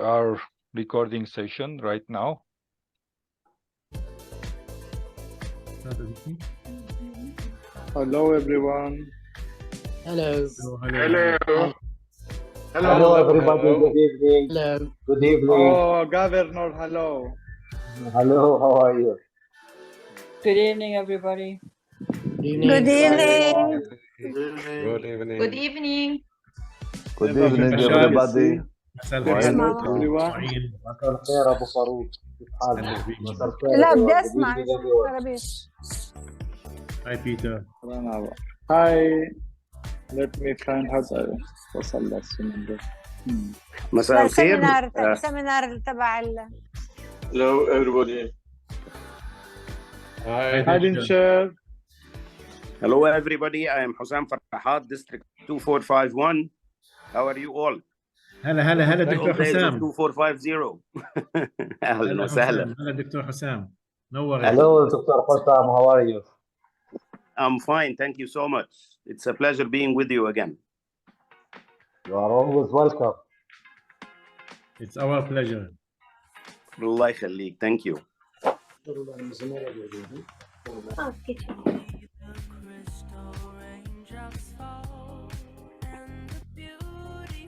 our recording session right now. Hello, everyone. Hello. Hello. Hello, everybody. Good evening. Hello. Good evening. Oh, Governor, hello. Hello, how are you? Good evening, everybody. Good evening. Good evening. Good evening. Good evening, everybody. Say hello to everyone. مساء الخير أبو فاروق. كيف حالك؟ مساء الخير. لا everyone. بدي Good اسمع evening, everyone. عربي. Hi, Peter. Hi. Let me find how to وصل للسمندر. مساء لا الخير. سيمينار تبع Hello everybody. Hi, Dincher. Hello everybody. I am Hussam Farhad, District 2451. How are you all? هلا دكتور All days of حسام. 2450. أهلا وسهلا. هلا دكتور حسام. نور. Hello, Dr. Hossam. How are you? I'm fine. Thank you so much. It's a pleasure being with you again. You are always welcome. It's our pleasure. الله يخليك. Thank you.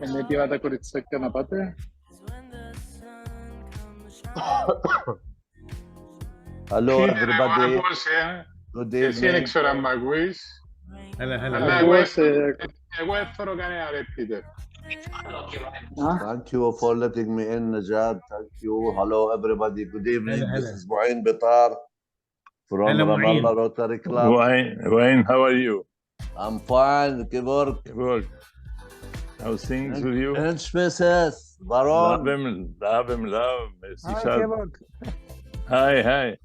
Είναι τι τα κοριτσάκια να πάτε. Hello, everybody. Good Εσύ δεν evening. ξέρω αν μ' ακούεις. هلا Αλλά εγώ δεν θέλω κανένα ρε Πίτερ. Thank you for letting me in, Najad. Thank you. Hello, everybody. Good evening. هلا. This is Mu'in Bitar from Hello, Mu'in. Ramallah Rotary Club. Wayne, how are you? I'm fine. Kiborg. Good. How's things with you? Inch Mrs. Baron. Love him. Merci, Charles. Hi.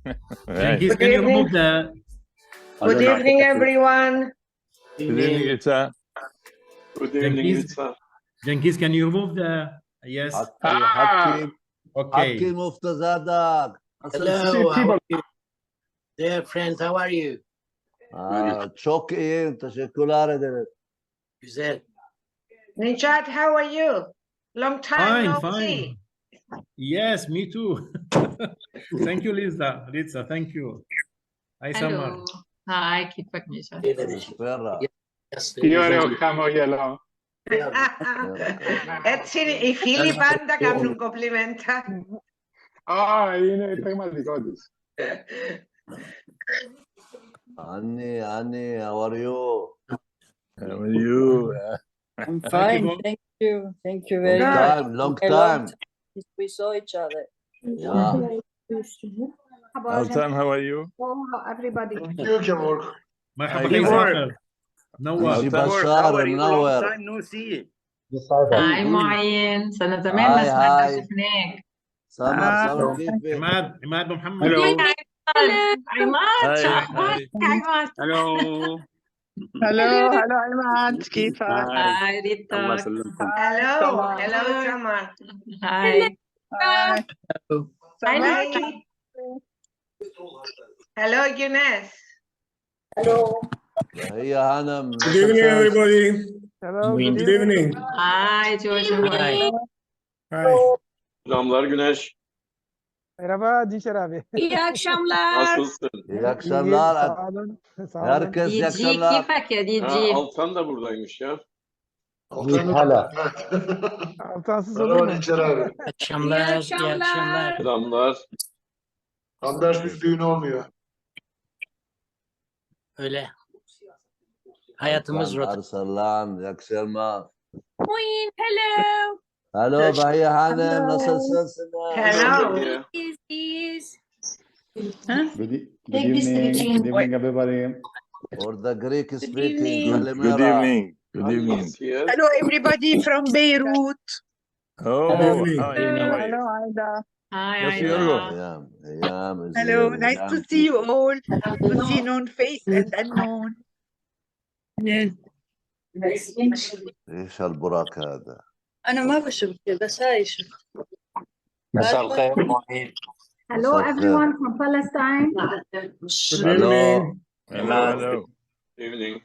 Genghis, can you remove the Good evening, everyone. Good evening, Itza. Good Genghis, can you remove the yes? Hakim. Okay. Hakim Muftazadak. Hello. How are you? Dear friends, how are you? Çok iyi. Teşekkürler ederim. Güzel. Nishat, how are you? Long time Fine, no fine. see. Yes, me too. Thank you, Lisa, thank you. Hi, Samar. Hi, كيفك نشاط؟ Καλησπέρα. Τι ωραίο χαμόγελο. Έτσι οι φίλοι πάντα κάνουν κομπλιμέντα. Είναι πραγματικό της. Annie, how are you? How are you? I'm fine, thank you. Thank you very much. Long A time. since we saw each other. Yeah. Altan, how are you? Everybody. مرحبا Hi, سامر. نور. Easy How Bashar, are you? Long منور. time no see. هاي معين سنة زمان ما هاي. سمعنا شفناك. سمر كيفك؟ عماد محمد. عماد شو أخبارك عماد؟ هلو عماد كيفك؟ هاي ريتا. الله يسلمكم. Hello Samar. Hi. سامر Hello Younes. هي هانم. Good evening, everybody. Hello, Good evening. Hi Jojo. Hi. Selamlar Güneş. Merhaba Dinçer abi. İyi akşamlar. Nasılsın? İyi akşamlar. Sağ olun. Herkes iyi DJ akşamlar. كيفك يا DJ? Altan da buradaymış ya. Hala. Altansız olur mu? Akşamlar. İyi akşamlar. Selamlar. Kandaş düğün olmuyor. Öyle. Hayatımız rota. Arsalan, iyi akşamlar. Queen, hello. Hello Bahiye Hanım, nasılsın? Hello. Is. Good evening, everybody. For the Greek speaking. Good evening. Hello everybody from Beirut. Oh, Good evening. hi. How are you? Hello Aida. Hi Yes, Aida. أيام. Hello, nice to see you all. To see known face and unknown. Yes. إيش هالبراك هذا؟ أنا ما بشوف كده بس هاي شوف. مساء الخير معين. Hello everyone from Palestine. Hello. Hello. Evening.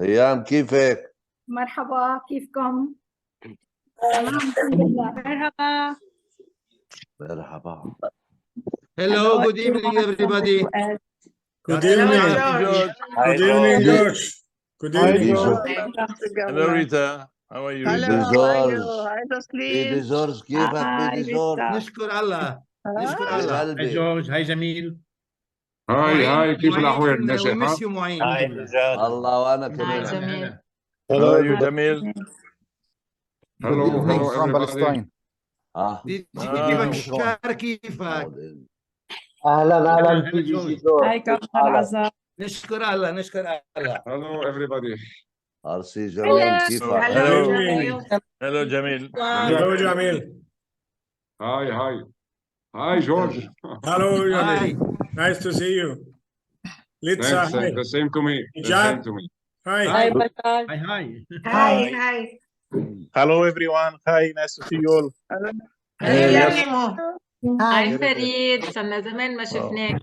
أيام كيفك؟ مرحبا كيفكم؟ مرحبا. مرحبا. Hello, good evening, everybody. Good Hello, evening. George. Good evening, George. Good Hi, evening. George. Hello, Rita. How are you? Hello, Rita? how are you? George. Hi, بيدي Taslim. جورج كيفك بيدي جورج؟ نشكر الله. نشكر حبيب الله. Hi قلبي. George, hi Jamil. هاي كيف الأحوال معين ماشي we الحال؟ miss you معين. الله وانا كمان. هلا. Hello, How are you, Jamil? Hello, hello everybody. كيفك شار كيفك؟ Hi, Captain Azar. نشكر الله نشكر الله. Hello everybody. RC جميل كيفك؟ Hello, Hello. Jamil. Hello, Jamil. Hello, Jamil. Hi George. Hello, Hi. Jamil. Nice to see you. Litsa, Thanks, hi. the same to me. The Ijad. same to me. Hi. Hi, Bashar. Hi, hi. Hi. Hello everyone. Hi, nice to see you all. هلا ريمو. Hi. فريد، صرنا زمان ما شفناك.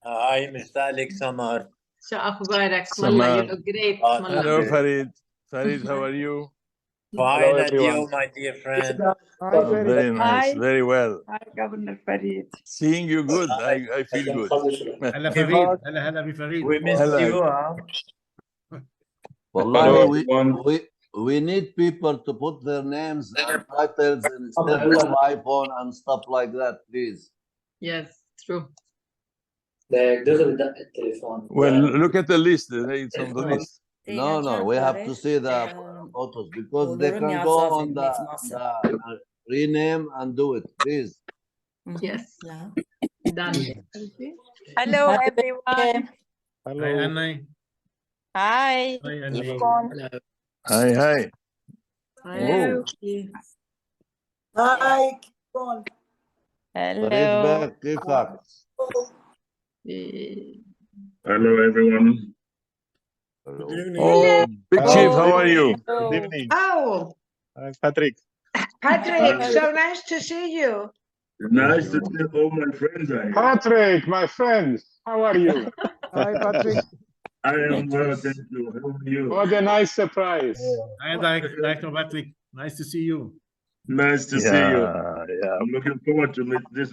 هاي مشتاق لك سمر. شو أخبارك؟ والله you look great. Hello, Farid. Farid, how are you? Fine, and you, my dear friend. Very nice, Hi. very well. Hi, Governor Farid. Seeing you good, I feel good. هلا فريد. هلا بفريد. We miss Hello. you, huh? Wallahi, Hello, we, everyone. we need people to put their names and titles instead of iPhone and stuff like that, please. Yes, true. Well, look at the list. It's on the list. No, we have to see the photos because they can go on the rename and do it, please. Yes. Done. Hello, Hi, everyone. Hi, Anna. Hi. Hi, Anna. Hi. Hello. Hello. كيفك؟ Hello everyone. Good evening. Oh, Big Chief, how are you? Hello. evening. Oh, Patrick. Patrick, so nice to see you. Nice to see all my friends. Patrick, my friends. How are you? Hi, Patrick. I am well, thank you. How are you? What a nice surprise. Hi, Dr. Patrick. Nice to see you. Nice to see you. Yeah. I'm looking forward to meet this.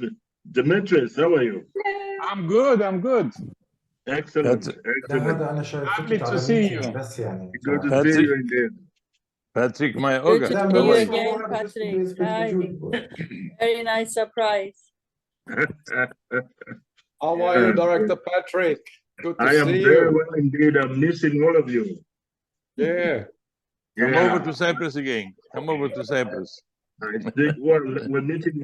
Demetrius, how are you? I'm good. I'm good. Excellent. Excellent. Happy to see you. Good to see Patrick. you indeed. Patrick, my Good August. to How see you are you? again, Patrick. Hi. Very nice surprise. How are you, Director Patrick? Good I am very well indeed. I'm missing all of you. Yeah. Come over to Cyprus again. Come over to Cyprus. I think we're meeting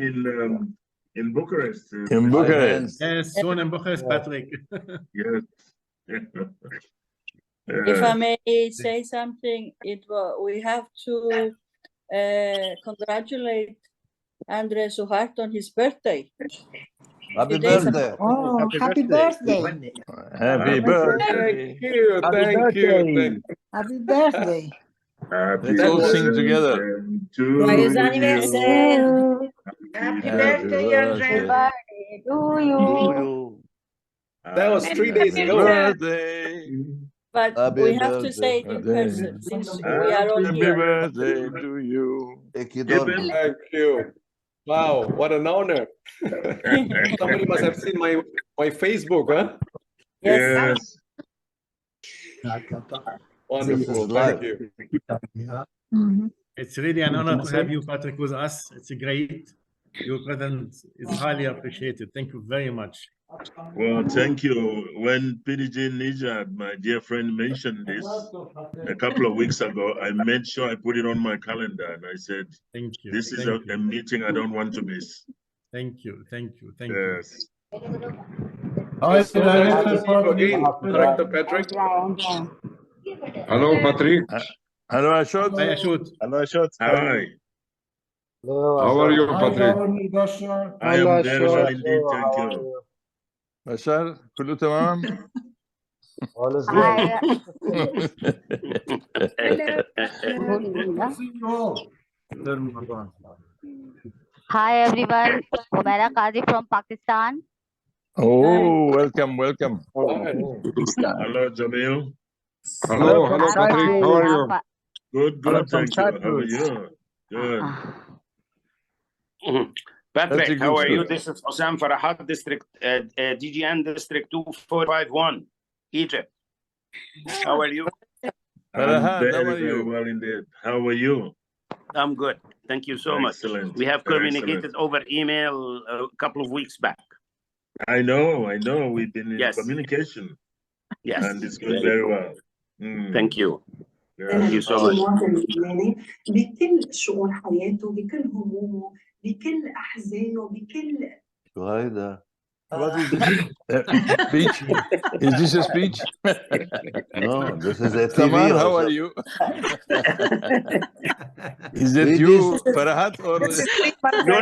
in Bucharest. In Bucharest. Yes, soon in Bucharest, Patrick. Yes. If I may say something, we have to congratulate Andre Suhart on his birthday. Happy Today's- birthday. Oh, happy birthday. Happy birthday. Thank you. Happy birthday. Happy Let's all sing together. to Joyeux you. anniversaire. Happy Happy birthday, Andre. birthday To to you. you. That was 3 days Happy ago. birthday. But Happy we have to say it in birthday. person since we are all Happy here. birthday to you. Thank you. Wow, what an honor. Somebody must have seen my Facebook, huh? Yes. Yes. Wonderful. This is Thank live. you. It's really an honor to have you, Patrick, with us. It's great. Your presence is highly appreciated. Thank you very much. Well, thank you. When PDG Nijad, my dear friend, mentioned this a couple of weeks ago, I made sure I put it on my calendar and I said, Thank you. this is Thank a meeting I don't want to miss. Thank you. Thank you. Thank Yes. Hi, again, Director Patrick. Hello Patrick. Hello, Ashot. you. Hi, Ashut. Hello, Ashot. Hi. How are you Patrick? I am very well indeed, thank you. بشار كله تمام؟ Hi, everyone. Humaira Qazi from Pakistan. Oh, welcome. Hello, Jamil. Hello Patrick. How are you? Good, thank you. How are you? Good. Patrick, how good are you? stuff. This is Osam Farahat, District DGN District 2451, Egypt. How are you? I'm Farhad, how very, are very you? well indeed. How are you? I'm good. Thank you so much. Excellent. We have Very communicated over email a couple of weeks back. I know. We've been in Yes. communication. Yes. And it's going very well. Thank you. Yeah. Thank you so much. المواطن اللبناني بكل شؤون حياته، بكل همومه، بكل أحزانه، بكل شو هيدا؟ What is this? Speech? Is this a speech? No, this is a TV. Samar, how also. are you? Is it you, Farhat, or No,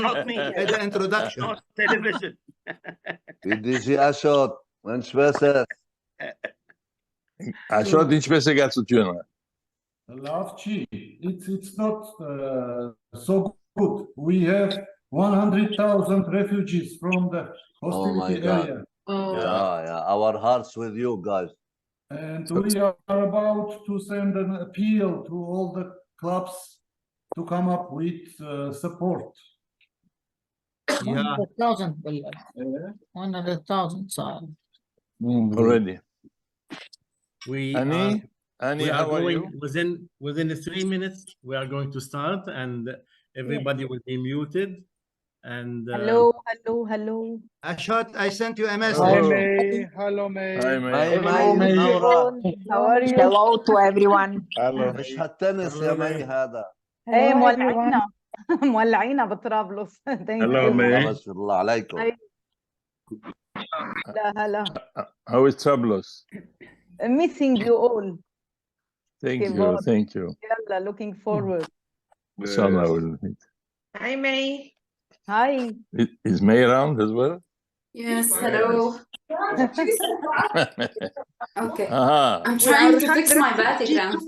not me. The introduction. Not television. PDG Ashot, when's better? Ashot inch bese għat suċjona? Lavci, it's not so good. We have 100,000 refugees from the Oh my hostility God. area. Yeah. Our hearts with you guys. And we are about to send an appeal to all the clubs to come up with support. Yeah. 100,000 100,000 صار. Already. We Annie, we are how are going you? within the 3 minutes. We are going to start, and everybody will be muted. And Hello. Ashot, I sent you a message. Hi, May. Hello, May. Hi, May. How are you? Hello to everyone. مش هالتنس يا مي هذا. ايه مولعينا بطرابلس. Hello, May. ما شاء الله عليكم. هلا. How is Trablus? Missing you all. Thank Okay, you, well, thank you. Yalla, looking forward. Inshallah, we'll meet. Hi, May. Hi. Is May around as well? Yes, hello. Okay. Aha. I'm trying to fix my background.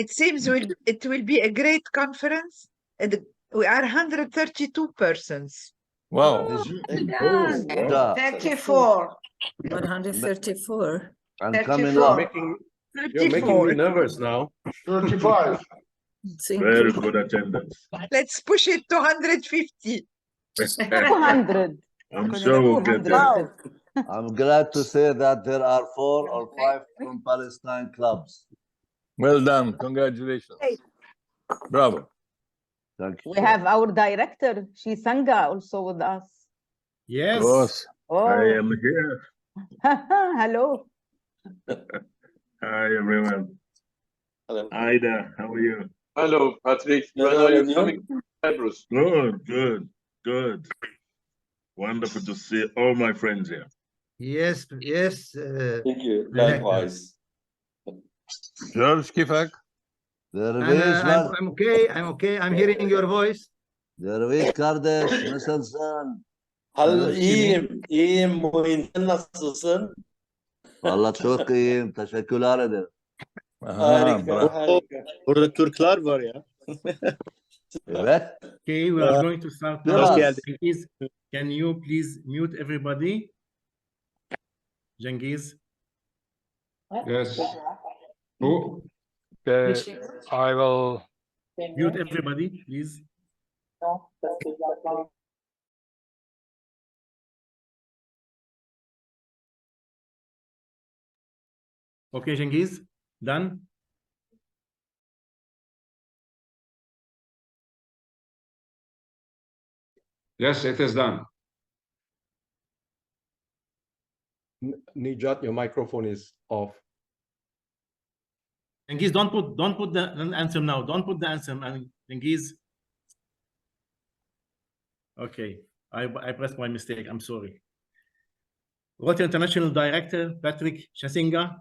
It seems it will be a great conference. And we are 132 persons. Wow. 34. 134. I'm coming 34. up. You're making me nervous now. 35. Very good attendance. Let's push it to 150. 200. I'm sure we'll get there. Wow. I'm glad to say that there are 4 or 5 from Palestine clubs. Well done. Congratulations. Bravo. Thank you. We have our director, Shisanga, also with us. yes, Of course. Oh, I am here. hello. Hi, everyone. Hello. Ida, how are you? Hello, Patrick. When are you coming to Cyprus? Good. Wonderful to see all my friends here. Yes. Thank you. Likewise. George, كيفك? Dervish, I'm okay. I'm hearing your voice. Dervish kardeş, nasılsın? İyiyim. Nasılsın? Vallahi çok iyiyim. Teşekkürler ederim. Aha, bravo. Burada Türkler var ya. Evet. okay, we are going to start now. Cengiz, can you please mute everybody? Cengiz. Yes. Who? I will. Mute everybody, please. Okay, Cengiz, done? Yes, it is done. Nijat, your microphone is off. Cengiz, don't put the answer now. Don't put the answer, Cengiz. Okay, I pressed my mistake. I'm sorry. Rotary International Director Patrick Shasinga.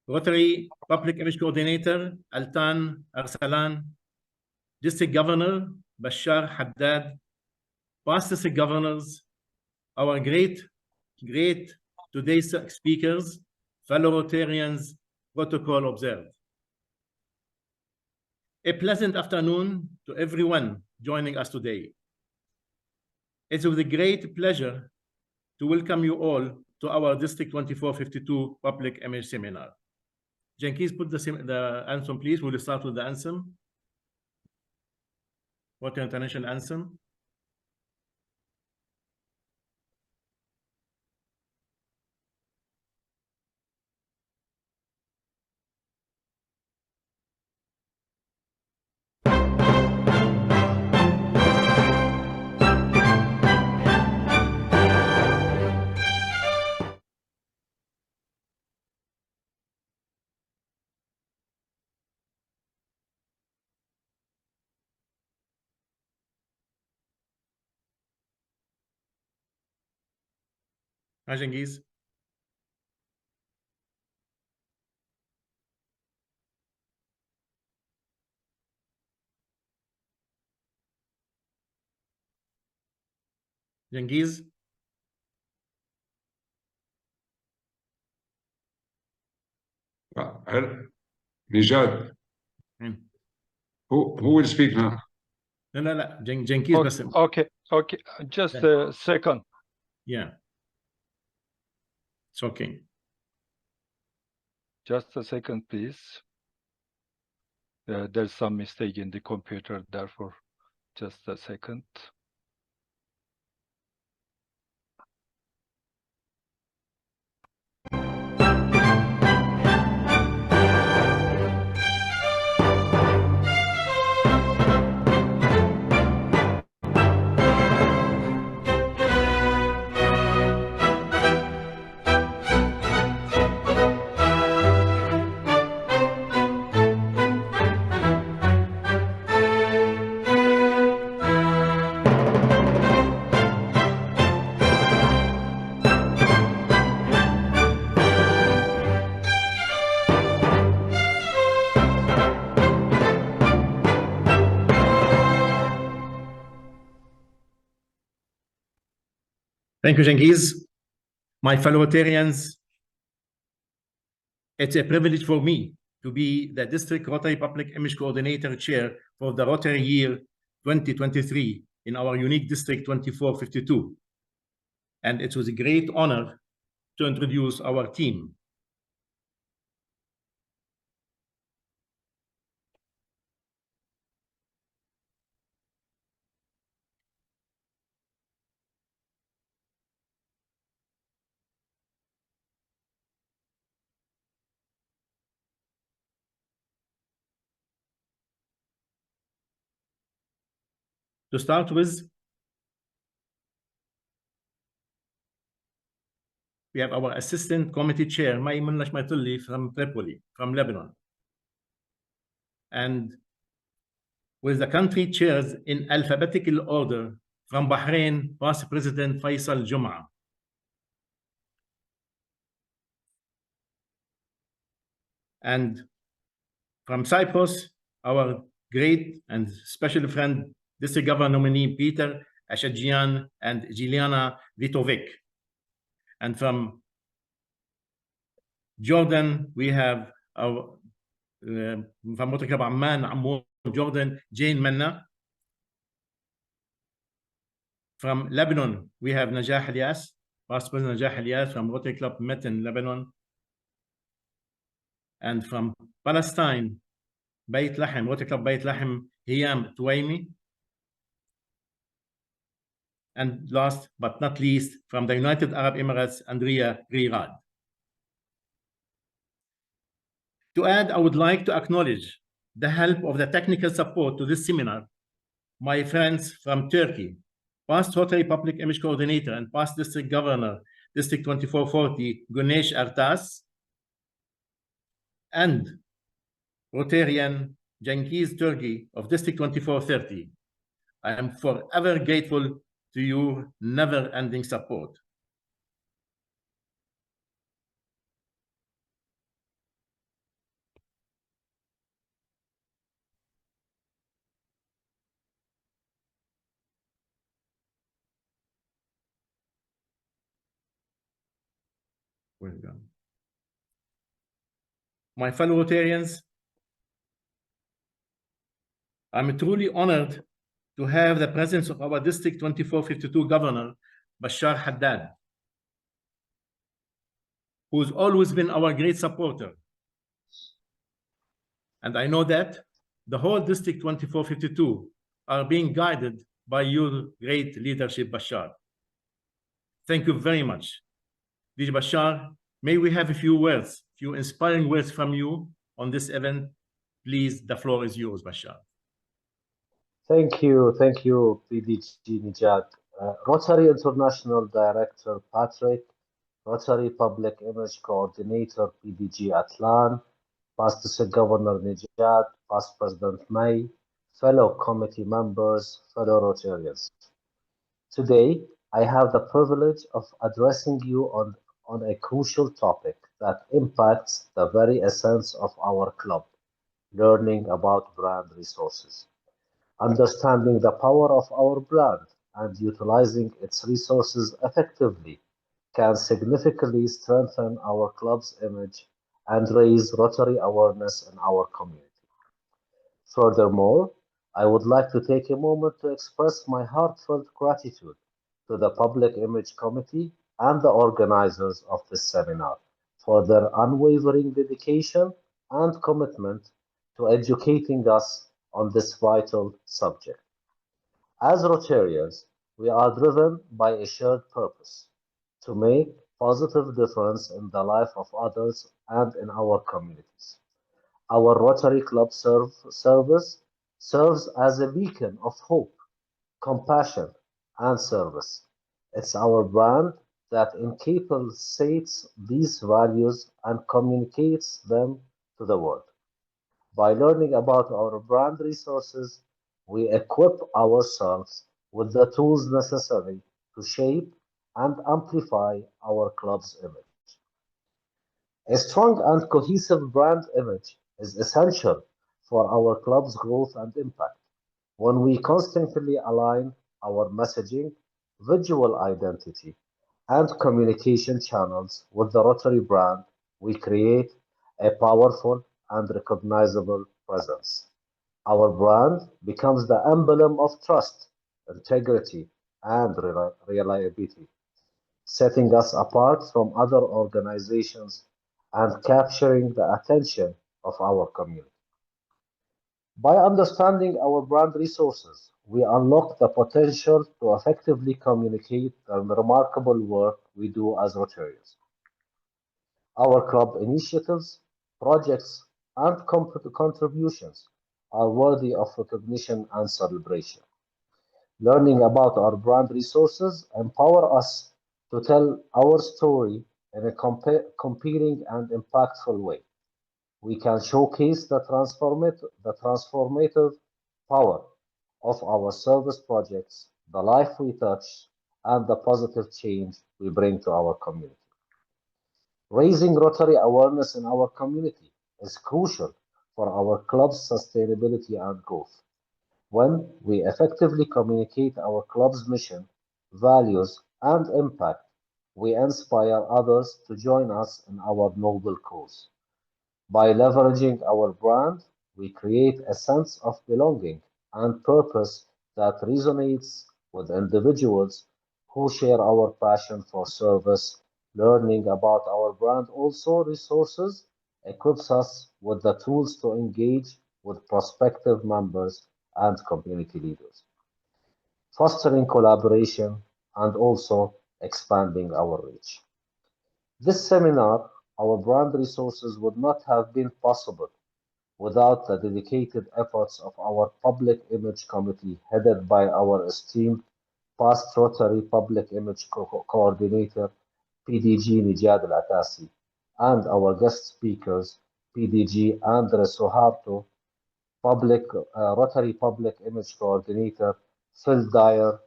Rotary Public Image Coordinator Altan Arsalan. District Governor Bashar Haddad. Past district governors, our great today's speakers, fellow Rotarians, protocol observed. A pleasant afternoon to everyone joining us today. It's with a great pleasure to welcome you all to our District 2452 Public Image Seminar. Cengiz, put the anthem, please. We'll start with the anthem. Rotary International anthem. Hi, Cengiz. Cengiz. Nijad. Who will speak now? لا Cengiz بس. Okay, just a second. Yeah. It's okay. Just a second, please. There's some mistake in the computer, therefore, just a second. Thank you, Cengiz. My fellow Rotarians, it's a privilege for me to be the District Rotary Public Image Coordinator Chair for the Rotary Year 2023 in our unique District 2452. And it was a great honor to introduce our team. To start with, we have our Assistant Committee Chair, Maimun Lashmatulli from Tripoli, from Lebanon. And with the country chairs in alphabetical order, from Bahrain, Vice President Faisal Jum'a. And from Cyprus, our great and special friend, District Governor nominee Peter Ashadjian and Juliana Vitovic. And from Jordan, we have our from Rotary Club Amman, Ammon, Jordan, Jane Manna. From Lebanon, we have Najah Elias, Vice President Najah Elias from Rotary Club Metin, Lebanon. And from Palestine, Beit Lahem, Rotary Club Beit Lahem, Hiyam Tuwaimi. And last but not least, from the United Arab Emirates, Andrea Riyad. To add, I would like to acknowledge the help of the technical support to this seminar, my friends from Turkey, past Rotary Public Image Coordinator and past District Governor, District 2440, Gunesh Artas, and Rotarian Cengiz Turgi of District 2430. I am forever grateful to your never-ending support. Well done. My fellow Rotarians, I'm truly honored to have the presence of our District 2452 Governor, Bashar Haddad, who's always been our great supporter. And I know that the whole District 2452 are being guided by your great leadership, Bashar. Thank you very much. DJ Bashar, may we have a few words, few inspiring words from you on this event? Please, the floor is yours, Bashar. Thank you, PDG Nijad. Rotary International Director Patrick, Rotary Public Image Coordinator PDG Atlan, Past District Governor Nijad, Past President May, fellow committee members, fellow Rotarians. Today, I have the privilege of addressing you on a crucial topic that impacts the very essence of our club, learning about brand resources. Understanding the power of our brand and utilizing its resources effectively can significantly strengthen our club's image and raise Rotary awareness in our community. Furthermore, I would like to take a moment to express my heartfelt gratitude to the Public Image Committee and the organizers of this seminar for their unwavering dedication and commitment to educating us on this vital subject. As Rotarians, we are driven by a shared purpose to make positive difference in the life of others and in our communities. Our Rotary Club service serves as a beacon of hope, compassion, and service. It's our brand that encapsulates these values and communicates them to the world. By learning about our brand resources, we equip ourselves with the tools necessary to shape and amplify our club's image. A strong and cohesive brand image is essential for our club's growth and impact. When we constantly align our messaging, visual identity, and communication channels with the Rotary brand, we create a powerful and recognizable presence. Our brand becomes the emblem of trust, integrity, and reliability, setting us apart from other organizations and capturing the attention of our community. By understanding our brand resources, we unlock the potential to effectively communicate the remarkable work we do as Rotarians. Our club initiatives, projects, and contributions are worthy of recognition and celebration. Learning about our brand resources empower us to tell our story in a compelling and impactful way. We can showcase the transformative power of our service projects, the life we touch, and the positive change we bring to our community. Raising Rotary awareness in our community is crucial for our club's sustainability and growth. When we effectively communicate our club's mission, values, and impact, we inspire others to join us in our noble cause. By leveraging our brand, we create a sense of belonging and purpose that resonates with individuals who share our passion for service. Learning about our brand also resources equips us with the tools to engage with prospective members and community leaders, fostering collaboration and also expanding our reach. This seminar, our brand resources, would not have been possible without the dedicated efforts of our Public Image Committee headed by our esteemed past Rotary Public Image Coordinator, PDG Nijad Al-Atasi, and our guest speakers, PDG Andre Suharto, Rotary Public Image Coordinator, Phil Dyer,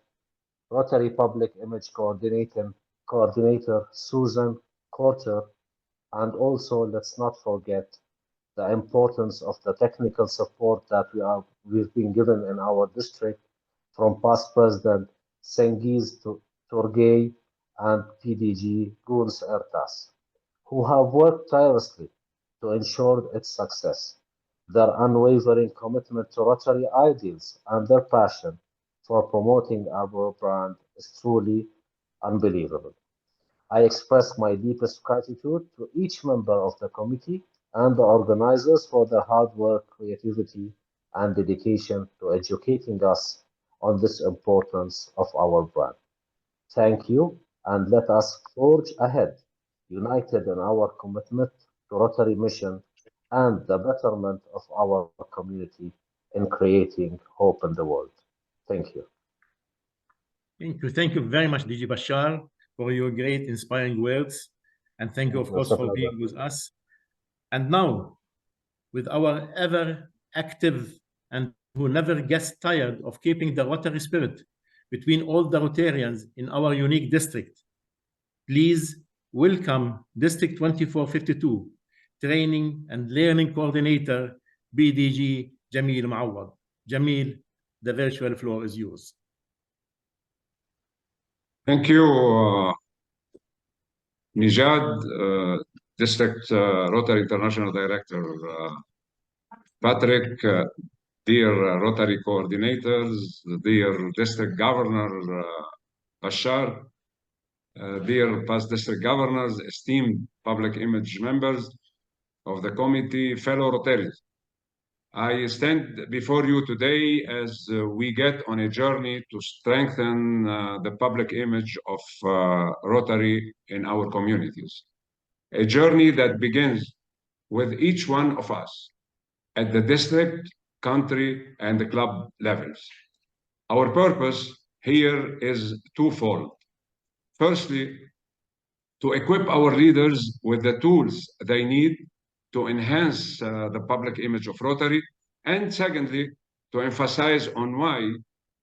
Rotary Public Image Coordinator Susan Corter, and also let's not forget the importance of the technical support that we've been given in our district from past President Sengiz Turgay and PDG Guns Ertas, who have worked tirelessly to ensure its success. Their unwavering commitment to Rotary ideals and their passion for promoting our brand is truly unbelievable. I express my deepest gratitude to each member of the committee and the organizers for their hard work, creativity, and dedication to educating us on this importance of our brand. Thank you, and let us forge ahead, united in our commitment to Rotary mission and the betterment of our community in creating hope in the world. Thank you. Thank you. Thank you very much, DG Bashar, for your great inspiring words. And thank you, of course, for being with us. And now, with our ever active and who never gets tired of keeping the Rotary spirit between all the Rotarians in our unique district, please welcome District 2452 Training and Learning Coordinator, BDG Jamil Mawad. Jamil, the virtual floor is yours. Thank you, Nijad, District Rotary International Director Patrick, dear Rotary coordinators, dear District Governor Bashar, dear past District Governors, esteemed public image members of the committee, fellow Rotarians. I stand before you today as we get on a journey to strengthen the public image of Rotary in our communities. A journey that begins with each one of us at the district, country, and the club levels. Our purpose here is twofold. Firstly, to equip our leaders with the tools they need to enhance the public image of Rotary, and secondly, to emphasize on why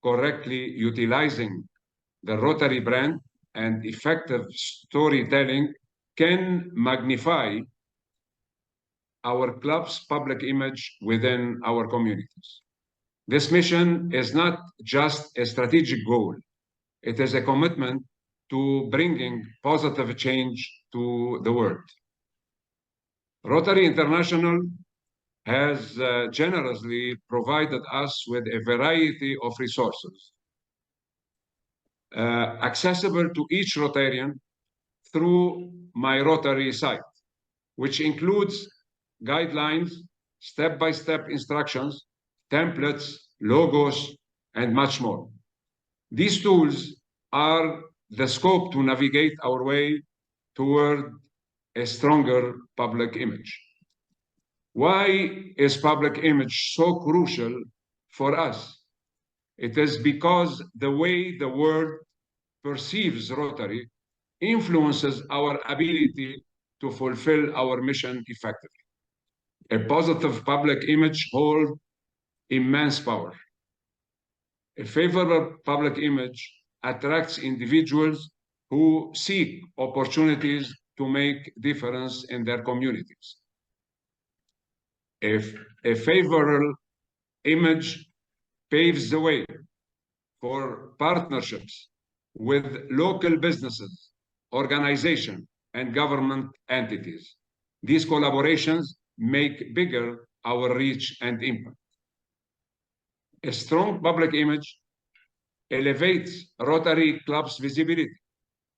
correctly utilizing the Rotary brand and effective storytelling can magnify our club's public image within our communities. This mission is not just a strategic goal. It is a commitment to bringing positive change to the world. Rotary International has generously provided us with a variety of resources accessible to each Rotarian through My Rotary site, which includes guidelines, step-by-step instructions, templates, logos, and much more. These tools are the scope to navigate our way toward a stronger public image. Why is public image so crucial for us? It is because the way the world perceives Rotary influences our ability to fulfill our mission effectively. A positive public image holds immense power. A favorable public image attracts individuals who seek opportunities to make difference in their communities. If a favorable image paves the way for partnerships with local businesses, organizations, and government entities. These collaborations make bigger our reach and impact. A strong public image elevates Rotary Club's visibility,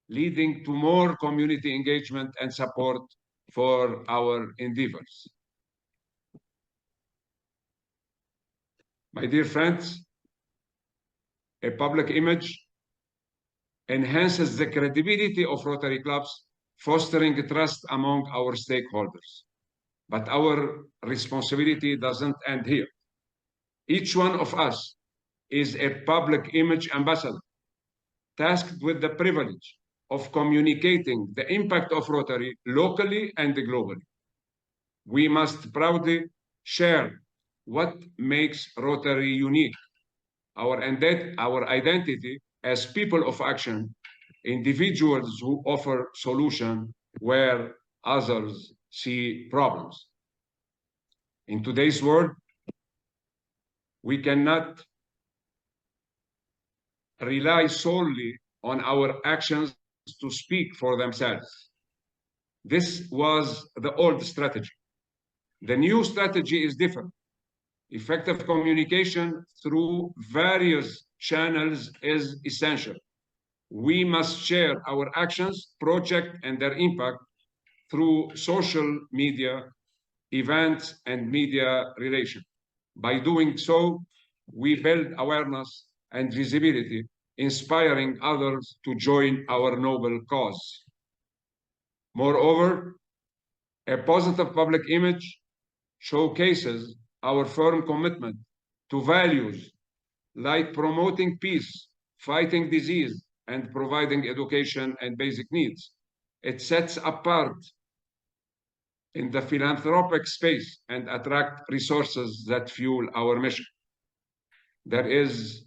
leading to more community engagement and support for our endeavors. My dear friends, a public image enhances the credibility of Rotary clubs, fostering trust among our stakeholders. But our responsibility doesn't end here. Each one of us is a public image ambassador, tasked with the privilege of communicating the impact of Rotary locally and globally. We must proudly share what makes Rotary unique, our identity as people of action, individuals who offer solutions where others see problems. In today's world, we cannot rely solely on our actions to speak for themselves. This was the old strategy. The new strategy is different. Effective communication through various channels is essential. We must share our actions, projects, and their impact through social media, events, and media relations. By doing so, we build awareness and visibility, inspiring others to join our noble cause. Moreover, a positive public image showcases our firm commitment to values like promoting peace, fighting disease, and providing education and basic needs. It sets apart in the philanthropic space and attract resources that fuel our mission. There is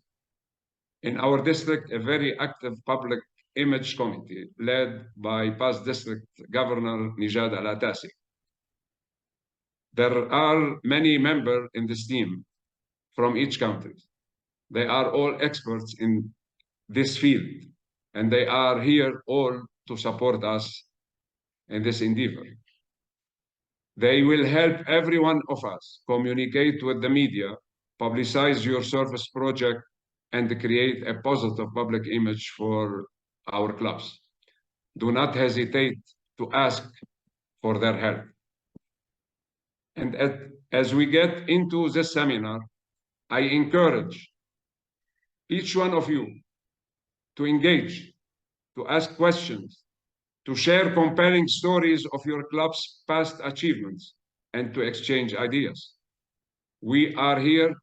in our district a very active public image committee led by past district governor Nijad Al-Atasi. There are many members in this team from each country. They are all experts in this field, and they are here all to support us in this endeavor. They will help every one of us communicate with the media, publicize your service project, and create a positive public image for our clubs. Do not hesitate to ask for their help. And as we get into this seminar, I encourage each one of you to engage, to ask questions, to share compelling stories of your club's past achievements, and to exchange ideas. We are here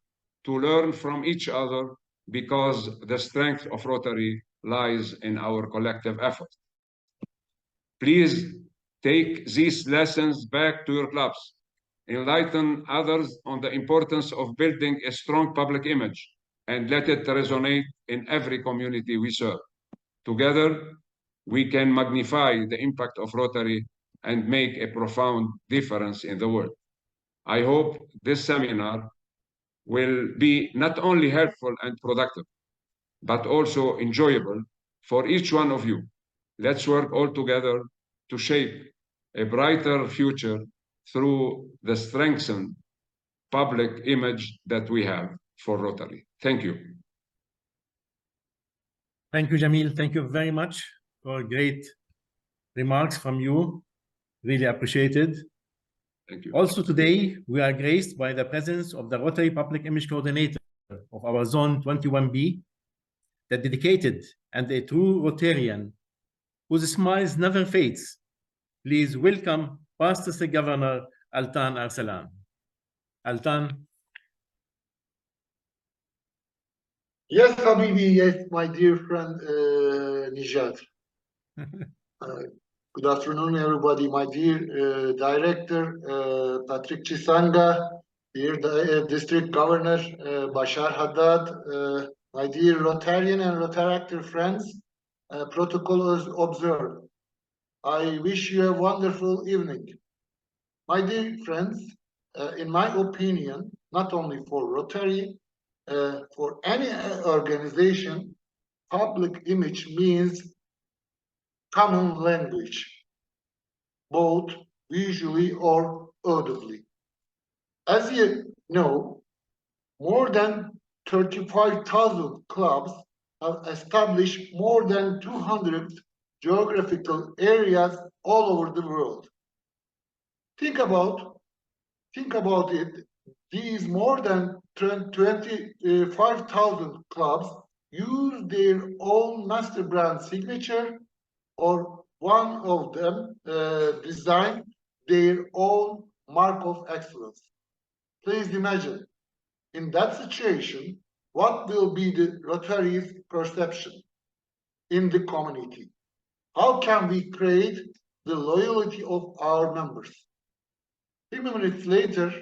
to learn from each other because the strength of Rotary lies in our collective effort. Please take these lessons back to your clubs. Enlighten others on the importance of building a strong public image and let it resonate in every community we serve. Together, we can magnify the impact of Rotary and make a profound difference in the world. I hope this seminar will be not only helpful and productive, but also enjoyable for each one of you. Let's work all together to shape a brighter future through the strengthened public image that we have for Rotary. Thank you. Thank you, Jamil. Thank you very much for great remarks from you. Really appreciated. Thank you. Also today, we are graced by the presence of the Rotary Public Image Coordinator of our Zone 21B, the dedicated and a true Rotarian whose smiles never fades. Please welcome Past District Governor Altan Arsalan. Altan. Yes, Habibi, yes, my dear friend Nijad. Good afternoon, everybody. My dear Director Patrick Chisanga, dear District Governor Bashar Haddad, my dear Rotarian and Rotaractor friends, protocol is observed. I wish you a wonderful evening. My dear friends, in my opinion, not only for Rotary, for any organization, public image means common language, both visually or audibly. As you know, more than 35,000 clubs have established more than 200 geographical areas all over the world. Think about it. These more than 25,000 clubs use their own master brand signature, or one of them design their own mark of excellence. Please imagine, in that situation, what will be the Rotary's perception in the community? How can we create the loyalty of our members? 3 minutes later,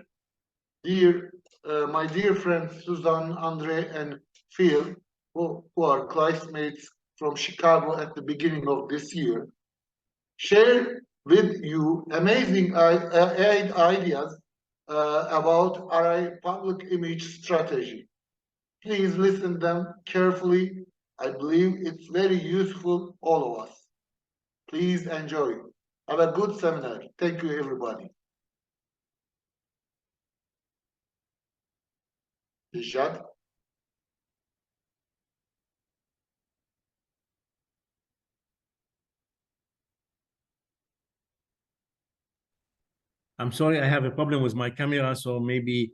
my dear friends Suzanne, Andre, and Phil, who are classmates from Chicago at the beginning of this year, share with you amazing ideas about our public image strategy. Please listen them carefully. I believe it's very useful, all of us. Please enjoy. Have a good seminar. Thank you, everybody. Nijad? I'm sorry, I have a problem with my camera, so maybe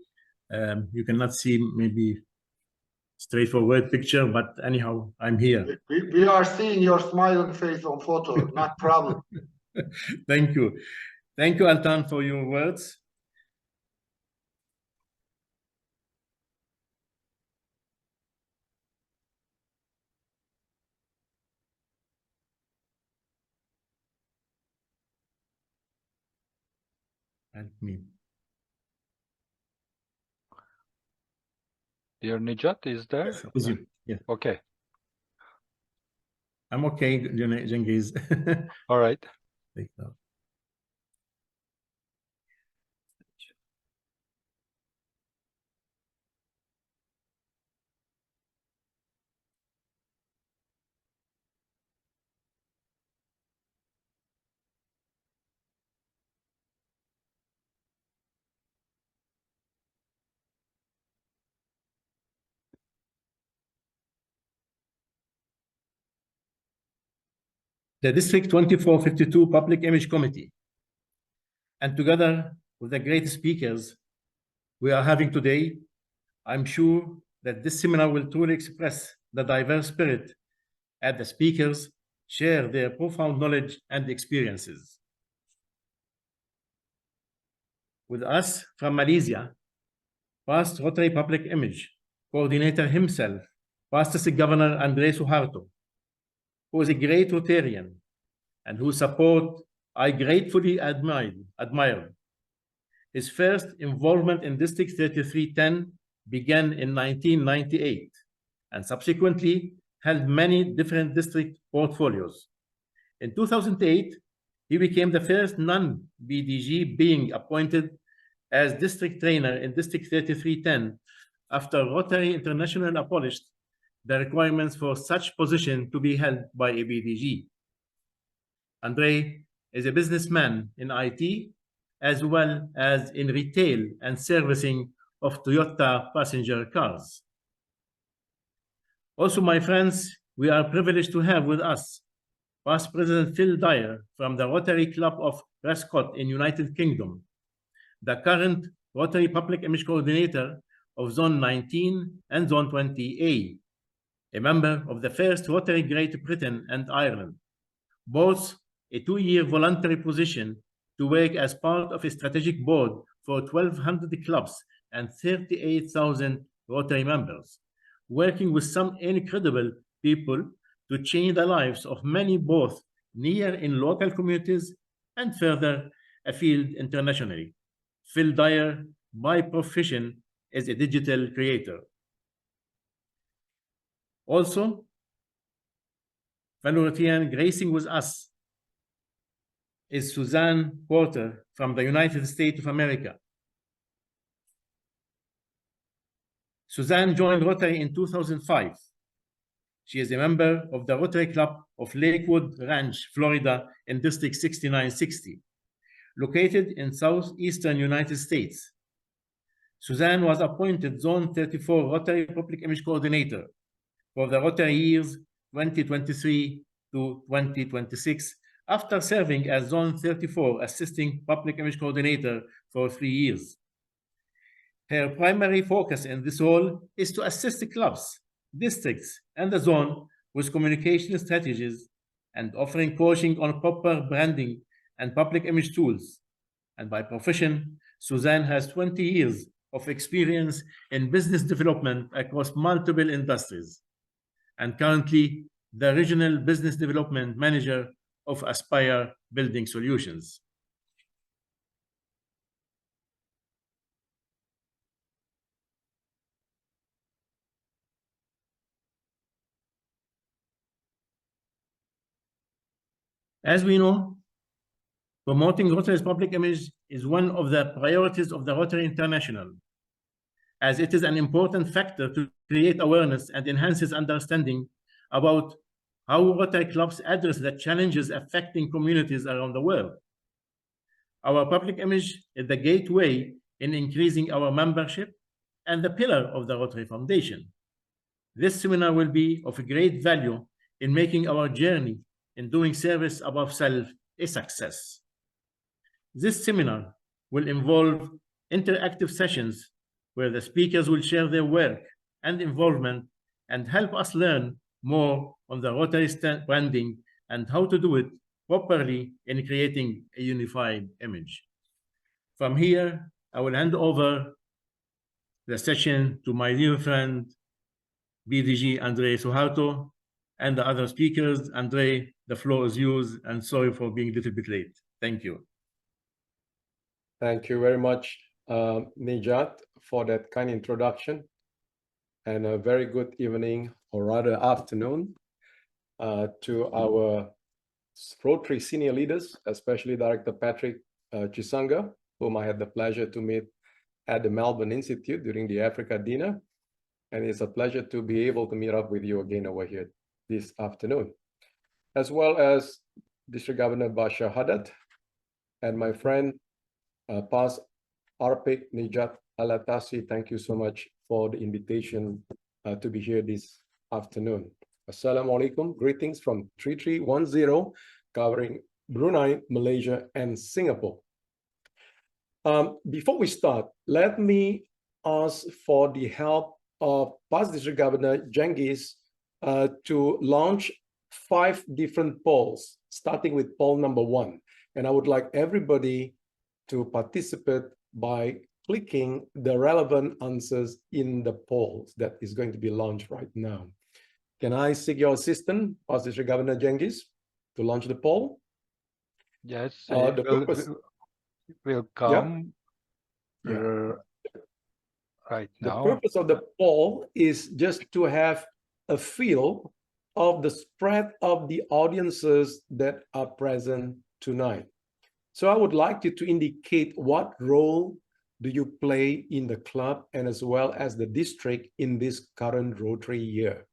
You cannot see maybe straightforward picture, but anyhow, I'm here. We are seeing your smiling face on photo, not problem. Thank you. Thank you, Altan, for your words. Help me. Dear Nijat, is there? Is you? Yeah. Okay. I'm okay, Genghis. All right. Take that. The District 2452 Public Image Committee, and together with the great speakers we are having today, I'm sure that this seminar will truly express the diverse spirit as the speakers share their profound knowledge and experiences. With us from Malaysia, past Rotary Public Image Coordinator himself, Past District Governor Andre Suharto, who is a great Rotarian and whose support I gratefully admire. His first involvement in District 3310 began in 1998 and subsequently held many different district portfolios. In 2008, he became the first non-BDG being appointed as district trainer in District 3310 after Rotary International abolished the requirements for such position to be held by a BDG. Andre is a businessman in IT as well as in retail and servicing of Toyota passenger cars. Also, my friends, we are privileged to have with us Past President Phil Dyer from the Rotary Club of Prescott in United Kingdom, the current Rotary Public Image Coordinator of Zone 19 and Zone 20A, a member of the first Rotary Great Britain and Ireland, both a 2-year voluntary position to work as part of a strategic board for 1,200 clubs and 38,000 Rotary members, working with some incredible people to change the lives of many both near in local communities and further afield internationally. Phil Dyer, by profession, is a digital creator. Also, fellow Rotarian gracing with us is Suzanne Porter from the United States of America. Suzanne joined Rotary in 2005. She is a member of the Rotary Club of Lakewood Ranch, Florida, in District 6960, located in southeastern United States. Suzanne was appointed Zone 34 Rotary Public Image Coordinator for the Rotary years 2023 to 2026, after serving as Zone 34 Assisting Public Image Coordinator for 3 years. Her primary focus in this role is to assist the clubs, districts, and the zone with communication strategies and offering coaching on proper branding and public image tools. And by profession, Suzanne has 20 years of experience in business development across multiple industries, and currently the Regional Business Development Manager of Aspire Building Solutions. As we know, promoting Rotary's public image is one of the priorities of the Rotary International, as it is an important factor to create awareness and enhances understanding about how Rotary clubs address the challenges affecting communities around the world. Our public image is the gateway in increasing our membership and the pillar of the Rotary Foundation. This seminar will be of great value in making our journey in doing service above self a success. This seminar will involve interactive sessions where the speakers will share their work and involvement and help us learn more on the Rotary branding and how to do it properly in creating a unified image. From here, I will hand over the session to my dear friend, BDG Andre Suharto, and the other speakers. Andre, the floor is yours, and sorry for being a little bit late. Thank you. Thank you very much, Nijat, for that kind introduction, and a very good evening, or rather afternoon, to our Rotary senior leaders, especially Director Patrick Chisanga, whom I had the pleasure to meet at the Melbourne Institute during the Africa dinner. And it's a pleasure to be able to meet up with you again over here this afternoon, as well as District Governor Bashar Haddad and my friend, Pas Arpik Nijat Alatasi. Thank you so much for the invitation to be here this afternoon. Assalamu alaikum. Greetings from 3310, covering Brunei, Malaysia, and Singapore. Before we start, let me ask for the help of past District Governor Jengis to launch 5 different polls, starting with poll number 1. And I would like everybody to participate by clicking the relevant answers in the polls that is going to be launched right now. Can I seek your assistance, past District Governor Jengis, to launch the poll? Yes, The purpose will come right The now. purpose of the poll is just to have a feel of the spread of the audiences that are present tonight. So I would like you to indicate what role do you play in the club and as well as the district in this current Rotary year.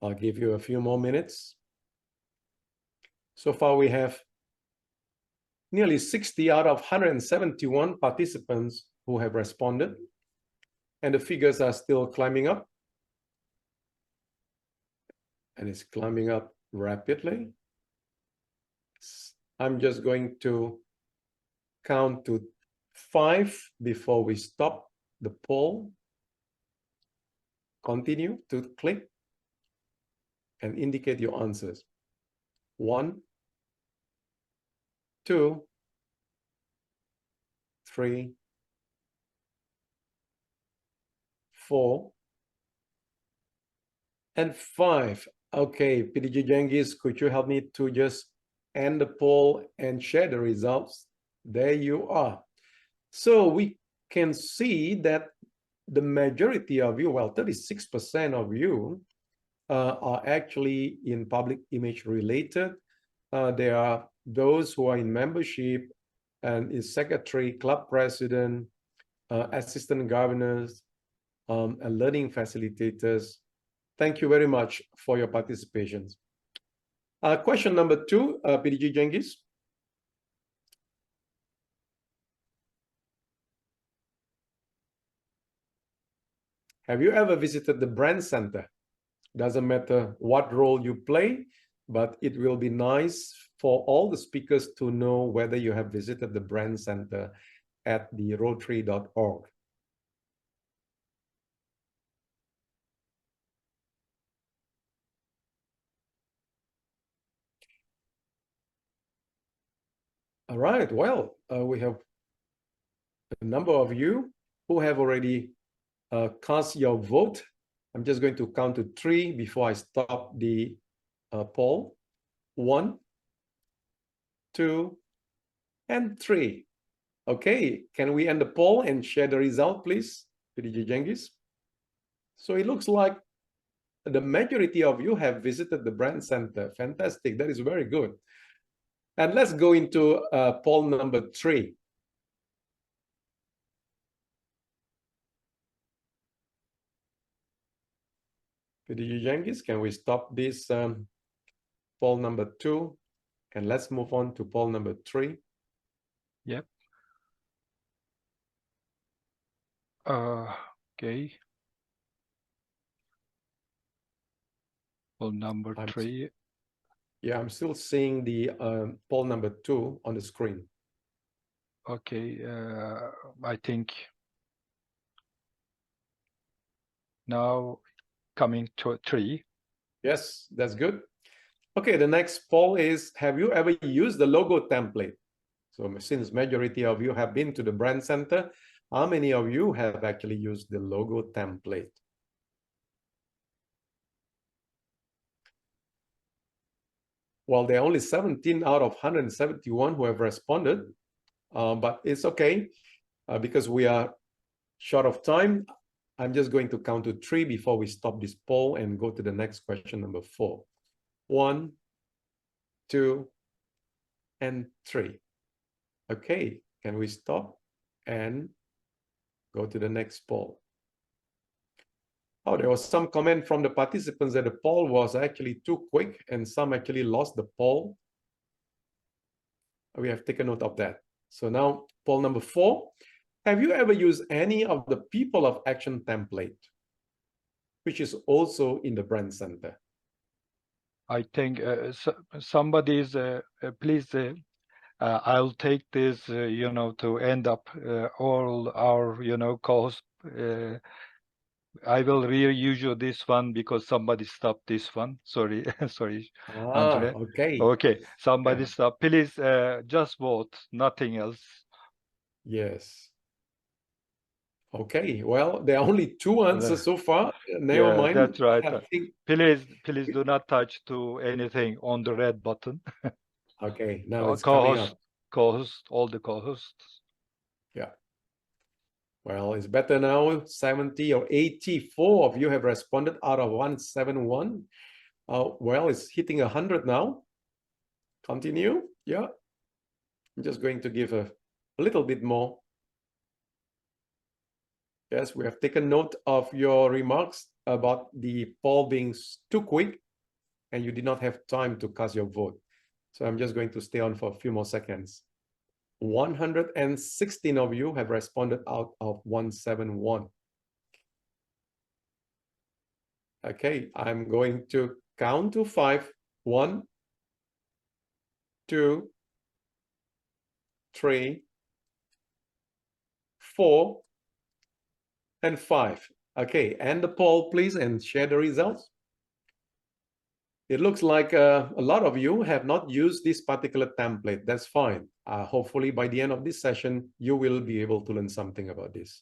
I'll give you a few more minutes. So far we have nearly 60 out of 171 participants who have responded, and the figures are still climbing up. And it's climbing up rapidly. I'm just going to count to 5 before we stop the poll. Continue to click and indicate your answers. 1, 2, 3, 4, and 5. Okay, PDG Jengis, could you help me to just end the poll and share the results? There you are. So we can see that the majority of you, well, 36% of you are actually in public image related. There are those who are in membership and is secretary, club president, assistant governors, and learning facilitators. Thank you very much for your participation. Question number 2, PDG Jengis. Have you ever visited the Brand Center? Doesn't matter what role you play, but it will be nice for all the speakers to know whether you have visited the Brand Center at the Rotary.org. All right, well, we have a number of you who have already cast your vote. I'm just going to count to 3 before I stop the poll. 1, 2, and 3. Okay, can we end the poll and share the result, please, PDG Jengis? So it looks like the majority of you have visited the Brand Center. Fantastic, that is very good. And let's go into poll number 3. PDG Jengis, can we stop this poll number 2? And let's move on to poll number 3. Yep. Okay. Poll number 3. Yeah, I'm still seeing the poll number 2 on the screen. Okay, I think now coming to 3. Yes, that's good. Okay, the next poll is, have you ever used the logo template? So since majority of you have been to the brand center, how many of you have actually used the logo template? Well, there are only 17 out of 171 who have responded, but it's okay because we are short of time. I'm just going to count to 3 before we stop this poll and go to the next question, number 4. 1, 2, and 3. Okay, can we stop and go to the next poll? Oh, there was some comment from the participants that the poll was actually too quick and some actually lost the poll. We have taken note of that. So now poll number 4. Have you ever used any of the People of Action template, which is also in the brand center? I think somebody's, please, I'll take this, to end up all our, calls. I will reuse you this one because somebody stopped this one. Sorry, sorry, Andre. Okay. Okay, somebody stop. Please, just vote, nothing else. Yes. Okay, well, there are only 2 answers so far. Never mind. That's right. Please do not touch to anything on the red button. Okay, now it's coming up. Co-host, all the co-hosts. Yeah. Well, it's better now. 70 or 84 of you have responded out of 171. Well, it's hitting 100 now. Continue. Yeah. I'm just going to give a little bit more. Yes, we have taken note of your remarks about the poll being too quick and you did not have time to cast your vote. So I'm just going to stay on for a few more seconds. 116 of you have responded out of 171. Okay, I'm going to count to 5. 1, 2, 3, 4, and 5. Okay, end the poll, please, and share the results. It looks like a lot of you have not used this particular template. That's fine. Hopefully, by the end of this session, you will be able to learn something about this.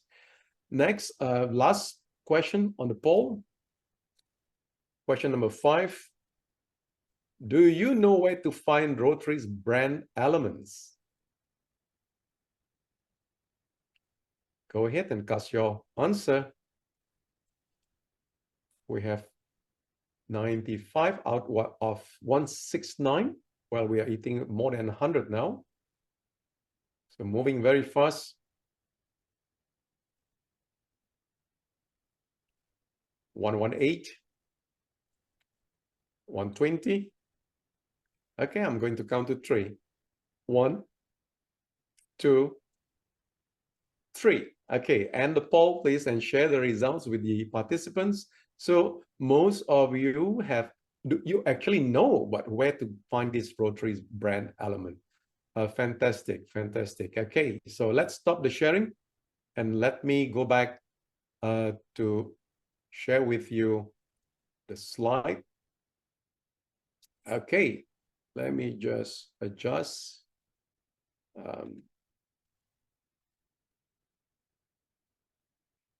Next, last question on the poll. Question number 5. Do you know where to find Rotary's brand elements? Go ahead and cast your answer. We have 95 out of 169. Well, we are eating more than 100 now. So moving very fast. 118. 120. Okay, I'm going to count to 3. 1, 2, 3. Okay, end the poll, please, and share the results with the participants. So most of you you actually know where to find this Rotary's brand element. Fantastic, fantastic. Okay, so let's stop the sharing and let me go back to share with you the slide. Okay, let me just adjust.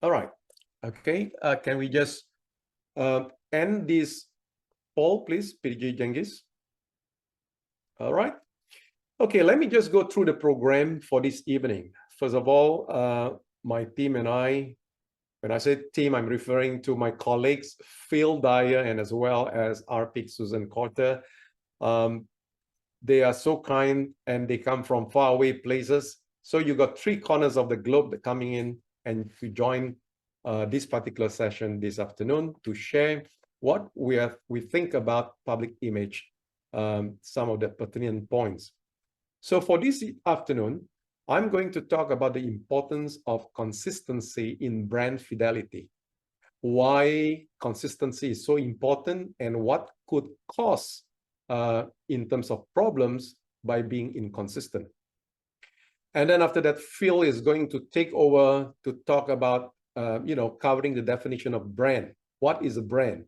All right. Okay. Can we just end this poll, please, PDG Jengis? All right. Okay, let me just go through the program for this evening. First of all, my team and I, when I say team, I'm referring to my colleagues, Phil Dyer, and as well as RPIC Susan Corter. They are so kind and they come from faraway places. So you got 3 corners of the globe that coming in and to join this particular session this afternoon to share what we think about public image, some of the pertinent points. So for this afternoon, I'm going to talk about the importance of consistency in brand fidelity, why consistency is so important and what could cause in terms of problems by being inconsistent. And then after that, Phil is going to take over to talk about, covering the definition of brand. What is a brand?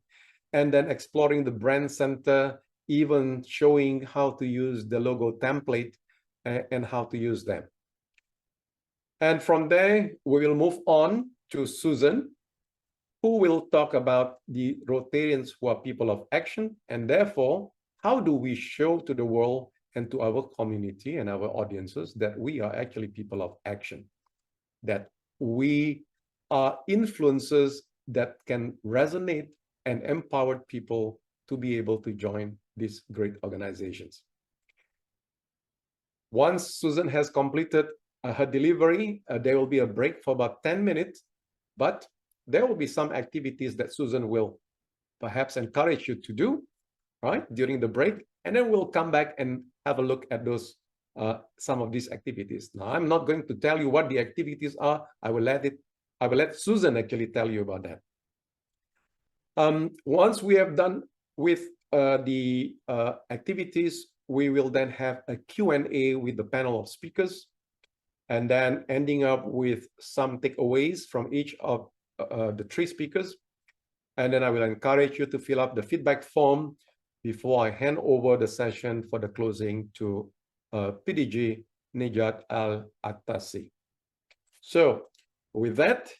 And then exploring the brand center, even showing how to use the logo template and how to use them. And from there, we will move on to Susan, who will talk about the Rotarians who are people of action, and therefore, how do we show to the world and to our community and our audiences that we are actually people of action, that we are influencers that can resonate and empower people to be able to join these great organizations. Once Susan has completed her delivery, there will be a break for about 10 minutes, but there will be some activities that Susan will perhaps encourage you to do, right, during the break, and then we'll come back and have a look at those, some of these activities. Now, I'm not going to tell you what the activities are. I will let Susan actually tell you about that. Once we have done with the activities, we will then have a Q&A with the panel of speakers, and then ending up with some takeaways from each of the three speakers. And then I will encourage you to fill up the feedback form before I hand over the session for the closing to PDG Nejat Al-Atassi. So with that,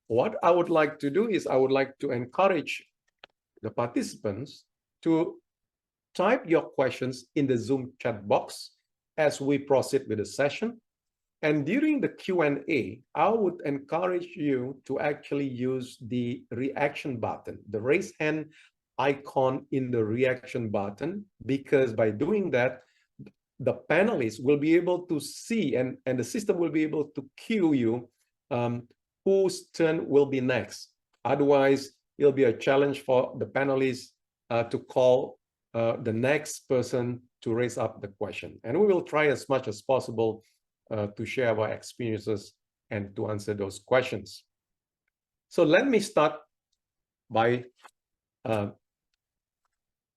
what I would like to do is I would like to encourage the participants to type your questions in the Zoom chat box as we proceed with the session. And during the Q&A, I would encourage you to actually use the reaction button, the raise hand icon in the reaction button, because by doing that, the panelists will be able to see and the system will be able to cue you whose turn will be next. Otherwise, it'll be a challenge for the panelists to call the next person to raise up the question. And we will try as much as possible to share our experiences and to answer those questions. So let me start by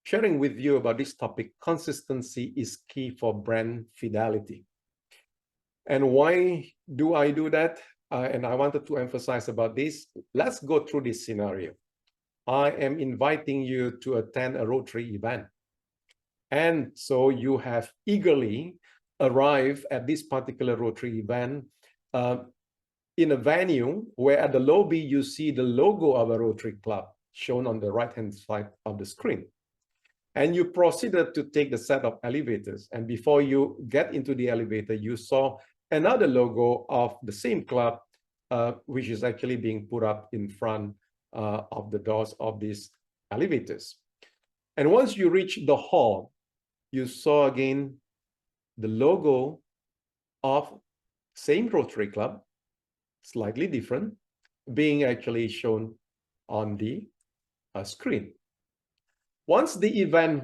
sharing with you about this topic. Consistency is key for brand fidelity. And why do I do that? And I wanted to emphasize about this. Let's go through this scenario. I am inviting you to attend a Rotary event. And so you have eagerly arrived at this particular Rotary event in a venue where at the lobby you see the logo of a Rotary Club shown on the right-hand side of the screen. And you proceeded to take the set of elevators. And before you get into the elevator, you saw another logo of the same club, which is actually being put up in front of the doors of these elevators. And once you reach the hall, you saw again the logo of same Rotary Club, slightly different, being actually shown on the screen. Once the event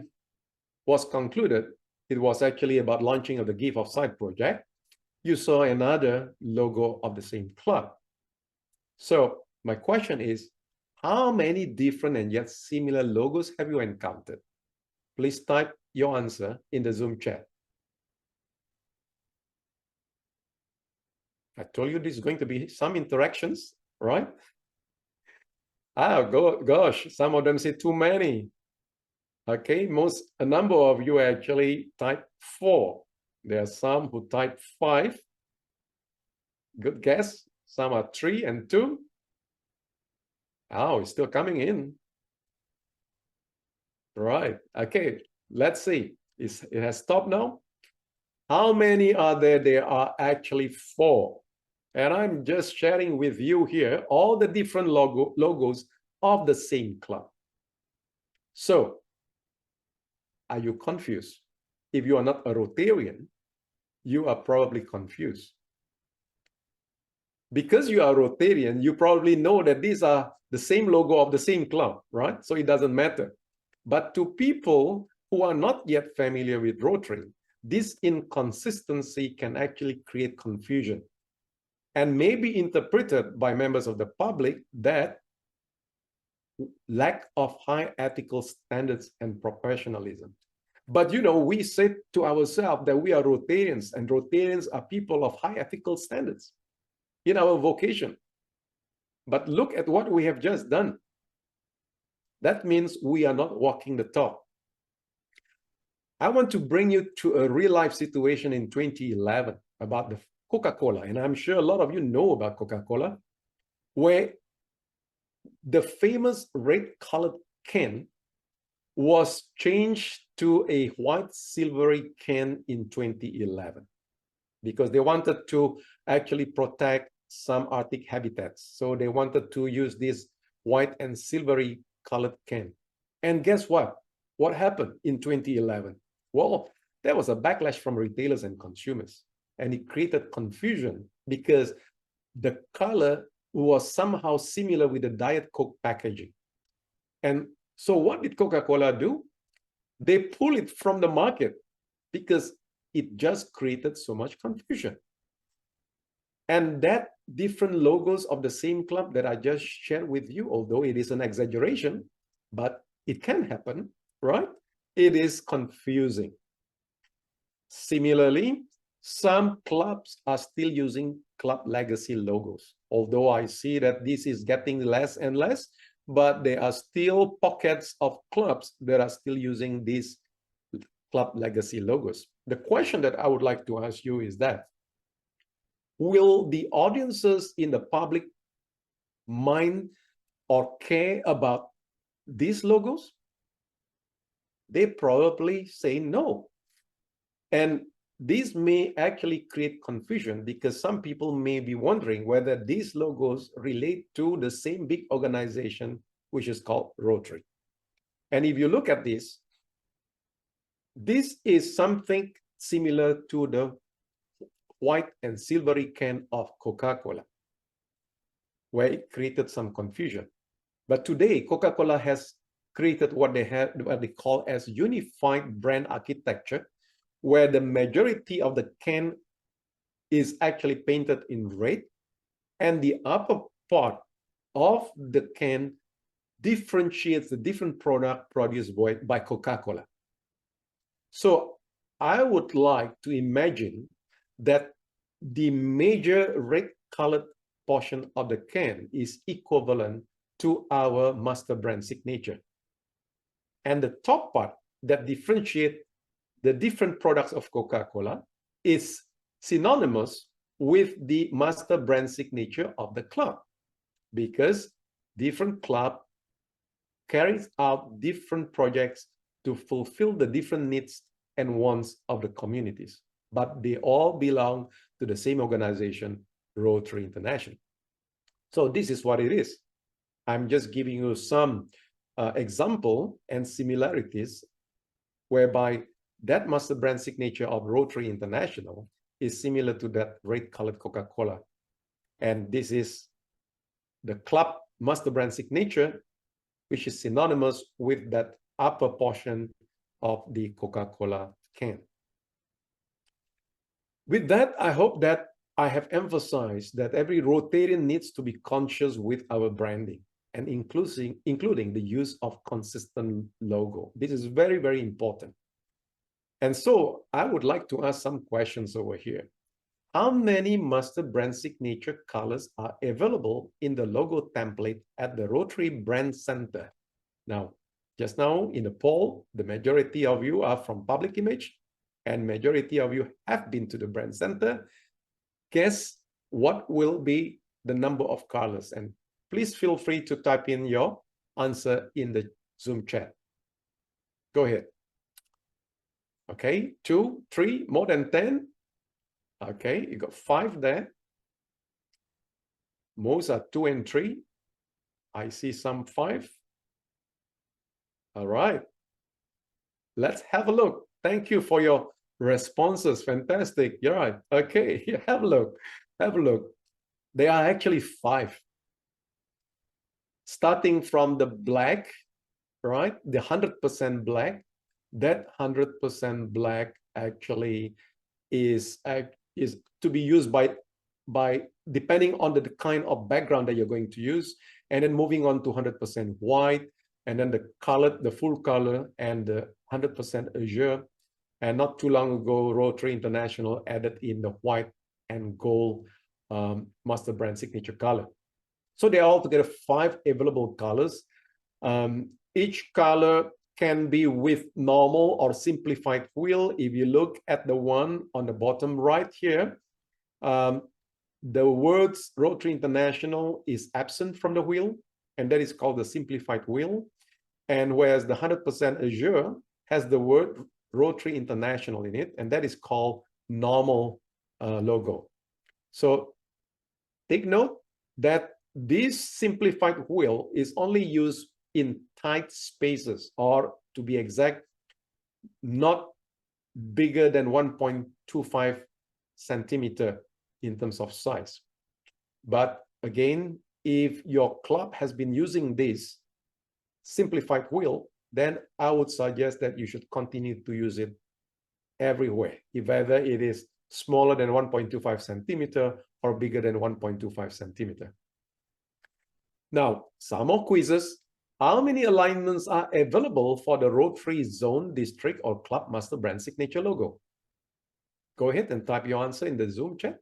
was concluded, it was actually about launching of the Gift of Sight project. You saw another logo of the same club. So my question is, how many different and yet similar logos have you encountered? Please type your answer in the Zoom chat. I told you there's going to be some interactions, right? Gosh, some of them say too many. Okay, a number of you actually type 4. There are some who type 5. Good guess. Some are 3 and 2. Oh, it's still coming in. Right. Okay, let's see. It has stopped now. How many are there? There are actually 4. And I'm just sharing with you here all the different logos of the same club. So, are you confused? If you are not a Rotarian, you are probably confused. Because you are Rotarian, you probably know that these are the same logo of the same club, right? So it doesn't matter. But to people who are not yet familiar with Rotary, this inconsistency can actually create confusion and may be interpreted by members of the public that lack of high ethical standards and professionalism. But, you know, we said to ourselves that we are Rotarians, and Rotarians are people of high ethical standards in our vocation. But look at what we have just done. That means we are not walking the talk. I want to bring you to a real-life situation in 2011 about the Coca-Cola, and I'm sure a lot of you know about Coca-Cola, where the famous red-colored can was changed to a white silvery can in 2011 because they wanted to actually protect some Arctic habitats. So they wanted to use this white and silvery colored can. And guess what? What happened in 2011? Well, there was a backlash from retailers and consumers, and it created confusion because the color was somehow similar with the Diet Coke packaging. And so what did Coca-Cola do? They pulled it from the market because it just created so much confusion. And that different logos of the same club that I just shared with you, although it is an exaggeration, but it can happen, right? It is confusing. Similarly, some clubs are still using club legacy logos, although I see that this is getting less and less, but there are still pockets of clubs that are still using these club legacy logos. The question that I would like to ask you is that, will the audiences in the public mind or care about these logos? They probably say no. And this may actually create confusion because some people may be wondering whether these logos relate to the same big organization, which is called Rotary. And if you look at this is something similar to the white and silvery can of Coca-Cola, where it created some confusion. But today, Coca-Cola has created what they call as unified brand architecture, where the majority of the can is actually painted in red, and the upper part of the can differentiates the different product produced by Coca-Cola. So I would like to imagine that the major red-colored portion of the can is equivalent to our master brand signature. And the top part that differentiates the different products of Coca-Cola is synonymous with the master brand signature of the club, because different club carries out different projects to fulfill the different needs and wants of the communities, but they all belong to the same organization, Rotary International. So this is what it is. I'm just giving you some example and similarities whereby that master brand signature of Rotary International is similar to that red-colored Coca-Cola. And this is the club master brand signature, which is synonymous with that upper portion of the Coca-Cola can. With that, I hope that I have emphasized that every Rotarian needs to be conscious with our branding, and including the use of consistent logo. This is very, very important. And so I would like to ask some questions over here. How many master brand signature colors are available in the logo template at the Rotary Brand Center? Now, just now in the poll, the majority of you are from Public Image, and majority of you have been to the Brand Center. Guess what will be the number of colors? And please feel free to type in your answer in the Zoom chat. Go ahead. Okay, 2, 3, more than 10. Okay, you got 5 there. Most are 2 and 3. I see some 5. All right. Let's have a look. Thank you for your responses. Fantastic. You're right. Okay, have a look. Have a look. There are actually 5. Starting from the black, right? The 100% black. That 100% black actually is to be used by depending on the kind of background that you're going to use, and then moving on to 100% white, and then the color, the full color, and the 100% Azure. And not too long ago, Rotary International added in the white and gold master brand signature color. So there are altogether 5 available colors. Each color can be with normal or simplified wheel. If you look at the one on the bottom right here, the words Rotary International is absent from the wheel, and that is called the simplified wheel. And whereas the 100% Azure has the word Rotary International in it, and that is called normal logo. So take note that this simplified wheel is only used in tight spaces, or to be exact, not bigger than 1.25 centimeter in terms of size. But again, if your club has been using this simplified wheel, then I would suggest that you should continue to use it everywhere, whether it is smaller than 1.25 centimeter or bigger than 1.25 centimeter. Now, some more quizzes. How many alignments are available for the Rotary Zone, District, or Club Master Brand Signature logo? Go ahead and type your answer in the Zoom chat.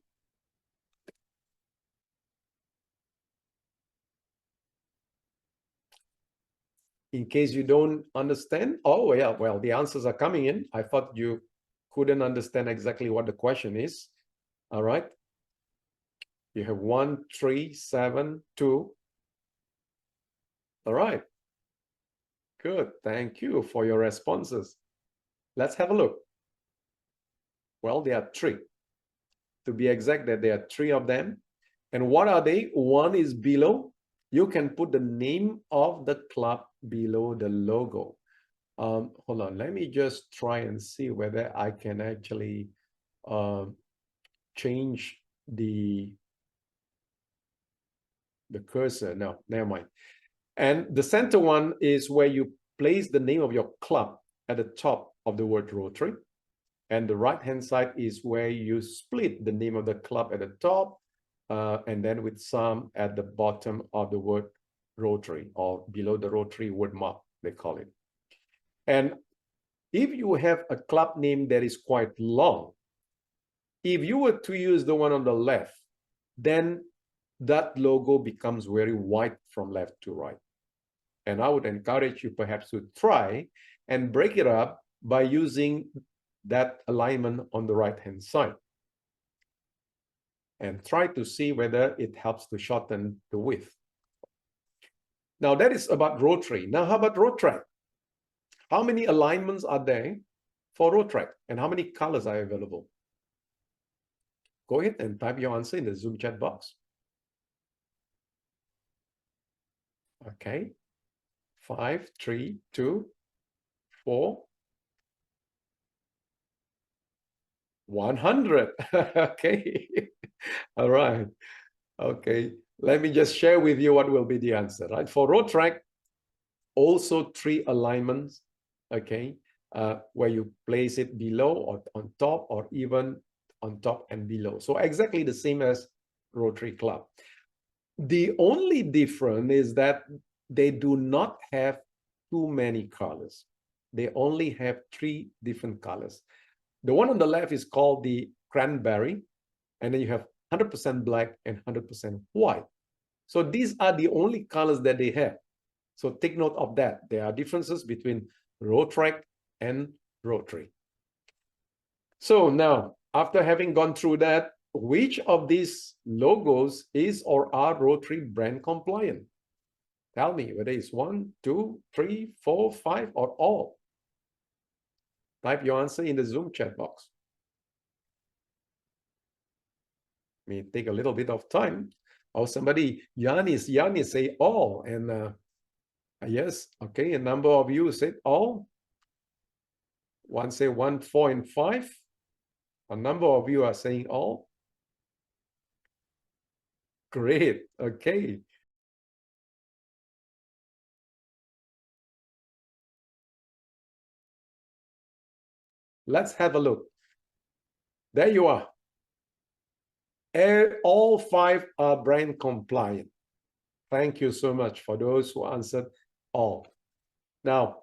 In case you don't understand, oh yeah, well, the answers are coming in. I thought you couldn't understand exactly what the question is. All right. You have 1, 3, 7, 2. All right. Good. Thank you for your responses. Let's have a look. Well, there are 3. To be exact, that there are 3 of them. And what are they? One is below. You can put the name of the club below the logo. Hold on, let me just try and see whether I can actually change the cursor. No, never mind. And the center one is where you place the name of your club at the top of the word Rotary. And the right-hand side is where you split the name of the club at the top, and then with some at the bottom of the word Rotary, or below the Rotary word mark, they call it. And if you have a club name that is quite long, if you were to use the one on the left, then that logo becomes very wide from left to right. And I would encourage you perhaps to try and break it up by using that alignment on the right-hand side. And try to see whether it helps to shorten the width. Now that is about Rotary. Now how about Rotrack? How many alignments are there for Rotrack, and how many colors are available? Go ahead and type your answer in the Zoom chat box. Okay. 5, 3, 2, 4, 100. Okay. All right. Okay. Let me just share with you what will be the answer, right? For Rotrack, also 3 alignments, okay, where you place it below or on top, or even on top and below. So exactly the same as Rotary Club. The only difference is that they do not have too many colors. They only have 3 different colors. The one on the left is called the cranberry, and then you have 100% black and 100% white. So these are the only colors that they have. So take note of that. There are differences between Rotrack and Rotary. So now, after having gone through that, which of these logos is or are Rotary brand compliant? Tell me whether it's 1, 2, 3, 4, 5, or all. Type your answer in the Zoom chat box. May take a little bit of time. Or somebody, Yanis say all, and yes, okay, a number of you said all. One say 1, 4, and 5. A number of you are saying all. Great, okay. Let's have a look. There you are. All 5 are brand compliant. Thank you so much for those who answered all. Now,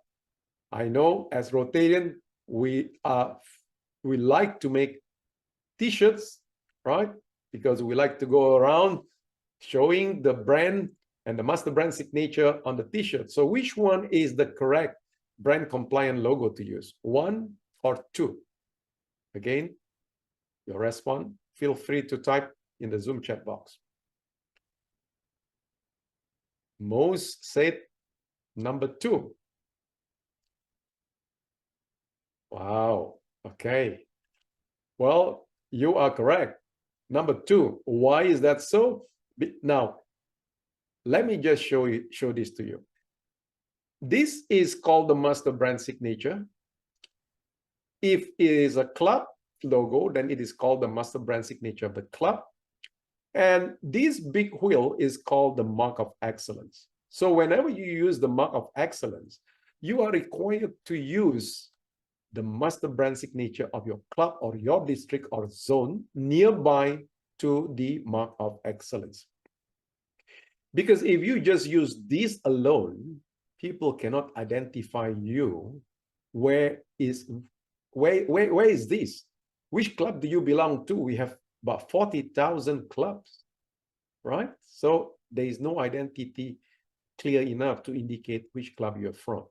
I know as Rotarian, we like to make T-shirts, right? Because we like to go around showing the brand and the master brand signature on the T-shirt. So which one is the correct brand compliant logo to use? 1 or 2? Again, your response, feel free to type in the Zoom chat box. Most said number 2. Wow, okay. Well, you are correct. Number 2. Why is that so? Now, let me just show this to you. This is called the master brand signature. If it is a club logo, then it is called the master brand signature of the club. And this big wheel is called the mark of excellence. So whenever you use the mark of excellence, you are required to use the master brand signature of your club or your district or zone nearby to the mark of excellence. Because if you just use this alone, people cannot identify you. Where is this? Which club do you belong to? We have about 40,000 clubs, right? So there is no identity clear enough to indicate which club you're from.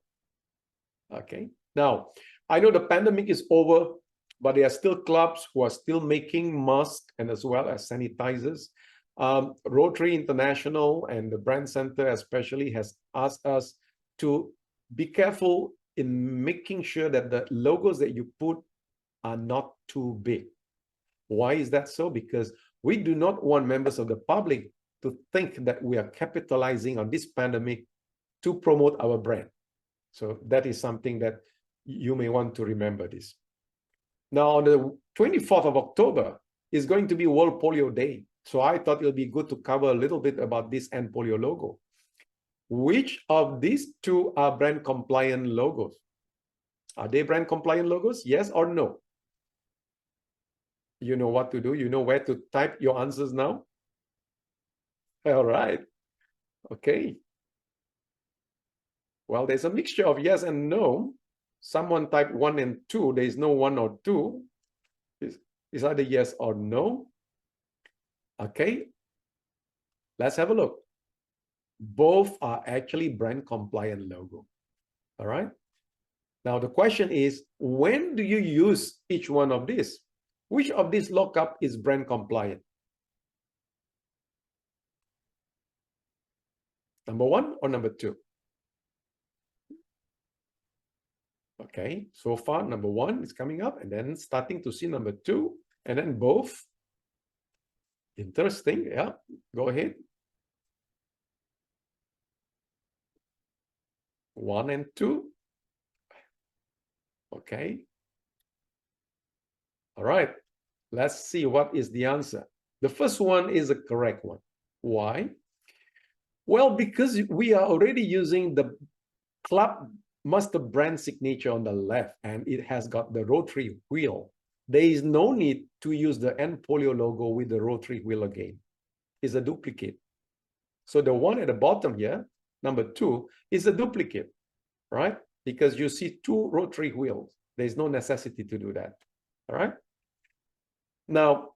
Okay. Now, I know the pandemic is over, but there are still clubs who are still making masks and as well as sanitizers. Rotary International and the Brand Center especially has asked us to be careful in making sure that the logos that you put are not too big. Why is that so? Because we do not want members of the public to think that we are capitalizing on this pandemic to promote our brand. So that is something that you may want to remember this. Now, on the 24th of October is going to be World Polio Day. So I thought it'll be good to cover a little bit about this End Polio logo. Which of these 2 are brand compliant logos? Are they brand compliant logos? Yes or no? You know what to do. You know where to type your answers now. All right. Okay. Well, there's a mixture of yes and no. Someone typed 1 and 2. There is no 1 or 2. It's either yes or no. Okay. Let's have a look. Both are actually brand compliant logo. All right. Now the question is, when do you use each one of these? Which of these lockup is brand compliant? Number 1 or number 2? Okay, so far number 1 is coming up and then starting to see number 2 and then both. Interesting, yeah, go ahead. 1 and 2. Okay. All right, let's see what is the answer. The first one is the correct one. Why? Well, because we are already using the club master brand signature on the left and it has got the rotary wheel. There is no need to use the End Polio logo with the rotary wheel again. It's a duplicate. So the one at the bottom here, number 2, is a duplicate, right? Because you see 2 rotary wheels. There's no necessity to do that, all right? Now,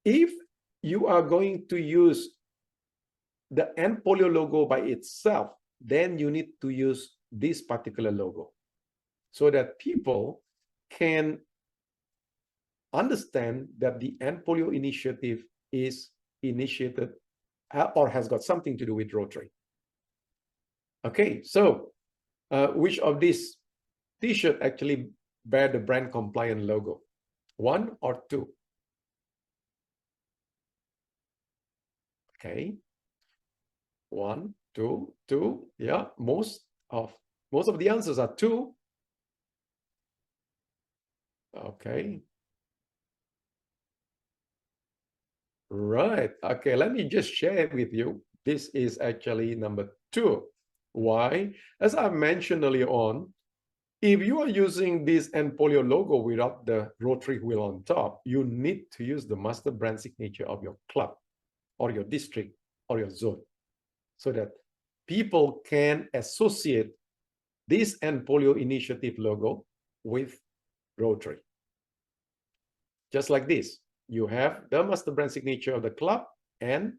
if you are going to use the End Polio logo by itself, then you need to use this particular logo so that people can understand that the End Polio initiative is initiated or has got something to do with Rotary. Okay, so which of these T-shirt actually bear the brand compliant logo? 1 or 2? Okay. 1, 2, 2. Yeah, most of the answers are 2. Okay. Right. Okay, let me just share with you. This is actually number 2. Why? As I mentioned earlier on, if you are using this End Polio logo without the rotary wheel on top, you need to use the master brand signature of your club or your district or your zone so that people can associate this End Polio Initiative logo with Rotary. Just like this, you have the master brand signature of the club and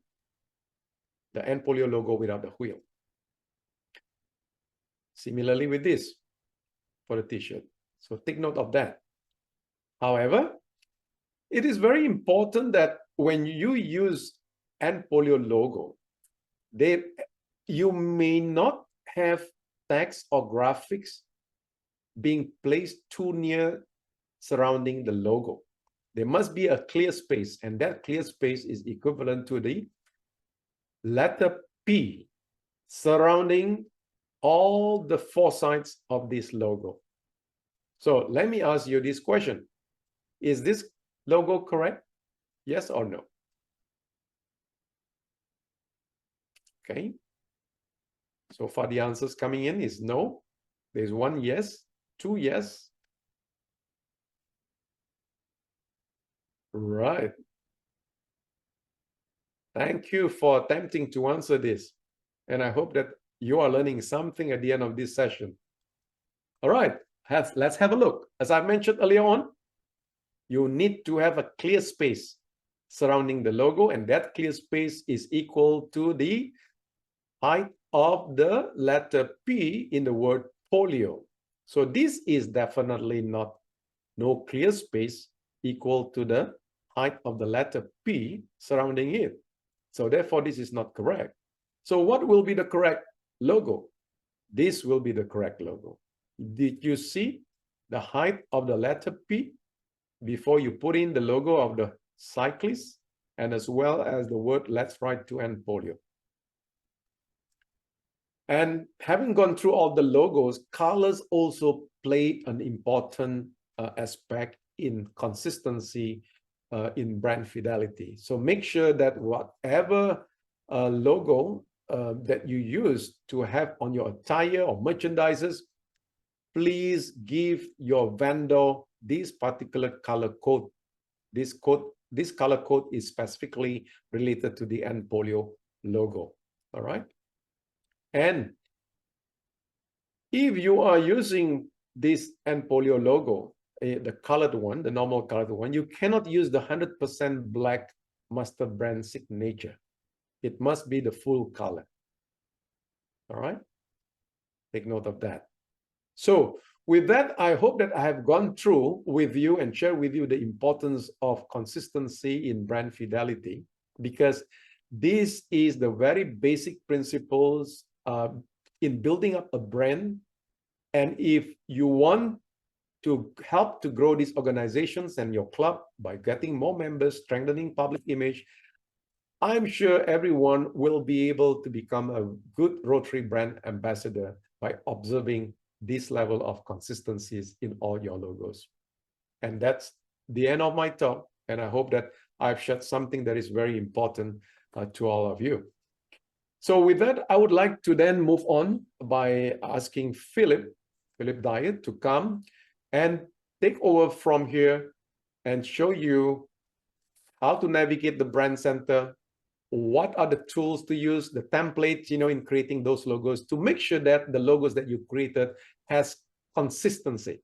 the End Polio logo without the wheel. Similarly with this for the t-shirt. So take note of that. However, it is very important that when you use End Polio logo, you may not have text or graphics being placed too near surrounding the logo. There must be a clear space, and that clear space is equivalent to the letter P surrounding all the four sides of this logo. So let me ask you this question. Is this logo correct? Yes or no? Okay. So far the answers coming in is no. There's one yes, two yes. Right. Thank you for attempting to answer this. And I hope that you are learning something at the end of this session. All right, let's have a look. As I mentioned earlier on, you need to have a clear space surrounding the logo, and that clear space is equal to the height of the letter P in the word polio. So this is definitely not no clear space equal to the height of the letter P surrounding it. So therefore, this is not correct. So what will be the correct logo? This will be the correct logo. Did you see the height of the letter P before you put in the logo of the cyclist, and as well as the word "Let's Ride to End Polio"? And having gone through all the logos, colors also play an important aspect in consistency, in brand fidelity. So make sure that whatever logo that you use to have on your attire or merchandises, please give your vendor this particular color code. This color code is specifically related to the End Polio logo. All right. And if you are using this End Polio logo, the colored one, the normal colored one, you cannot use the 100% black master brand signature. It must be the full color. All right. Take note of that. So with that, I hope that I have gone through with you and shared with you the importance of consistency in brand fidelity, because this is the very basic principles in building up a brand. And if you want to help to grow these organizations and your club by getting more members, strengthening public image, I'm sure everyone will be able to become a good Rotary brand ambassador by observing this level of consistencies in all your logos. And that's the end of my talk. And I hope that I've shared something that is very important to all of you. So with that, I would like to then move on by asking Philip Diet to come and take over from here and show you how to navigate the brand center, what are the tools to use, the templates, in creating those logos to make sure that the logos that you created has consistency.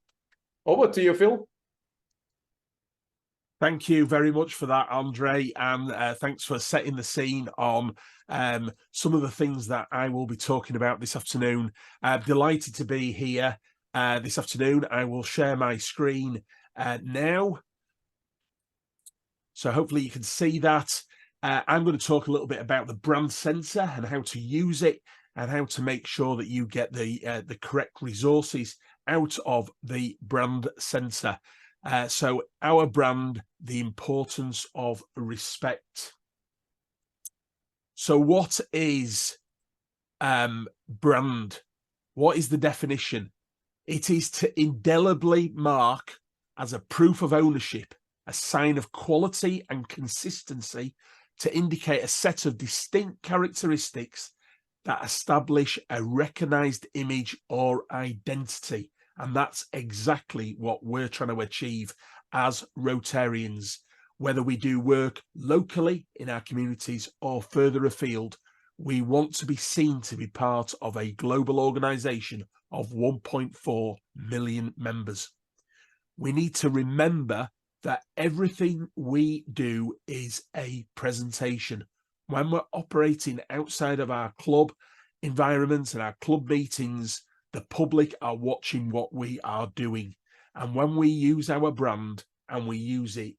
Over to you, Phil. Thank you very much for that, Andre, and thanks for setting the scene on some of the things that I will be talking about this afternoon. Delighted to be here this afternoon. I will share my screen now. So hopefully you can see that. I'm going to talk a little bit about the brand center and how to use it and how to make sure that you get the correct resources out of the brand center. So our brand, the importance of respect. So what is brand? What is the definition? It is to indelibly mark as a proof of ownership, a sign of quality and consistency, to indicate a set of distinct characteristics that establish a recognized image or identity. And that's exactly what we're trying to achieve as Rotarians. Whether we do work locally in our communities or further afield, we want to be seen to be part of a global organization of 1.4 million members. We need to remember that everything we do is a presentation. When we're operating outside of our club environments and our club meetings, the public are watching what we are doing. And when we use our brand and we use it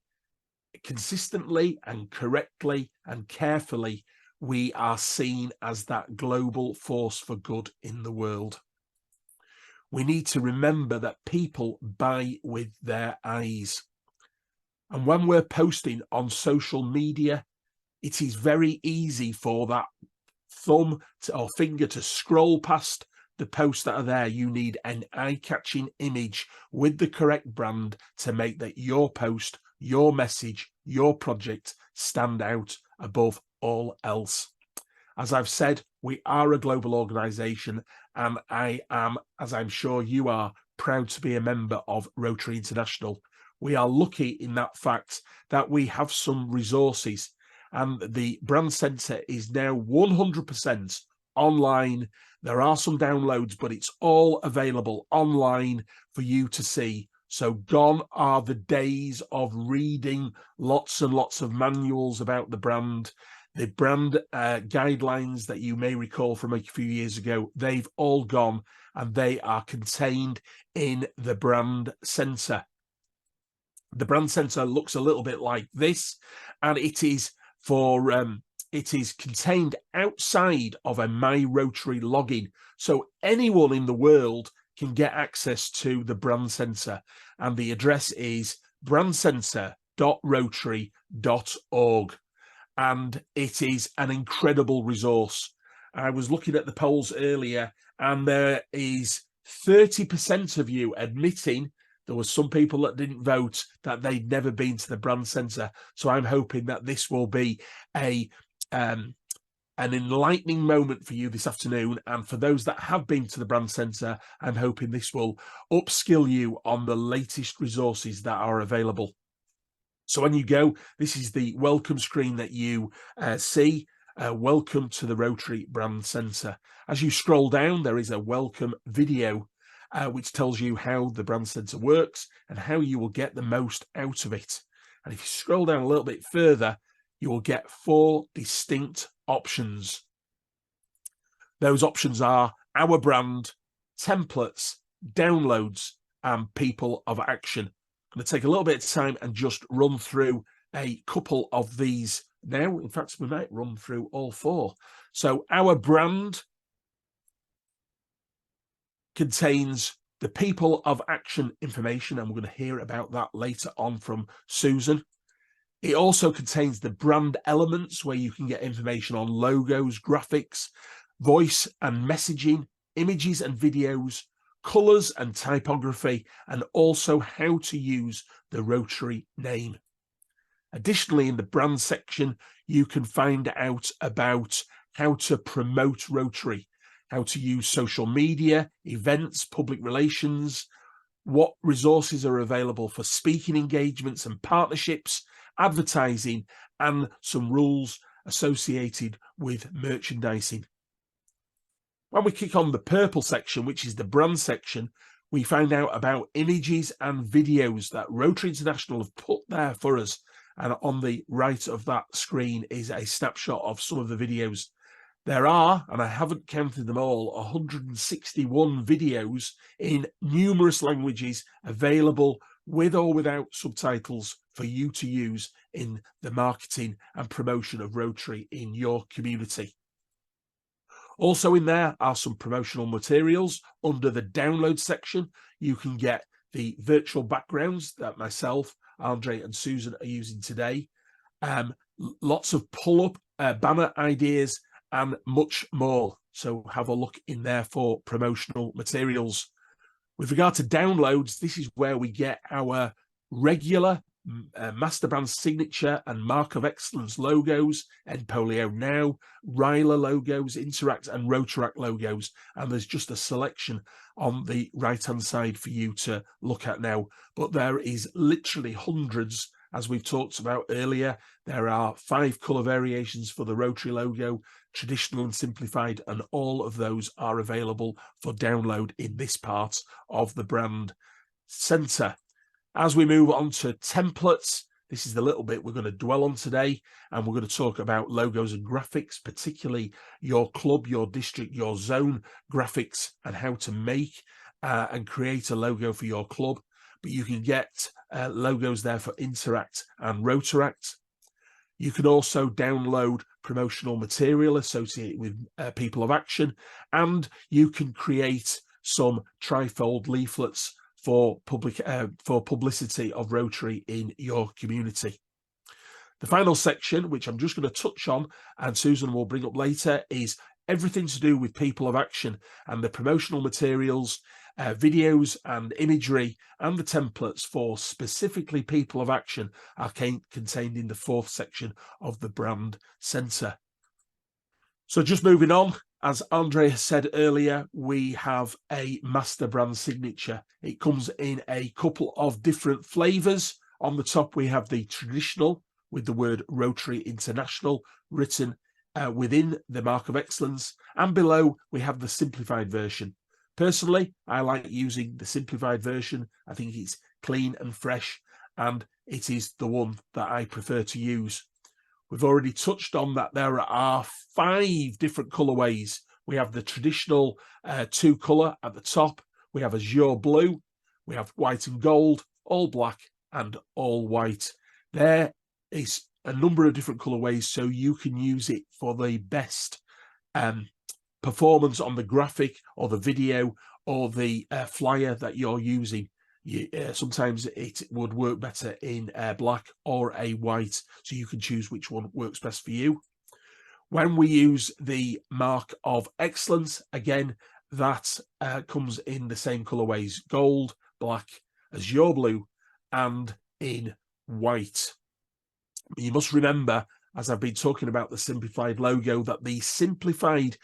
consistently and correctly and carefully, we are seen as that global force for good in the world. We need to remember that people buy with their eyes. And when we're posting on social media, it is very easy for that thumb or finger to scroll past the posts that are there. You need an eye-catching image with the correct brand to make that your post, your message, your project stand out above all else. As I've said, we are a global organization, and I am, as I'm sure you are, proud to be a member of Rotary International. We are lucky in that fact that we have some resources, and the Brand Centre is now 100% online. There are some downloads, but it's all available online for you to see. So gone are the days of reading lots and lots of manuals about the brand. The brand guidelines that you may recall from a few years ago, they've all gone, and they are contained in the Brand Centre. The Brand Centre looks a little bit like this, and it is contained outside of a My Rotary login. So anyone in the world can get access to the Brand Centre, and the address is brandcentre.rotary.org. And it is an incredible resource. I was looking at the polls earlier, and there is 30% of you admitting there were some people that didn't vote, that they'd never been to the Brand Centre. So I'm hoping that this will be an enlightening moment for you this afternoon. And for those that have been to the Brand Centre, I'm hoping this will upskill you on the latest resources that are available. So when you go, this is the welcome screen that you see. Welcome to the Rotary Brand Centre. As you scroll down, there is a welcome video which tells you how the Brand Centre works and how you will get the most out of it. And if you scroll down a little bit further, you will get 4 distinct options. Those options are Our Brand, Templates, Downloads, and People of Action. I'm going to take a little bit of time and just run through a couple of these now. In fact, we might run through all 4. So Our Brand contains the People of Action information, and we're going to hear about that later on from Susan. It also contains the brand elements, where you can get information on logos, graphics, voice and messaging, images and videos, colours and typography, and also how to use the Rotary name. Additionally, in the brand section, you can find out about how to promote Rotary, how to use social media, events, public relations, what resources are available for speaking engagements and partnerships, advertising, and some rules associated with merchandising. When we kick on the purple section, which is the brand section, we find out about images and videos that Rotary International have put there for us. And on the right of that screen is a snapshot of some of the videos. There are, and I haven't counted them all, 161 videos in numerous languages available with or without subtitles for you to use in the marketing and promotion of Rotary in your community. Also in there are some promotional materials. Under the download section, you can get the virtual backgrounds that myself, Andre and Susan are using today. Lots of pull-up banner ideas and much more. So have a look in there for promotional materials. With regard to downloads, this is where we get our regular Master Brand Signature and Mark of Excellence logos, NPolio Now, Ryla logos, Interact and Rotaract logos, and there's just a selection on the right-hand side for you to look at now. But there is literally hundreds As we've talked about earlier, there are 5 colour variations for the Rotary logo, traditional and simplified, and all of those are available for download in this part of the brand centre. As we move on to templates, this is the little bit we're going to dwell on today, and we're going to talk about logos and graphics, particularly your club, your district, your zone graphics, and how to make and create a logo for your club. But you can get logos there for Interact and Rotaract. You can also download promotional material associated with People of Action, and you can create some trifold leaflets for publicity of Rotary in your community. The final section, which I'm just going to touch on and Susan will bring up later, is everything to do with People of Action and the promotional materials, videos and imagery and the templates for specifically People of Action are contained in the 4th section of the brand centre. So just moving on, as Andre has said earlier, we have a master brand signature. It comes in a couple of different flavours. On the top, we have the traditional with the word Rotary International written within the Mark of Excellence. And below, we have the simplified version. Personally, I like using the simplified version. I think it's clean and fresh, and it is the one that I prefer to use. We've already touched on that there are 5 different colourways. We have the traditional 2 colour at the top. We have azure blue. We have white and gold, all black and all white. There is a number of different colourways, so you can use it for the best performance on the graphic or the video or the flyer that you're using. Sometimes it would work better in black or a white, so you can choose which one works best for you. When we use the Mark of Excellence, again, that comes in the same colourways: gold, black, azure blue, and in white. You must remember, as I've been talking about the simplified logo, that the simplified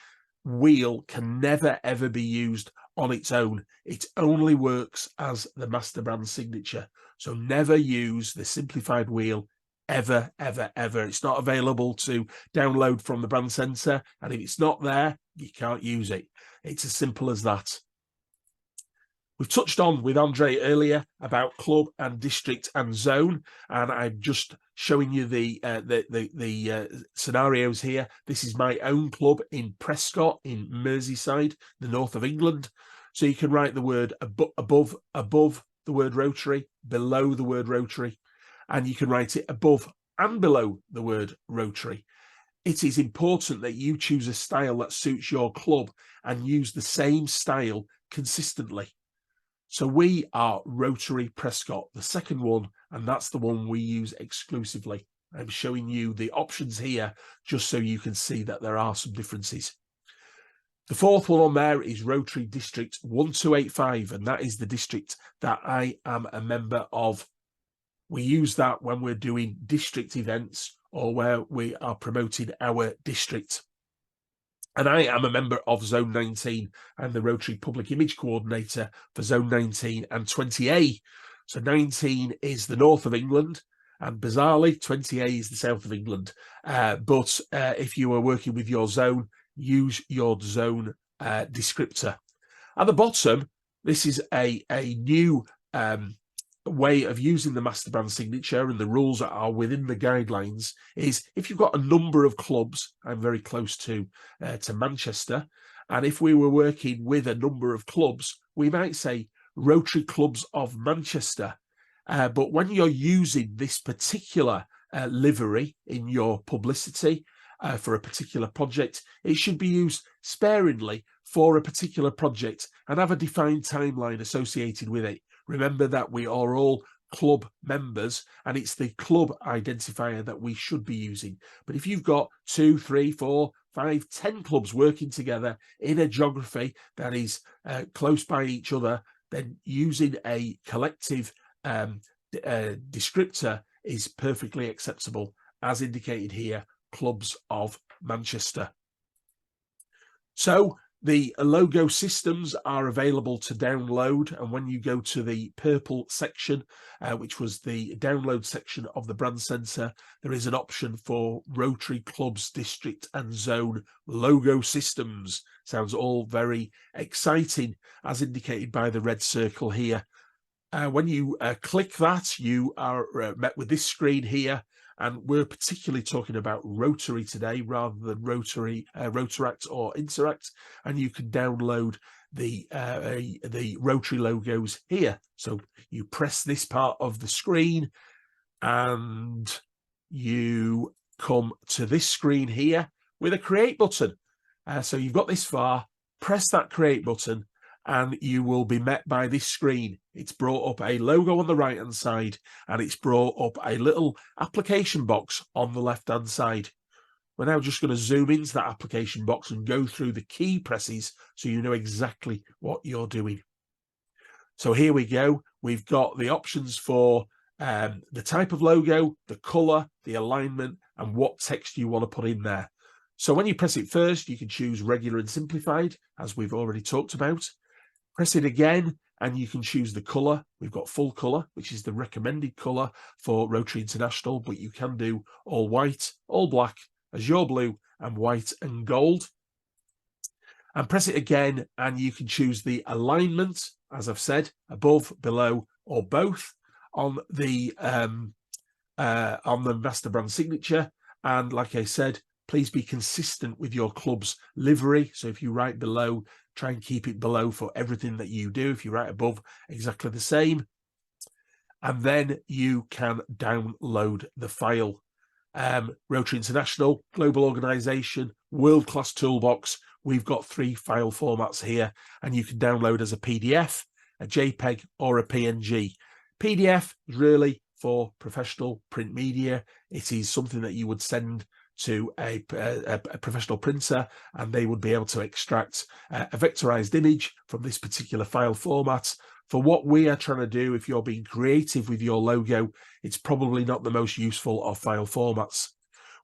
wheel can never ever be used on its own. It only works as the master brand signature. So never use the simplified wheel ever, ever, ever. It's not available to download from the brand centre, and if it's not there, you can't use it. It's as simple as that. We've touched on with Andre earlier about club and district and zone, and I'm just showing you the scenarios here. This is my own club in Prescott in Merseyside, the north of England. So you can write the word above the word Rotary, below the word Rotary, and you can write it above and below the word Rotary. It is important that you choose a style that suits your club and use the same style consistently. So we are Rotary Prescott, the second one, and that's the one we use exclusively. I'm showing you the options here just so you can see that there are some differences. The 4th one on there is Rotary District 1285, and that is the district that I am a member of. We use that when we're doing district events or where we are promoting our district. And I am a member of Zone 19. I'm the Rotary Public Image Coordinator for Zone 19 and 20A. So 19 is the north of England, and bizarrely, 20A is the south of England. But if you are working with your zone, use your zone descriptor. At the bottom, this is a new way of using the master brand signature, and the rules that are within the guidelines is if you've got a number of clubs. I'm very close to Manchester, and if we were working with a number of clubs, we might say Rotary Clubs of Manchester. But when you're using this particular livery in your publicity for a particular project, it should be used sparingly for a particular project and have a defined timeline associated with it. Remember that we are all club members, and it's the club identifier that we should be using. But if you've got 2, 3, 4, 5, 10 clubs working together in a geography that is close by each other, then using a collective descriptor is perfectly acceptable, as indicated here, Clubs of Manchester. So The logo systems are available to download, and when you go to the purple section, which was the download section of the Brand Centre, there is an option for Rotary Clubs, District and Zone logo systems. Sounds all very exciting, as indicated by the red circle here. When you click that, you are met with this screen here, and we're particularly talking about Rotary today rather than Rotary, Rotaract or Interact, and you can download the Rotary logos here. So you press this part of the screen and you come to this screen here with a create button. So you've got this far, press that create button, and you will be met by this screen. It's brought up a logo on the right hand side, and it's brought up a little application box on the left hand side. We're now just going to zoom into that application box and go through the key presses so you know exactly what you're doing. So here we go. We've got the options for the type of logo, the color, the alignment, and what text you want to put in there. So when you press it first, you can choose regular and simplified, as we've already talked about. Press it again and you can choose the colour. We've got full colour, which is the recommended colour for Rotary International, but you can do all white, all black, azure blue, and white and gold. And press it again and you can choose the alignment, as I've said, above, below, or both on the master brand signature. And like I said, please be consistent with your club's livery. So if you write below, try and keep it below for everything that you do. If you write above, exactly the same. And then you can download the file. Rotary International, global organisation, world-class toolbox. We've got 3 file formats here, and you can download as a PDF, a JPEG, or a PNG. PDF is really for professional print media. It is something that you would send to a professional printer, and they would be able to extract a vectorized image from this particular file format. For what we are trying to do, if you're being creative with your logo, it's probably not the most useful of file formats.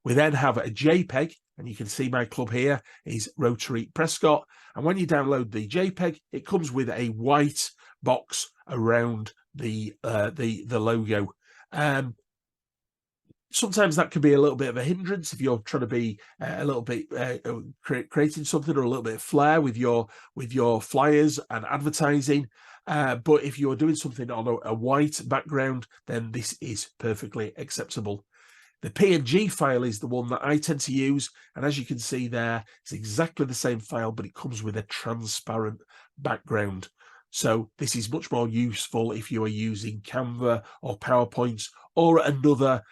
We then have a JPEG, and you can see my club here is Rotary Prescott. And when you download the JPEG, it comes with a white box around the logo. Sometimes that can be a little bit of a hindrance if you're trying to be a little bit creating something or a little bit of flair with your flyers and advertising. But if you're doing something on a white background, then this is perfectly acceptable. The PNG file is the one that I tend to use, and as you can see there, it's exactly the same file, but it comes with a transparent background. So this is much more useful if you are using Canva or PowerPoint or another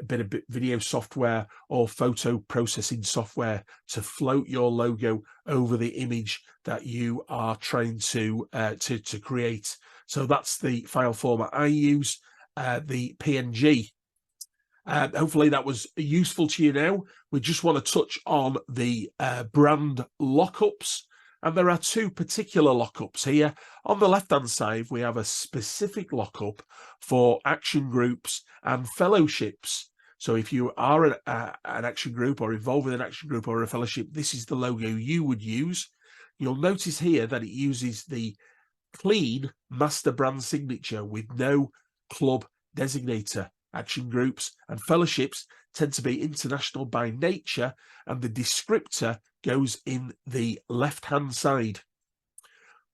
bit of video software or photo processing software to float your logo over the image that you are trying to create. So that's the file format I use, the PNG. Hopefully that was useful to you now. We just want to touch on the brand lockups. And there are 2 particular lockups here. On the left-hand side, we have a specific lockup for action groups and fellowships. So if you are an action group or involved with an action group or a fellowship, this is the logo you would use. You'll notice here that it uses the clean master brand signature with no club designator. Action groups and fellowships tend to be international by nature, and the descriptor goes in the left-hand side.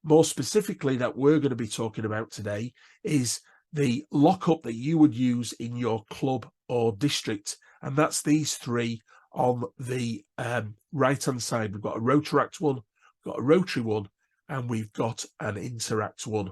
More specifically, that we're going to be talking about today is the lockup that you would use in your club or district, and that's these 3 on the right-hand side. We've got a Rotaract one, we've got a Rotary one, and we've got an Interact one.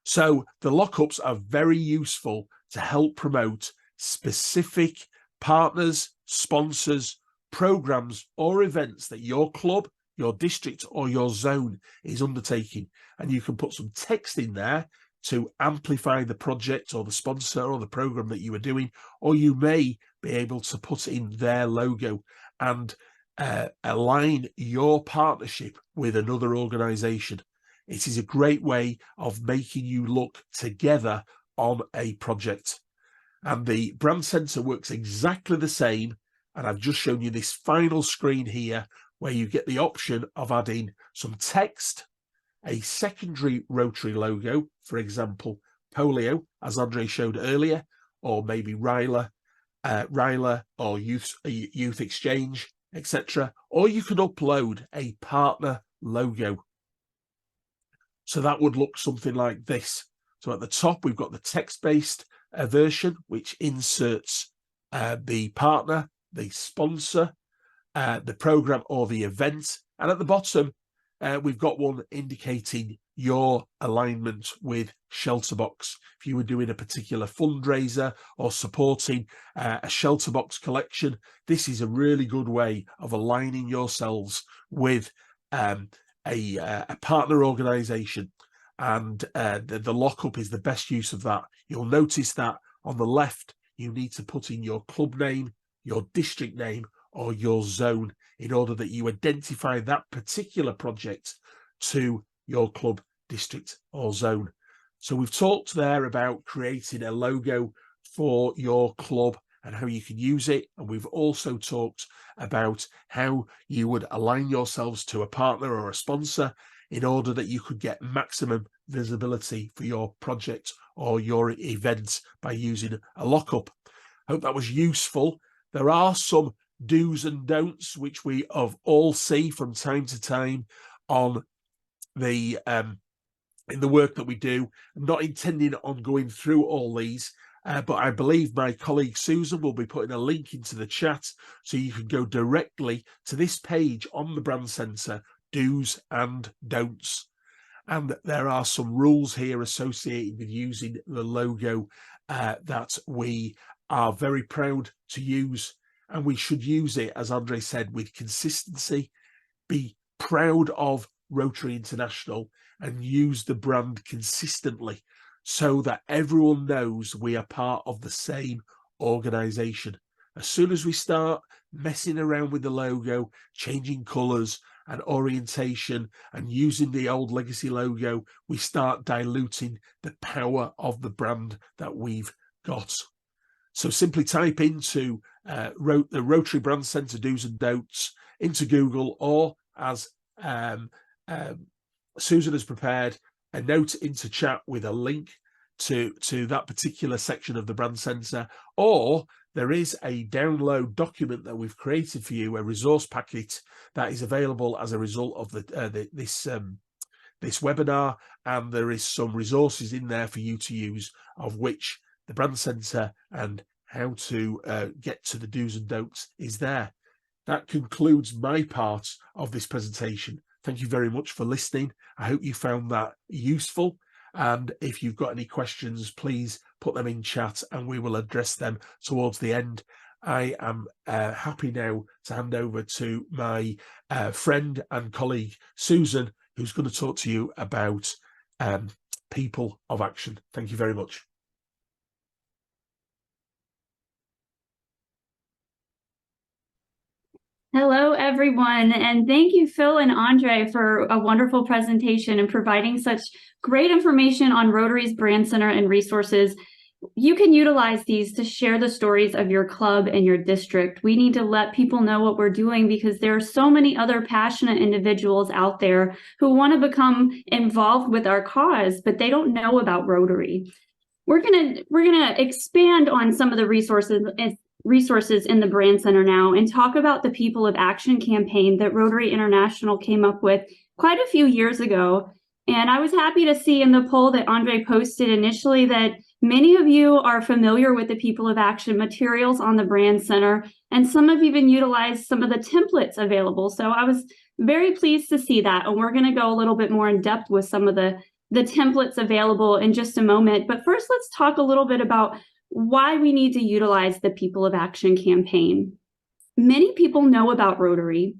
So the lockups are very useful to help promote specific partners, sponsors, programs, or events that your club, your district, or your zone is undertaking. And you can put some text in there to amplify the project or the sponsor or the program that you are doing, or you may be able to put in their logo and align your partnership with another organization. It is a great way of making you look together on a project. And the Brand Centre works exactly the same. And I've just shown you this final screen here where you get the option of adding some text, a secondary Rotary logo, for example, polio, as Andre showed earlier, or maybe Ryla or Youth Exchange, etc. Or you can upload a partner logo. So that would look something like this. So at the top, we've got the text-based version, which inserts the partner, the sponsor, the program or the event. And at the bottom, we've got one indicating your alignment with Shelterbox. If you were doing a particular fundraiser or supporting a Shelterbox collection, this is a really good way of aligning yourselves with a partner organization. And the lockup is the best use of that. You'll notice that on the left, you need to put in your club name, your district name, or your zone in order that you identify that particular project to your club, district, or zone. So we've talked there about creating a logo for your club and how you can use it. And we've also talked about how you would align yourselves to a partner or a sponsor in order that you could get maximum visibility for your project or your event by using a lockup. Hope that was useful. There are some do's and don'ts which we all see from time to time on the in the work that we do. I'm not intending on going through all these, but I believe my colleague Susan will be putting a link into the chat so you can go directly to this page on the Brand Centre, do's and don'ts. And there are some rules here associated with using the logo that we are very proud to use. And we should use it, as Andre said, with consistency, be proud of Rotary International and use the brand consistently so that everyone knows we are part of the same organisation. As soon as we start messing around with the logo, changing colours and orientation and using the old legacy logo, we start diluting the power of the brand that we've got. So simply type into the Rotary Brand Centre do's and don'ts into Google, or as Susan has prepared, a note into chat with a link to that particular section of the Brand Centre, or there is a download document that we've created for you, a resource packet that is available as a result of this webinar, and there is some resources in there for you to use, of which the Brand Centre and how to get to the do's and don'ts is there. That concludes my part of this presentation. Thank you very much for listening. I hope you found that useful. And if you've got any questions, please put them in chat and we will address them towards the end. I am happy now to hand over to my friend and colleague, Susan, who's going to talk to you about People of Action. Thank you very much. Hello, everyone, and thank you, Phil and Andre, for a wonderful presentation and providing such great information on Rotary's Brand Center and resources. You can utilize these to share the stories of your club and your district. We need to let people know what we're doing because there are so many other passionate individuals out there who want to become involved with our cause, but they don't know about Rotary. We're gonna expand on some of the resources in the Brand Center now and talk about the People of Action campaign that Rotary International came up with quite a few years ago. And I was happy to see in the poll that Andre posted initially that many of you are familiar with the People of Action materials on the Brand Center, and some have even utilized some of the templates available. So I was very pleased to see that. And we're going to go a little bit more in depth with some of the templates available in just a moment. But first, let's talk a little bit about why we need to utilize the People of Action campaign. Many people know about Rotary.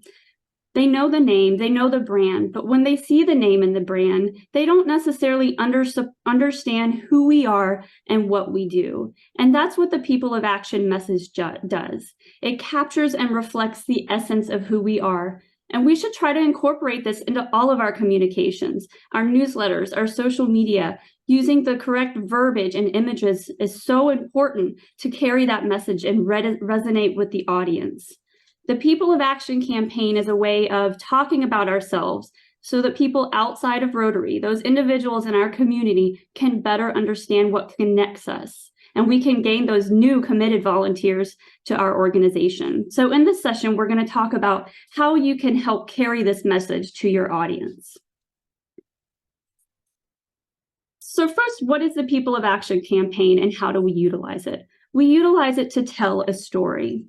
They know the name, they know the brand, but when they see the name and the brand, they don't necessarily understand who we are and what we do. And that's what the People of Action message does. It captures and reflects the essence of who we are. And we should try to incorporate this into all of our communications, our newsletters, our social media. Using the correct verbiage and images is so important to carry that message and resonate with the audience. The People of Action campaign is a way of talking about ourselves so that people outside of Rotary, those individuals in our community, can better understand what connects us. And we can gain those new committed volunteers to our organization. So in this session, we're going to talk about how you can help carry this message to your audience. So first, what is the People of Action campaign and how do we utilize it? We utilize it to tell a story.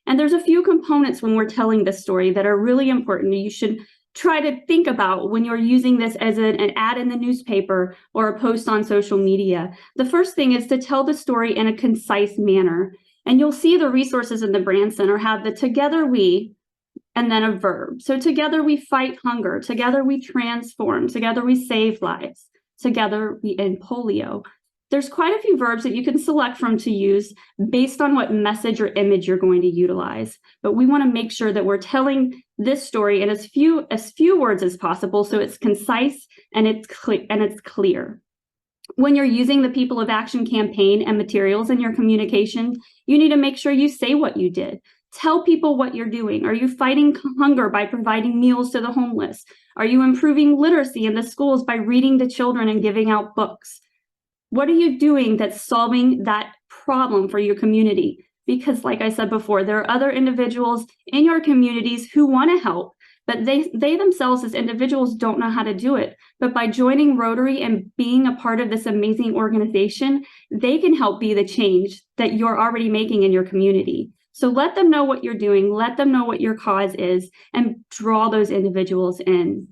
And there's a few components when we're telling this story that are really important. You should try to think about when you're using this as an ad in the newspaper or a post on social media. The first thing is to tell the story in a concise manner. And you'll see the resources in the Brand Center have the together we, and then a verb. So together we fight hunger, together we transform, together we save lives, together we end polio. There's quite a few verbs that you can select from to use based on what message or image you're going to utilize. But we want to make sure that we're telling this story in as few words as possible so it's concise and it's clear. When you're using the People of Action campaign and materials in your communication, you need to make sure you say what you did. Tell people what you're doing. Are you fighting hunger by providing meals to the homeless? Are you improving literacy in the schools by reading to children and giving out books? What are you doing that's solving that problem for your community? Because like I said before, there are other individuals in your communities who want to help, but they themselves as individuals don't know how to do it. But by joining Rotary and being a part of this amazing organization, they can help be the change that you're already making in your community. So let them know what you're doing, let them know what your cause is, and draw those individuals in.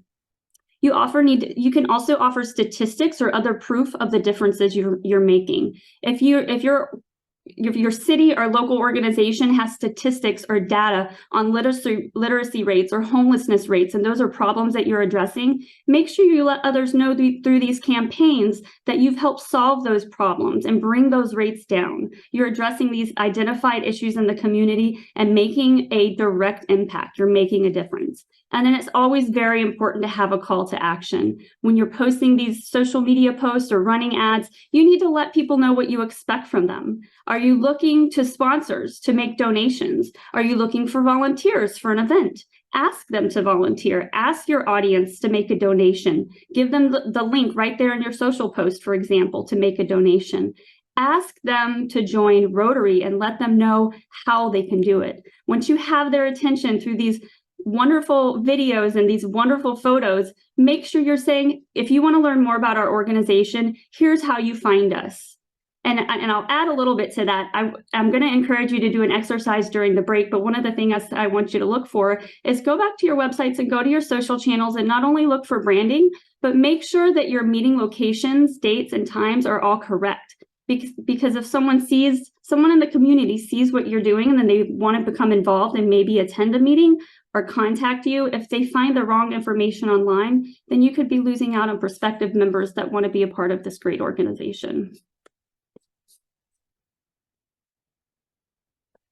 You can also offer statistics or other proof of the differences you're making. If your city or local organization has statistics or data on literacy rates or homelessness rates, and those are problems that you're addressing, make sure you let others know through these campaigns that you've helped solve those problems and bring those rates down. You're addressing these identified issues in the community and making a direct impact. You're making a difference. And then it's always very important to have a call to action. When you're posting these social media posts or running ads, you need to let people know what you expect from them. Are you looking to sponsors to make donations? Are you looking for volunteers for an event? Ask them to volunteer. Ask your audience to make a donation. Give them the link right there in your social post, for example, to make a donation. Ask them to join Rotary and let them know how they can do it. Once you have their attention through these wonderful videos and these wonderful photos, make sure you're saying, if you want to learn more about our organization, here's how you find us. And I'll add a little bit to that. I'm going to encourage you to do an exercise during the break, but one of the things I want you to look for is go back to your websites and go to your social channels and not only look for branding, but make sure that your meeting locations, dates, and times are all correct. Because if someone in the community sees what you're doing and then they want to become involved and maybe attend a meeting or contact you, if they find the wrong information online, then you could be losing out on prospective members that want to be a part of this great organization.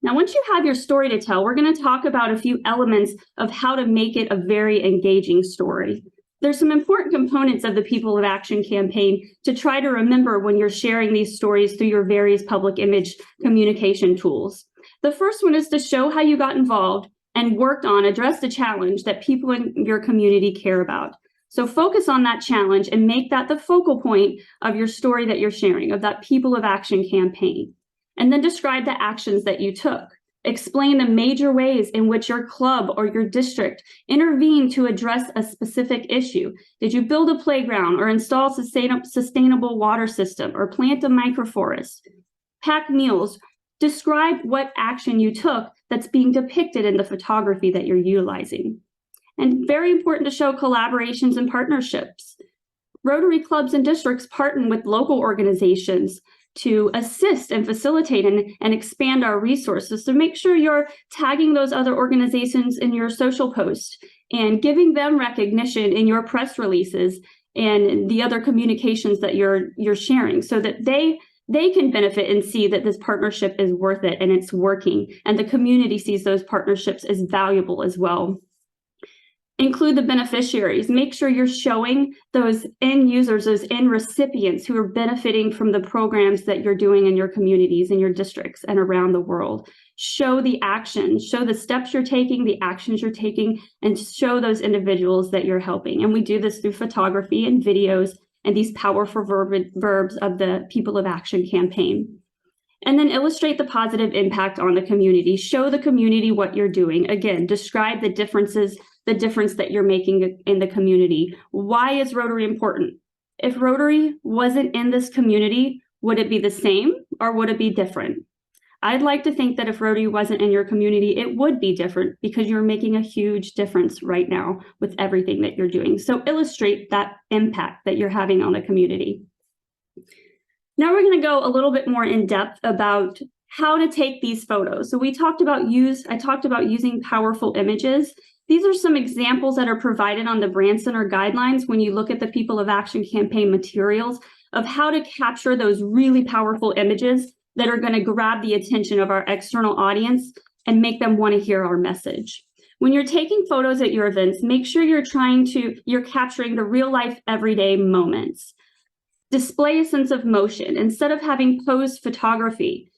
Now, once you have your story to tell, we're going to talk about a few elements of how to make it a very engaging story. There's some important components of the People of Action campaign to try to remember when you're sharing these stories through your various public image communication tools. The first one is to show how you got involved and worked on, address the challenge that people in your community care about. So focus on that challenge and make that the focal point of your story that you're sharing, of that People of Action campaign. And then describe the actions that you took. Explain the major ways in which your club or your district intervened to address a specific issue. Did you build a playground or install a sustainable water system or plant a microforest? Pack meals. Describe what action you took that's being depicted in the photography that you're utilizing. And very important to show collaborations and partnerships. Rotary clubs and districts partner with local organizations to assist and facilitate and expand our resources. So make sure you're tagging those other organizations in your social posts and giving them recognition in your press releases and the other communications that you're sharing so that they can benefit and see that this partnership is worth it and it's working, and the community sees those partnerships as valuable as well. Include the beneficiaries. Make sure you're showing those end users, those end recipients who are benefiting from the programs that you're doing in your communities, in your districts, and around the world. Show the actions, show the steps you're taking, the actions you're taking, and show those individuals that you're helping. And we do this through photography and videos and these powerful verbs of the People of Action campaign. And then illustrate the positive impact on the community. Show the community what you're doing. Again, describe the difference that you're making in the community. Why is Rotary important? If Rotary wasn't in this community, would it be the same or would it be different? I'd like to think that if Rotary wasn't in your community, it would be different because you're making a huge difference right now with everything that you're doing. So illustrate that impact that you're having on the community. Now we're going to go a little bit more in depth about how to take these photos. So I talked about using powerful images. These are some examples that are provided on the Brand Center guidelines when you look at the People of Action campaign materials of how to capture those really powerful images that are going to grab the attention of our external audience and make them want to hear our message. When you're taking photos at your events, make sure you're capturing the real life everyday moments. Display a sense of motion. Instead of having posed photography,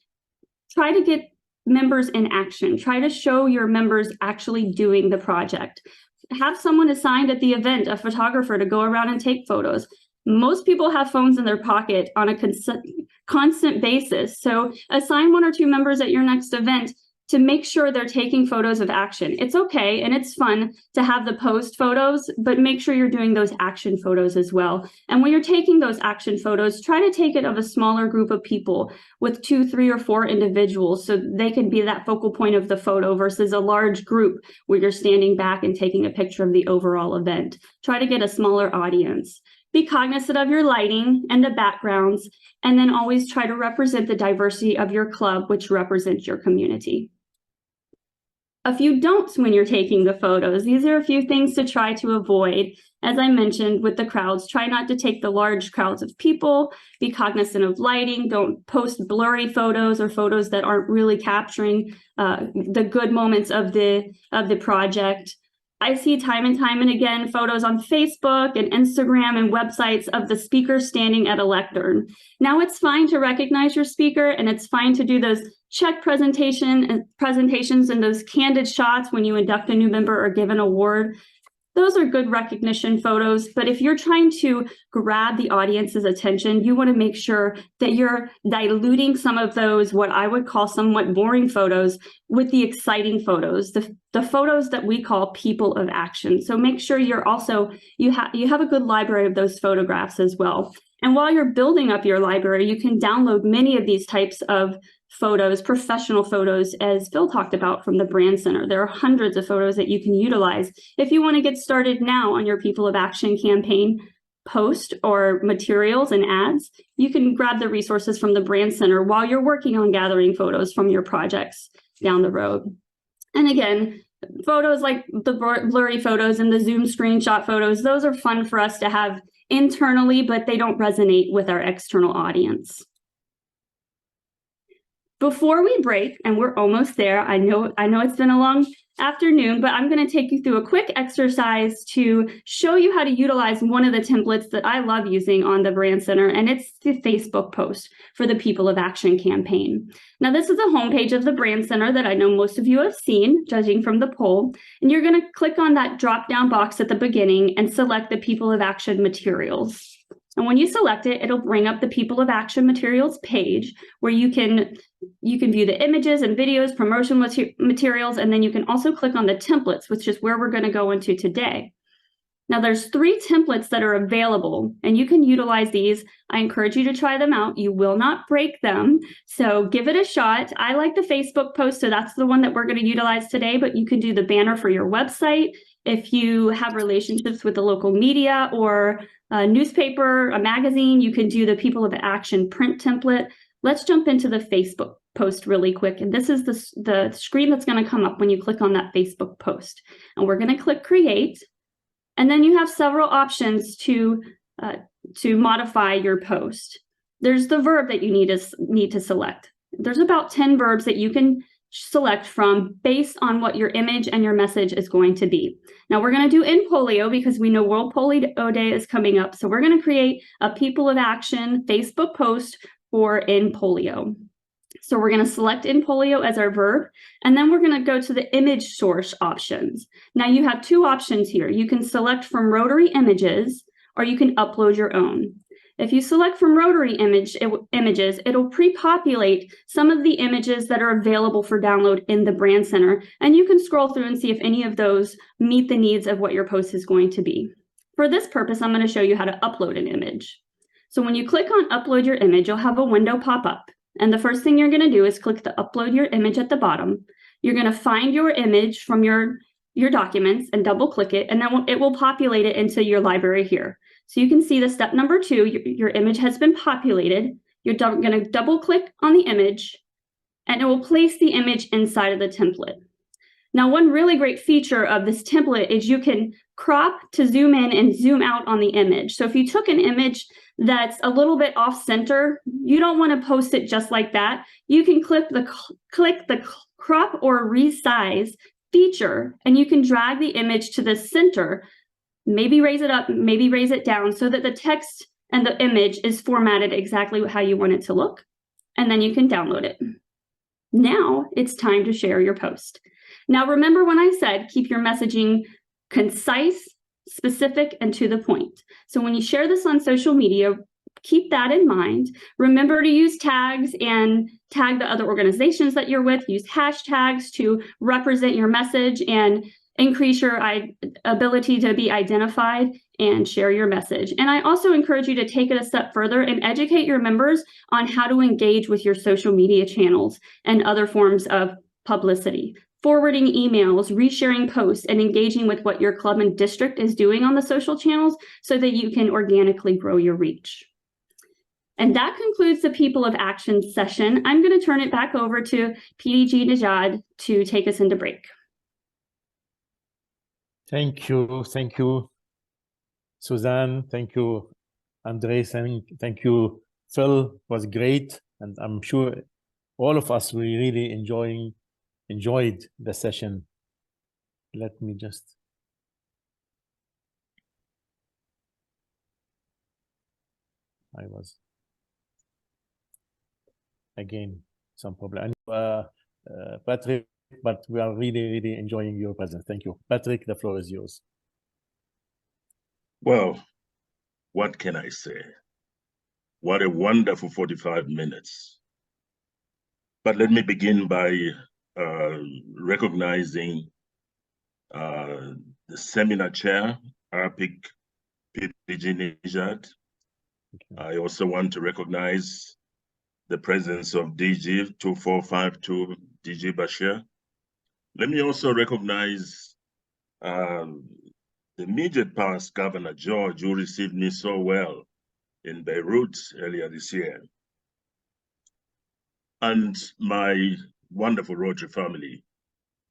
try to get members in action. Try to show your members actually doing the project. Have someone assigned at the event, a photographer, to go around and take photos. Most people have phones in their pocket on a constant basis. So assign 1 or 2 members at your next event to make sure they're taking photos of action. It's okay and it's fun to have the post photos, but make sure you're doing those action photos as well. And when you're taking those action photos, try to take it of a smaller group of people with 2, 3, or 4 individuals so they can be that focal point of the photo versus a large group where you're standing back and taking a picture of the overall event. Try to get a smaller audience. Be cognizant of your lighting and the backgrounds, and then always try to represent the diversity of your club, which represents your community. A few don'ts when you're taking the photos. These are a few things to try to avoid. As I mentioned with the crowds, try not to take the large crowds of people. Be cognizant of lighting. Don't post blurry photos or photos that aren't really capturing the good moments of the project. I see time and time and again photos on Facebook and Instagram and websites of the speaker standing at a lectern. Now it's fine to recognize your speaker and it's fine to do those check presentations and those candid shots when you induct a new member or give an award. Those are good recognition photos, but if you're trying to grab the audience's attention, you want to make sure that you're diluting some of those, what I would call somewhat boring photos, with the exciting photos, the photos that we call people of action. So make sure you have a good library of those photographs as well. And while you're building up your library, you can download many of these types of photos, professional photos, as Phil talked about from the Brand Center. There are hundreds of photos that you can utilize. If you want to get started now on your People of Action campaign post or materials and ads, you can grab the resources from the Brand Center while you're working on gathering photos from your projects down the road. And again, photos like the blurry photos and the Zoom screenshot photos, those are fun for us to have internally, but they don't resonate with our external audience. Before we break, and we're almost there, I know it's been a long afternoon, but I'm going to take you through a quick exercise to show you how to utilize one of the templates that I love using on the Brand Center, and it's the Facebook post for the People of Action campaign. Now, this is a homepage of the Brand Center that I know most of you have seen, judging from the poll, and you're going to click on that drop-down box at the beginning and select the People of Action materials. And when you select it, it'll bring up the People of Action materials page where you can view the images and videos, promotional materials, and then you can also click on the templates, which is where we're going to go into today. Now, there's 3 templates that are available, and you can utilize these. I encourage you to try them out. You will not break them, so give it a shot. I like the Facebook post, so that's the one that we're going to utilize today, but you can do the banner for your website. If you have relationships with the local media or a newspaper, a magazine, you can do the People of Action print template. Let's jump into the Facebook post really quick. And this is the screen that's going to come up when you click on that Facebook post. And we're going to click Create. And then you have several options to modify your post. There's the verb that you need to select. There's about 10 verbs that you can select from based on what your image and your message is going to be. Now we're going to do in polio because we know World Polio Day is coming up. So we're going to create a People of Action Facebook post for in polio. So we're going to select in polio as our verb, and then we're going to go to the image source options. Now you have two options here. You can select from Rotary images, or you can upload your own. If you select from Rotary images, it'll pre-populate some of the images that are available for download in the Brand Center, and you can scroll through and see if any of those meet the needs of what your post is going to be. For this purpose, I'm going to show you how to upload an image. So when you click on Upload Your Image, you'll have a window pop up. And the first thing you're going to do is click the Upload Your Image at the bottom. You're going to find your image from your documents and double click it, and then it will populate it into your library here. So you can see the step number 2, your image has been populated. You're going to double click on the image, and it will place the image inside of the template. Now, one really great feature of this template is you can crop to zoom in and zoom out on the image. So if you took an image that's a little bit off center, you don't want to post it just like that. You can click the crop or resize feature, and you can drag the image to the center, maybe raise it up, maybe raise it down so that the text and the image is formatted exactly how you want it to look. And then you can download it. Now it's time to share your post. Now, remember when I said keep your messaging concise, specific, and to the point. So when you share this on social media, keep that in mind. Remember to use tags and tag the other organizations that you're with. Use hashtags to represent your message and increase your ability to be identified and share your message. And I also encourage you to take it a step further and educate your members on how to engage with your social media channels and other forms of publicity. Forwarding emails, resharing posts, and engaging with what your club and district is doing on the social channels so that you can organically grow your reach. And that concludes the People of Action session. I'm going to turn it back over to PDG Nejad to take us into break. Thank you, Suzanne. Thank you, Andres. Thank you, Phil. It was great, and I'm sure all of us we really enjoyed the session. Let me just. I was again some problem. Patrick, but we are really enjoying your presence. Thank you, Patrick. The floor is yours. Well, what can I say? What a wonderful 45 minutes. But let me begin by recognizing the seminar chair, ARPIC PDG Nejad. I also want to recognize the presence of DG 2452, DG Bashir. Let me also recognize the immediate past Governor George, who received me so well in Beirut earlier this year, and my wonderful Rotary family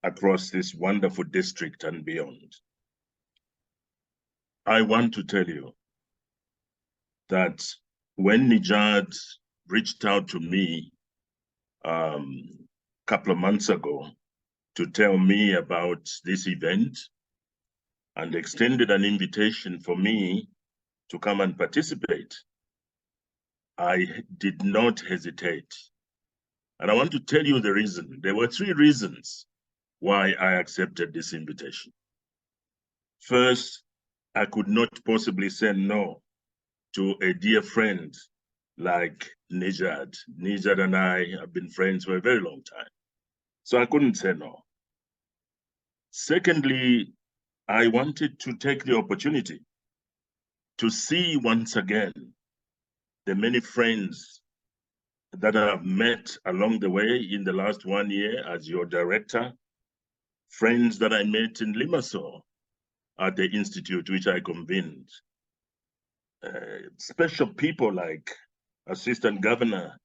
across this wonderful district and beyond. I want to tell you that when Nejad reached out to me a couple of months ago to tell me about this event and extended an invitation for me to come and participate, I did not hesitate. And I want to tell you the reason. There were 3 reasons why I accepted this invitation. First, I could not possibly say no to a dear friend like Nejad. Nejad and I have been friends for a very long time, so I couldn't say no. Secondly, I wanted to take the opportunity to see once again the many friends that I have met along the way in the last 1 year as your director, friends that I met in Limassol at the institute which I convened, special people like Assistant Governor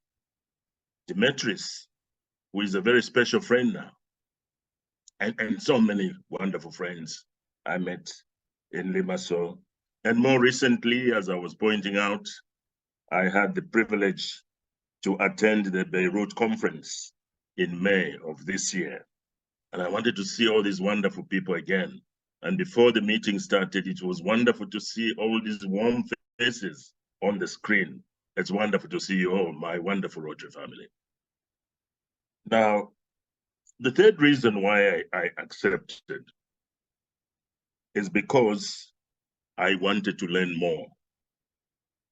Demetris, who is a very special friend now, and so many wonderful friends I met in Limassol. And more recently, as I was pointing out, I had the privilege to attend the Beirut conference in May of this year. And I wanted to see all these wonderful people again. And before the meeting started, it was wonderful to see all these warm faces on the screen. It's wonderful to see you all, my wonderful Rotary family. Now, the third reason why I accepted is because I wanted to learn more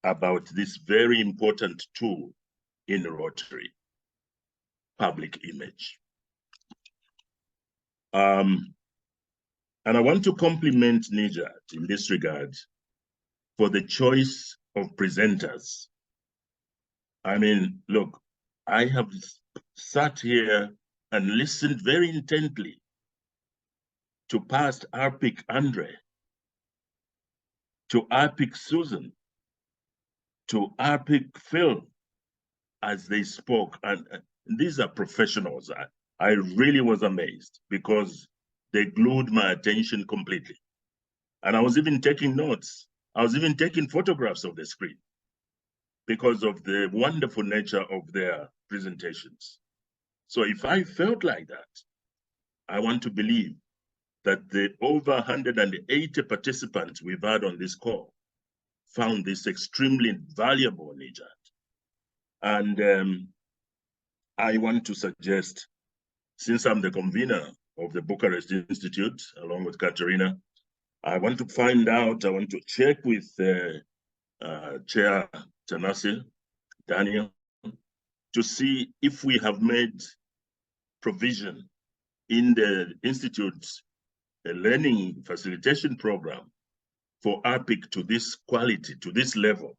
about this very important tool in Rotary, public image. And I want to compliment Nijat in this regard for the choice of presenters. I mean, look, I have sat here and listened very intently to past Arpik Andre, to Arpik Susan, to Arpik Phil as they spoke. And these are professionals. I really was amazed because they glued my attention completely. And I was even taking notes. I was even taking photographs of the screen because of the wonderful nature of their presentations. So if I felt like that, I want to believe that the over 180 participants we've had on this call found this extremely valuable, Nijat. And I want to suggest, since I'm the convener of the Bucharest Institute, along with Katerina, I want to find out, I want to check with Chair Tanasi, Daniel, to see if we have made provision in the Institute's learning facilitation program for APIC to this quality, to this level.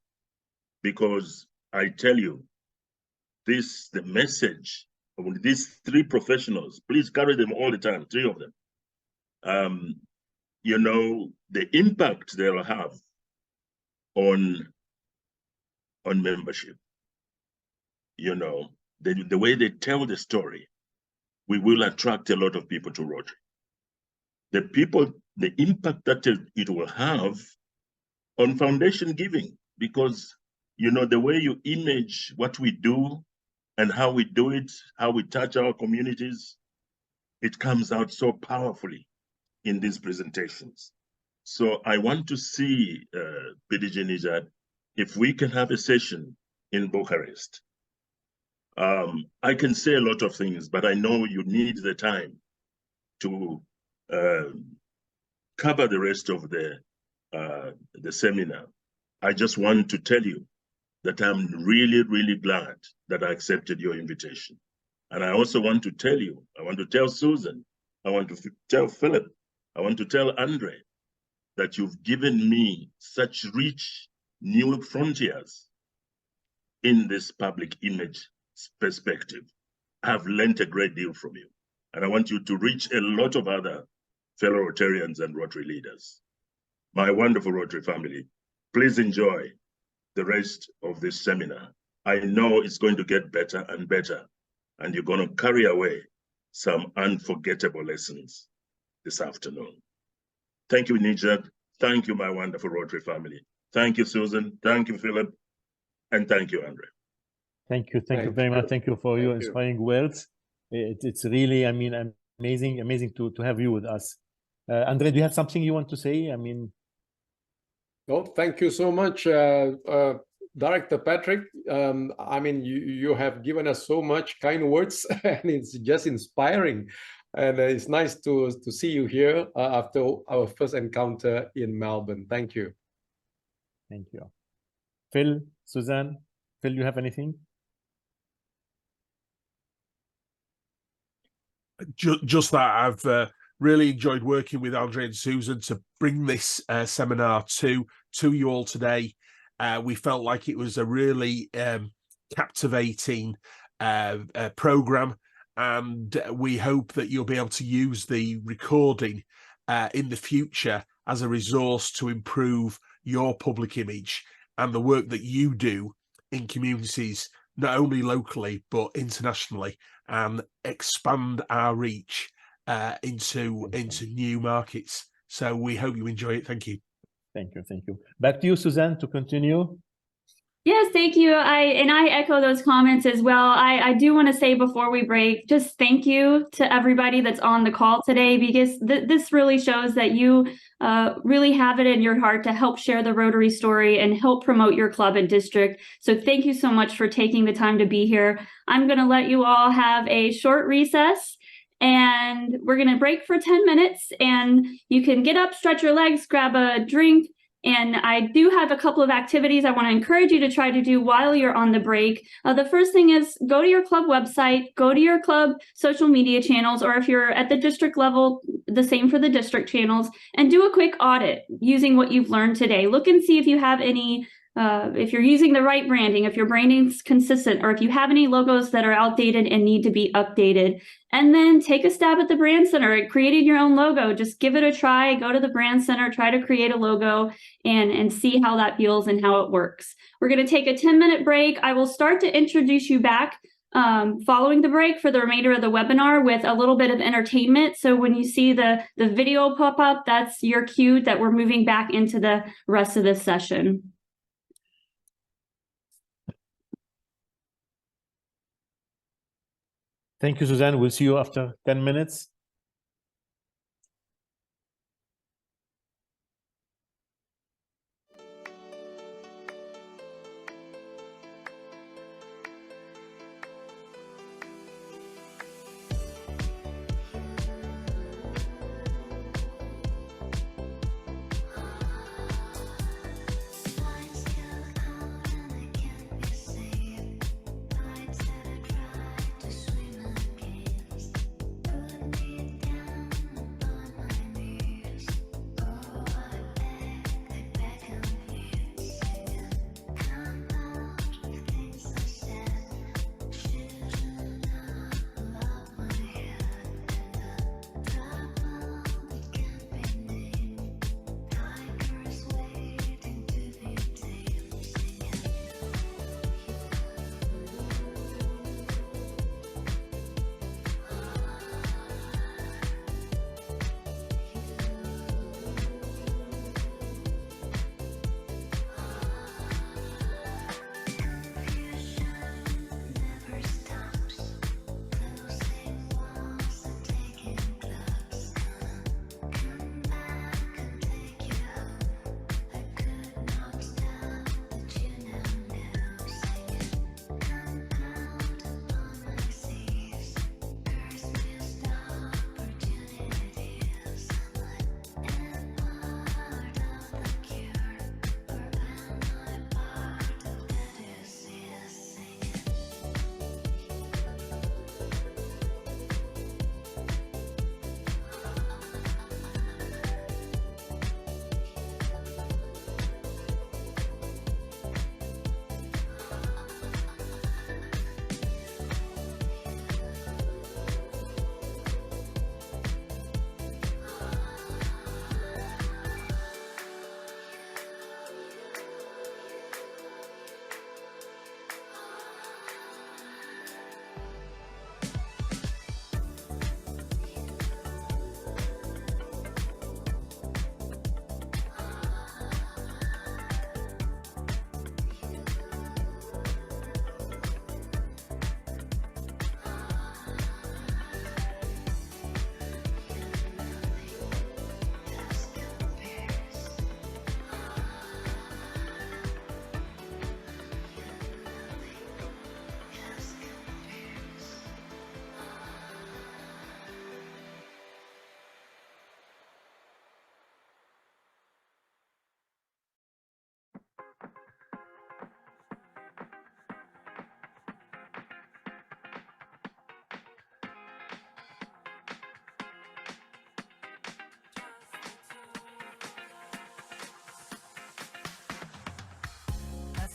Because I tell you, the message of these three professionals, please carry them all the time, three of them. You know, the impact they'll have on membership, you know, the way they tell the story, we will attract a lot of people to Rotary. The impact that it will have on foundation giving, because, you know, the way you image what we do and how we do it, how we touch our communities, it comes out so powerfully in these presentations. So I want to see, PDG Nijat, if we can have a session in Bucharest. I can say a lot of things, but I know you need the time to cover the rest of the seminar. I just want to tell you that I'm really, really glad that I accepted your invitation. And I also want to tell you, I want to tell Susan, I want to tell Philip, I want to tell Andre that you've given me such rich new frontiers in this public image perspective. I've learned a great deal from you. And I want you to reach a lot of other fellow Rotarians and Rotary leaders. My wonderful Rotary family, please enjoy the rest of this seminar. I know it's going to get better and better, and you're going to carry away some unforgettable lessons this afternoon. Thank you, Nijat. Thank you, my wonderful Rotary family. Thank you, Susan. Thank you, Philip. And thank you, Andre. Thank you very much. Thank you for your inspiring words. It's really, I mean, amazing to have you with us. Andre, do you have something you want to say? I mean, no, thank you so much, Director Patrick. I mean, you have given us so much kind words, and it's just inspiring. And it's nice to see you here after our first encounter in Melbourne. Thank you. Thank you. Phil, Suzanne, Phil, you have anything? Just that I've really enjoyed working with Andre and Susan to bring this seminar to you all today. We felt like it was a really captivating program, and we hope that you'll be able to use the recording in the future as a resource to improve your public image and the work that you do in communities, not only locally but internationally, and expand our reach into new markets. So we hope you enjoy it. Thank you. Thank you. Back to you, Suzanne, to continue. Yes, thank you. I echo those comments as well. I do want to say before we break, just thank you to everybody that's on the call today, because this really shows that you really have it in your heart to help share the Rotary story and help promote your club and district. So thank you so much for taking the time to be here. I'm going to let you all have a short recess, and we're going to break for 10 minutes, and you can get up, stretch your legs, grab a drink. And I do have a couple of activities I want to encourage you to try to do while you're on the break. The first thing is go to your club website, go to your club social media channels, or if you're at the district level, the same for the district channels, and do a quick audit using what you've learned today. Look and see if you have any, if you're using the right branding, if your branding's consistent, or if you have any logos that are outdated and need to be updated. And then take a stab at the Brand Center at creating your own logo. Just give it a try. Go to the Brand Center, try to create a logo, and see how that feels and how it works. We're going to take a 10-minute break. I will start to introduce you back following the break for the remainder of the webinar with a little bit of entertainment. So when you see the video pop up, that's your cue that we're moving back into the rest of this session. Thank you, Suzanne. We'll see you after 10 minutes.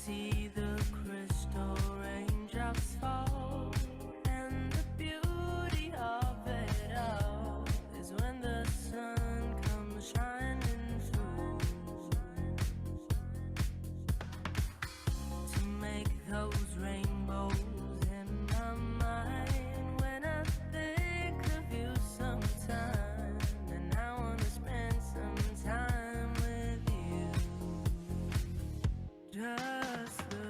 See the crystal raindrops fall, and the beauty of it all is when the sun comes shining through to make those rainbows in my mind. When I think of you sometime, and I want to spend some time with you. Just the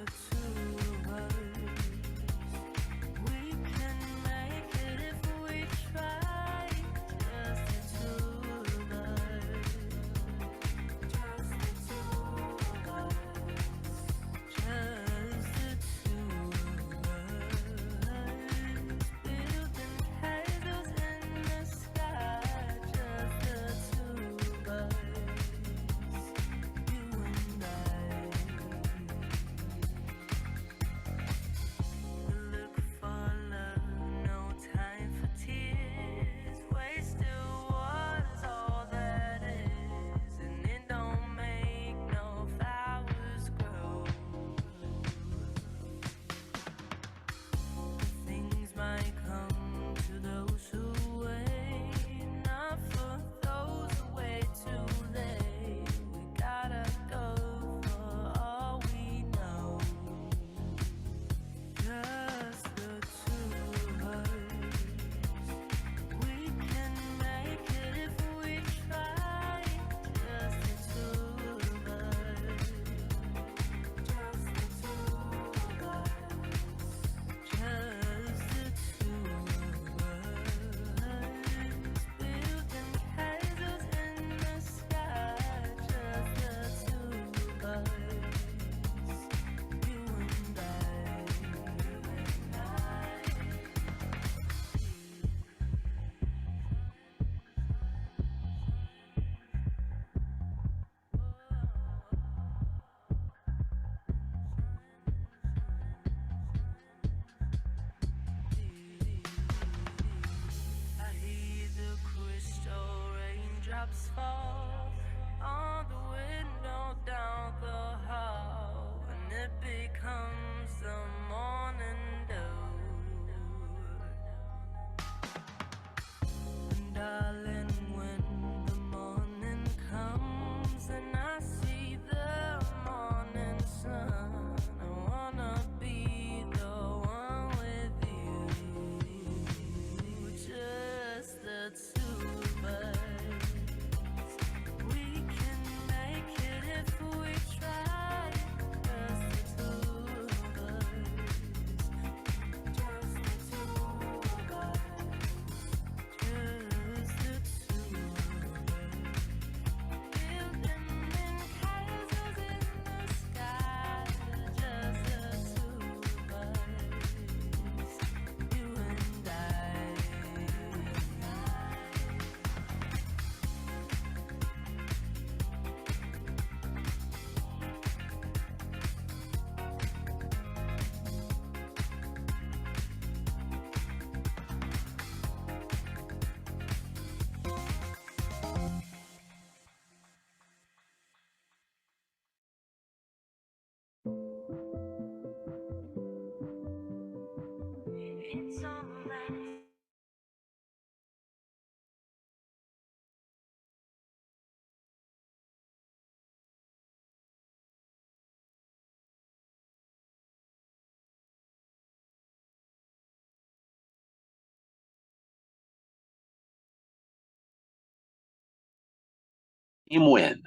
win.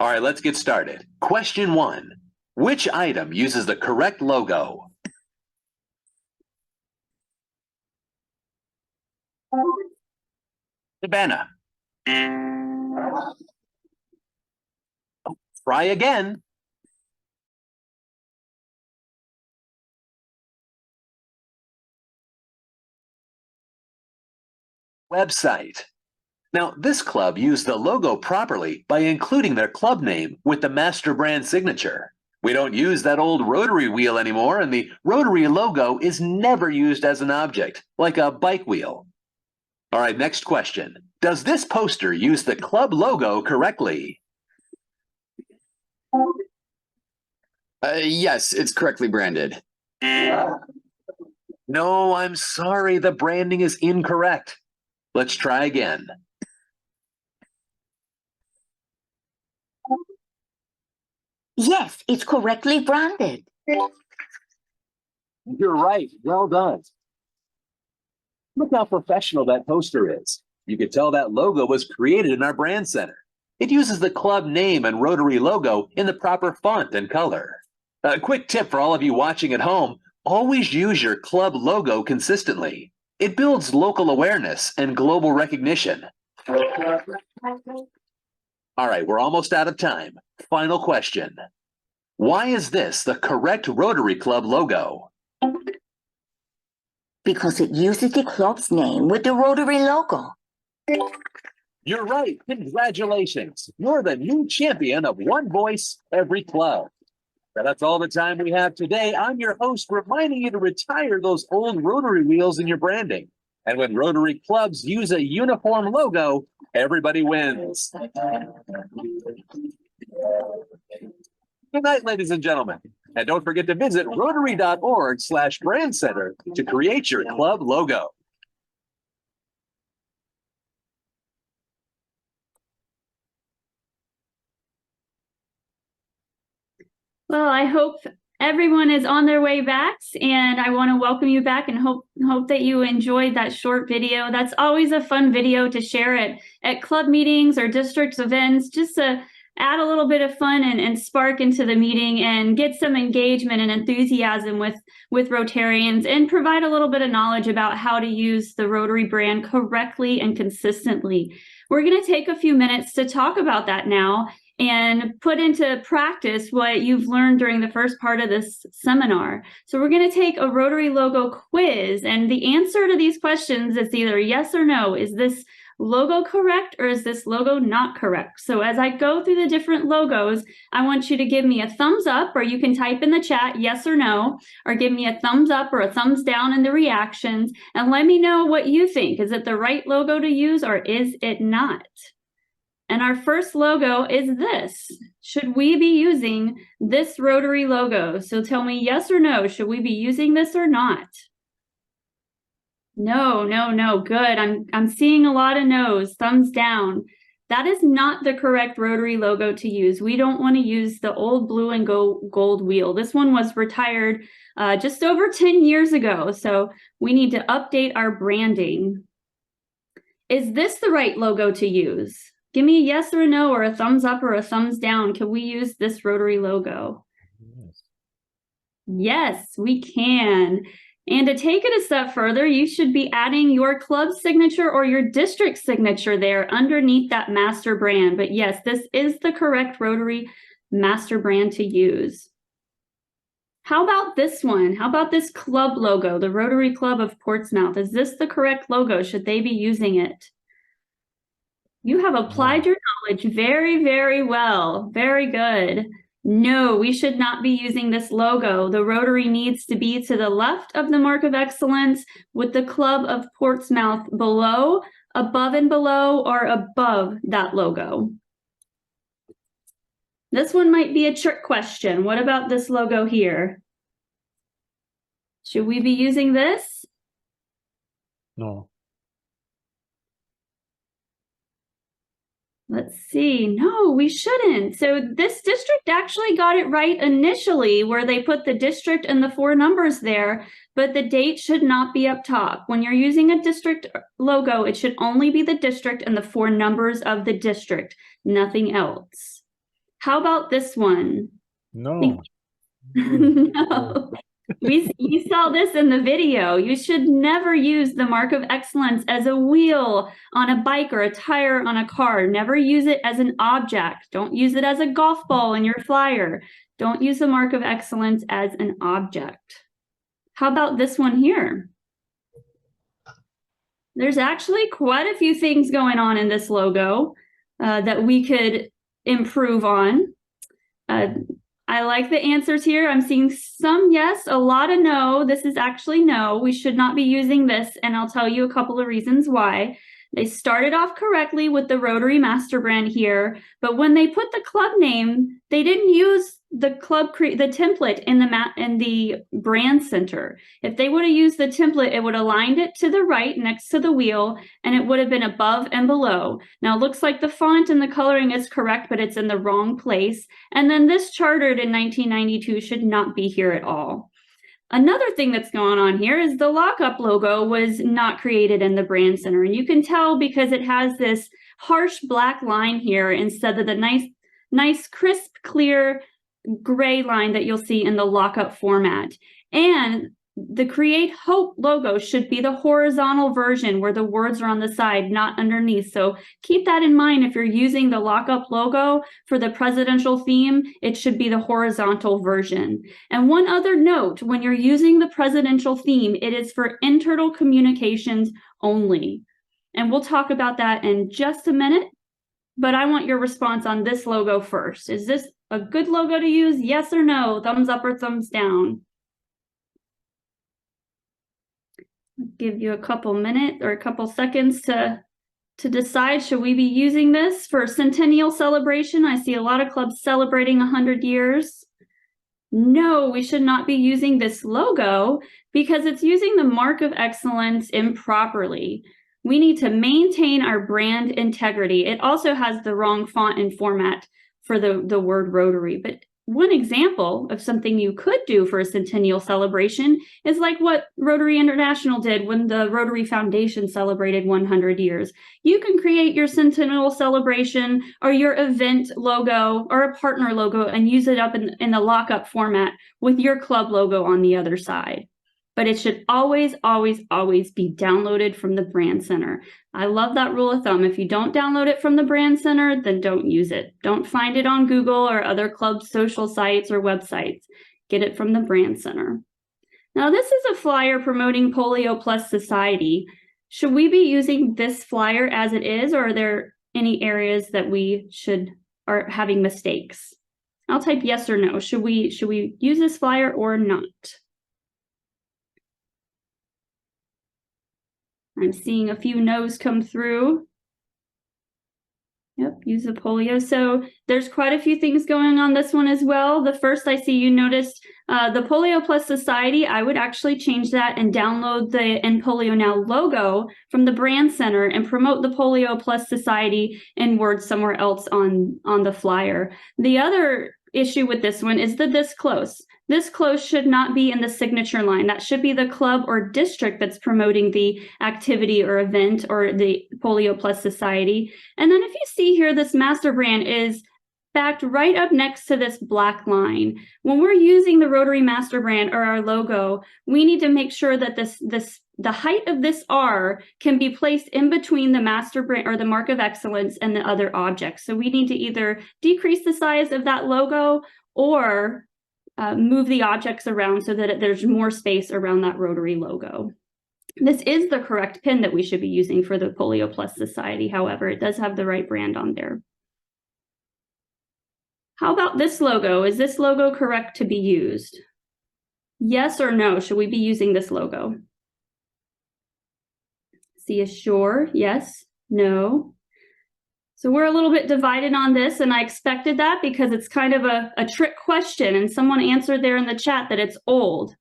All right, let's get started. Question 1. Which item uses the correct logo? Savannah. Try again. Website. Now, this club used the logo properly by including their club name with the master brand signature. We don't use that old rotary wheel anymore, and the rotary logo is never used as an object, like a bike wheel. All right, next question. Does this poster use the club logo correctly? Yes, it's correctly branded. No, I'm sorry, the branding is incorrect. Let's try again. Yes, it's correctly branded. You're right. Well done. Look how professional that poster is. You could tell that logo was created in our brand center. It uses the club name and Rotary logo in the proper font and color. A quick tip for all of you watching at home, always use your club logo consistently. It builds local awareness and global recognition. All right, we're almost out of time. Final question. Why is this the correct Rotary Club logo? Because it uses the club's name with the Rotary logo. You're right. Congratulations. You're the new champion of One Voice, Every Club. Now, that's all the time we have today. I'm your host, reminding you to retire those old Rotary wheels in your branding. And when Rotary clubs use a uniform logo, everybody wins. Good night, ladies and gentlemen. And don't forget to visit rotary.org/brand center to create your club logo. Well, I hope everyone is on their way back, and I want to welcome you back and hope that you enjoyed that short video. That's always a fun video to share at club meetings or district events, just to add a little bit of fun and spark into the meeting and get some engagement and enthusiasm with Rotarians, and provide a little bit of knowledge about how to use the Rotary brand correctly and consistently. We're going to take a few minutes to talk about that now and put into practice what you've learned during the first part of this seminar. So we're going to take a Rotary logo quiz, and the answer to these questions is either yes or no. Is this logo correct, or is this logo not correct? So as I go through the different logos, I want you to give me a thumbs up, or you can type in the chat yes or no, or give me a thumbs up or a thumbs down in the reactions, and let me know what you think. Is it the right logo to use, or is it not? And our first logo is this. Should we be using this Rotary logo? So tell me yes or no. Should we be using this or not? No. Good. I'm seeing a lot of no's. Thumbs down. That is not the correct Rotary logo to use. We don't want to use the old blue and gold wheel. This one was retired just over 10 years ago. So we need to update our branding. Is this the right logo to use? Give me a yes or a no, or a thumbs up or a thumbs down. Can we use this Rotary logo? Yes, we can. And to take it a step further, you should be adding your club signature or your district signature there underneath that master brand. But yes, this is the correct Rotary master brand to use. How about this one? How about this club logo, the Rotary Club of Portsmouth? Is this the correct logo? Should they be using it? You have applied your knowledge very, very well. Very good. No, we should not be using this logo. The Rotary needs to be to the left of the Mark of Excellence, with the Club of Portsmouth below, above and below, or above that logo. This one might be a trick question. What about this logo here? Should we be using this? No. Let's see. No, we shouldn't. So this district actually got it right initially, where they put the district and the 4 numbers there, but the date should not be up top. When you're using a district logo, it should only be the district and the 4 numbers of the district, nothing else. How about this one? No. No. You saw this in the video. You should never use the mark of excellence as a wheel on a bike or a tire on a car. Never use it as an object. Don't use it as a golf ball in your flyer. Don't use the mark of excellence as an object. How about this one here? There's actually quite a few things going on in this logo that we could improve on. I like the answers here. I'm seeing some yes, a lot of no. This is actually no. We should not be using this, and I'll tell you a couple of reasons why. They started off correctly with the Rotary Master Brand here, but when they put the club name, they didn't use the the template in the brand center. If they would have used the template, it would have aligned it to the right next to the wheel, and it would have been above and below. Now it looks like the font and the coloring is correct, but it's in the wrong place. And then this chartered in 1992 should not be here at all. Another thing that's going on here is the lockup logo was not created in the brand center. And you can tell because it has this harsh black line here instead of the nice, crisp, clear gray line that you'll see in the lockup format. And the Create Hope logo should be the horizontal version where the words are on the side, not underneath. So keep that in mind if you're using the lockup logo for the presidential theme, it should be the horizontal version. And one other note, when you're using the presidential theme, it is for internal communications only. And we'll talk about that in just a minute, but I want your response on this logo first. Is this a good logo to use? Yes or no? Thumbs up or thumbs down? Give you a couple minutes or a couple seconds to decide, should we be using this for centennial celebration? I see a lot of clubs celebrating 100 years. No, we should not be using this logo because it's using the mark of excellence improperly. We need to maintain our brand integrity. It also has the wrong font and format for the word Rotary, but one example of something you could do for a centennial celebration is like what Rotary International did when the Rotary Foundation celebrated 100 years. You can create your centennial celebration or your event logo or a partner logo and use it up in the lockup format with your club logo on the other side. But it should always, always, always be downloaded from the brand center. I love that rule of thumb. If you don't download it from the brand center, then don't use it. Don't find it on Google or other club social sites or websites. Get it from the brand center. Now, this is a flyer promoting Polio Plus Society. Should we be using this flyer as it is, or are there any areas that we are having mistakes? I'll type yes or no. Should we use this flyer or not? I'm seeing a few no's come through. Yep, use the polio. So there's quite a few things going on this one as well. The first I see you noticed the Polio Plus Society. I would actually change that and download the End Polio Now logo from the brand center and promote the Polio Plus Society in words somewhere else on the flyer. The other issue with this one is the this close. This close should not be in the signature line. That should be the club or district that's promoting the activity or event or the Polio Plus Society. And then if you see here, this master brand is backed right up next to this black line. When we're using the Rotary Master Brand or our logo, we need to make sure that the height of this R can be placed in between the master brand or the mark of excellence and the other objects. So we need to either decrease the size of that logo or move the objects around so that there's more space around that Rotary logo. This is the correct pin that we should be using for the Polio Plus Society. However, it does have the right brand on there. How about this logo? Is this logo correct to be used? Yes or no? Should we be using this logo? See a sure, yes, no. So we're a little bit divided on this, and I expected that because it's kind of a trick question, and someone answered there in the chat that it's old.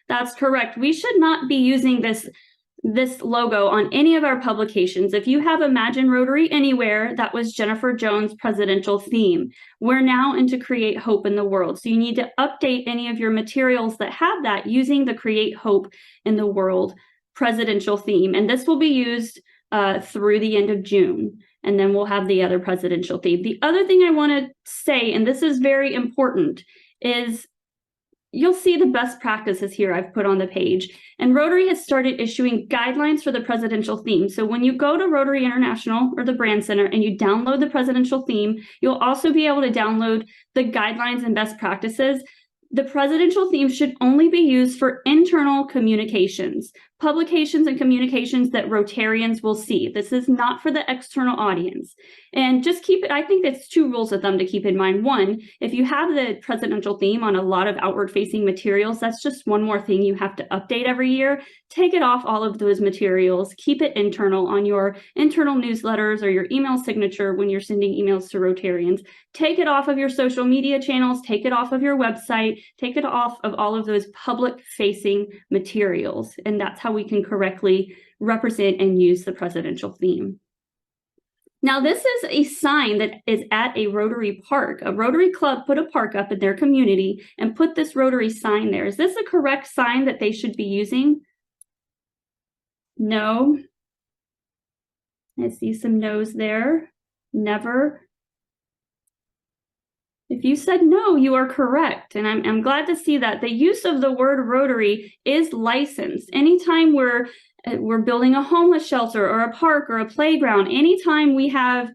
That's correct. We should not be using this this logo on any of our publications. If you have Imagine Rotary Anywhere, that was Jennifer Jones' presidential theme. We're now into Create Hope in the World. So you need to update any of your materials that have that using the Create Hope in the World presidential theme. And this will be used through the end of June. And then we'll have the other presidential theme. The other thing I want to say, and this is very important, is you'll see the best practices here I've put on the page. And Rotary has started issuing guidelines for the presidential theme. So when you go to Rotary International or the Brand Center and you download the presidential theme, you'll also be able to download the guidelines and best practices. The presidential theme should only be used for internal communications, publications and communications that Rotarians will see. This is not for the external audience. And just keep it, I think it's 2 rules of thumb to keep in mind. One, if you have the presidential theme on a lot of outward facing materials, that's just one more thing you have to update every year. Take it off all of those materials, keep it internal on your internal newsletters or your email signature when you're sending emails to Rotarians. Take it off of your social media channels, take it off of your website, take it off of all of those public facing materials. And that's how we can correctly represent and use the presidential theme. Now, this is a sign that is at a Rotary park. A Rotary club put a park up in their community and put this Rotary sign there. Is this a correct sign that they should be using? No. I see some no's there. Never. If you said no, you are correct. And I'm glad to see that. The use of the word Rotary is licensed. Anytime we're building a homeless shelter or a park or a playground, anytime we have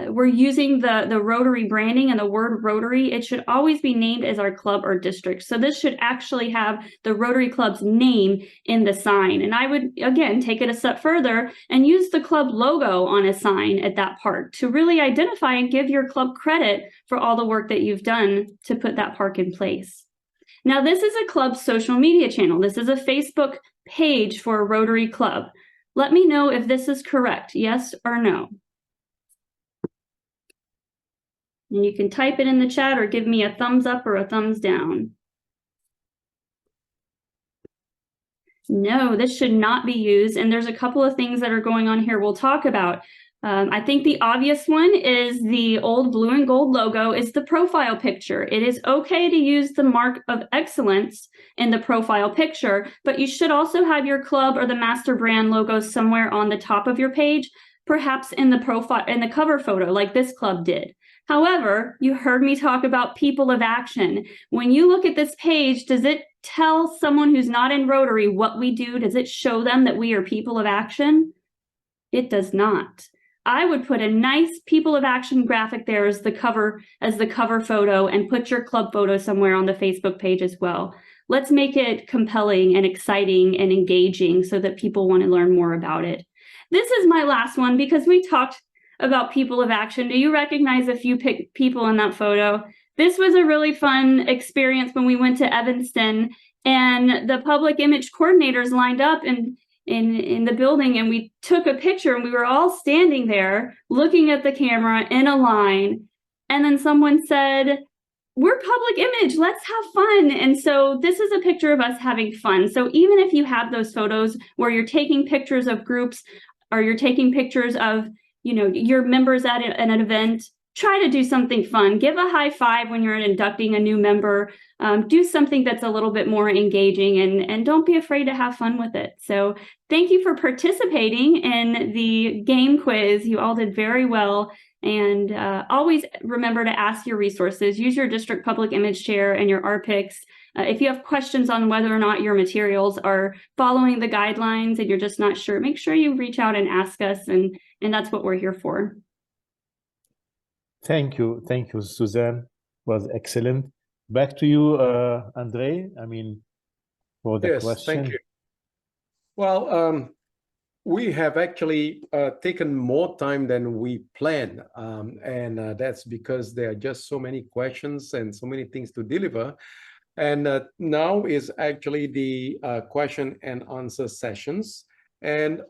we're using the Rotary branding and the word Rotary, it should always be named as our club or district. So this should actually have the Rotary Club's name in the sign. And I would, again, take it a step further and use the club logo on a sign at that park to really identify and give your club credit for all the work that you've done to put that park in place. Now, this is a club social media channel. This is a Facebook page for a Rotary Club. Let me know if this is correct, yes or no. And you can type it in the chat or give me a thumbs up or a thumbs down. No, this should not be used. And there's a couple of things that are going on here we'll talk about. I think the obvious one is the old blue and gold logo is the profile picture. It is okay to use the mark of excellence in the profile picture, but you should also have your club or the master brand logo somewhere on the top of your page, perhaps in the profile, in the cover photo like this club did. However, you heard me talk about people of action. When you look at this page, does it tell someone who's not in Rotary what we do? Does it show them that we are people of action? It does not. I would put a nice people of action graphic there as the cover photo and put your club photo somewhere on the Facebook page as well. Let's make it compelling and exciting and engaging so that people want to learn more about it. This is my last one because we talked about people of action. Do you recognize a few people in that photo? This was a really fun experience when we went to Evanston and the public image coordinators lined up in the building and we took a picture and we were all standing there looking at the camera in a line. And then someone said, "We're public image, let's have fun." And so this is a picture of us having fun. So even if you have those photos where you're taking pictures of groups or you're taking pictures of your members at an event, try to do something fun. Give a high five when you're inducting a new member. Do something that's a little bit more engaging and don't be afraid to have fun with it. So thank you for participating in the game quiz. You all did very well. And always remember to ask your resources. Use your district public image chair and your RPICs. If you have questions on whether or not your materials are following the guidelines and you're just not sure, make sure you reach out and ask us. And that's what we're here for. Thank you, Suzanne. It was excellent. Back to you, Andre. For the question. Thank you. Well, we have actually taken more time than we planned, and that's because there are just so many questions and so many things to deliver. And now is actually the question and answer sessions. And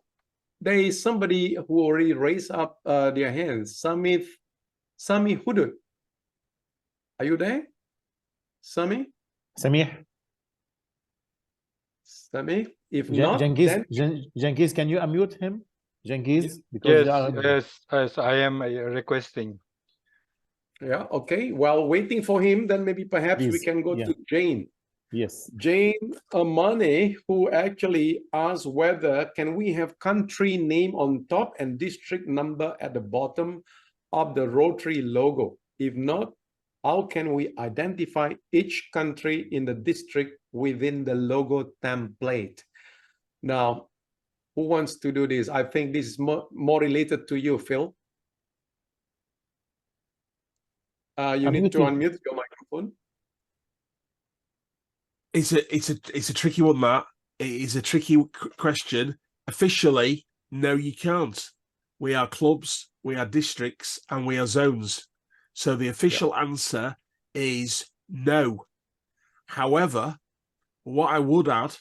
there is somebody who already raised up their hands. Sami Hudud. Are you there? Sami? Samir? Sami? If not, Cengiz, then Cengiz, can you unmute him? Cengiz, because yes, I am requesting. yeah, okay. While waiting for him, then maybe perhaps we can go to Jane. Yes. Jane Amane, who actually asked whether can we have country name on top and district number at the bottom of the Rotary logo? If not, how can we identify each country in the district within the logo template? Now, who wants to do this? I think this is more related to you, Phil. You need to unmute your microphone. It's a tricky one, that. It is a tricky question. Officially, no, you can't. We are clubs, we are districts, and we are zones. So the official answer is no. However, what I would add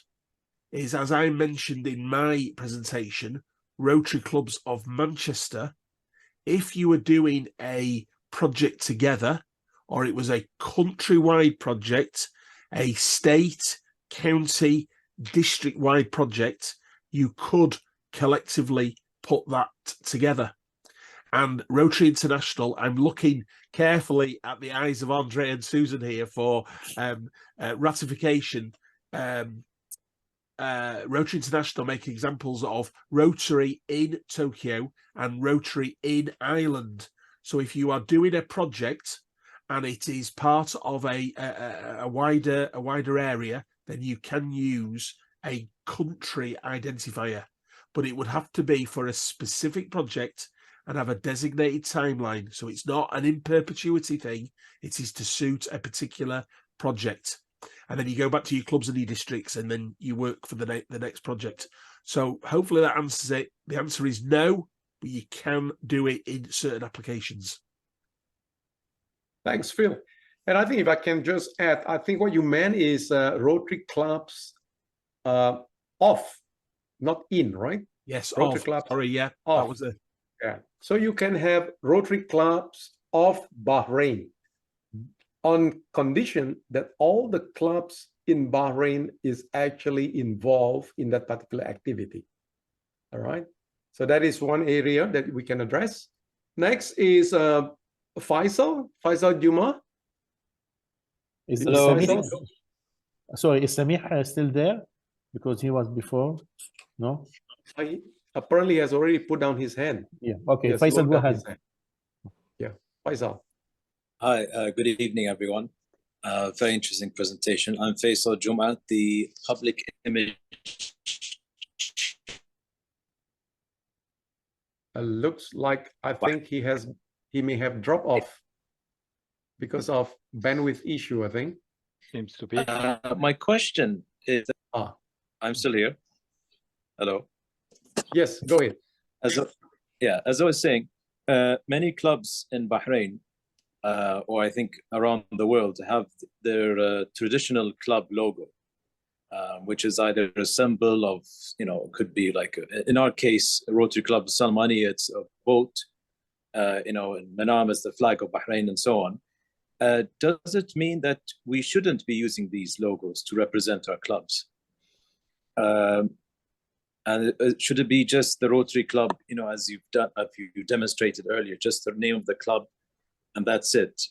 is, as I mentioned in my presentation, Rotary Clubs of Manchester, if you were doing a project together, or it was a countrywide project, a state, county, district-wide project, you could collectively put that together. And Rotary International, I'm looking carefully at the eyes of Andre and Susan here for ratification. Rotary International make examples of Rotary in Tokyo and Rotary in Ireland. So if you are doing a project and it is part of a wider area, then you can use a country identifier, but it would have to be for a specific project and have a designated timeline. So it's not an in perpetuity thing. It is to suit a particular project. And then you go back to your clubs and your districts, and then you work for the next project. So hopefully that answers it. The answer is no, but you can do it in certain applications. Thanks, Phil. And I think if I can just add, I think what you meant is Rotary clubs off, not in, right? Yes, Rotary off. clubs. Sorry, yeah, off. that was it. Yeah. So you can have Rotary clubs of Bahrain on condition that all the clubs in Bahrain is actually involved in that particular activity. All right. So that is one area that we can address. Next is Faisal Juma. Hello. Sorry, is Samih still there? Because he was before. No? He apparently has already put down his hand. Yeah. Okay. Faisal, go ahead. Yeah. Faisal. Hi. Good evening, everyone. Very interesting presentation. I'm Faisal Juma, the public image. Looks like I think he may have dropped off because of bandwidth issue, I think. Seems to be. My question is, I'm still here. Hello. Yes, go ahead. As I was saying, many clubs in Bahrain, or I think around the world, have their traditional club logo, which is either a symbol of, could be like, in our case, Rotary Club Salmani, it's a boat, and Manam is the flag of Bahrain and so on. Does it mean that we shouldn't be using these logos to represent our clubs? And should it be just the Rotary Club, as you demonstrated earlier, just the name of the club, and that's it?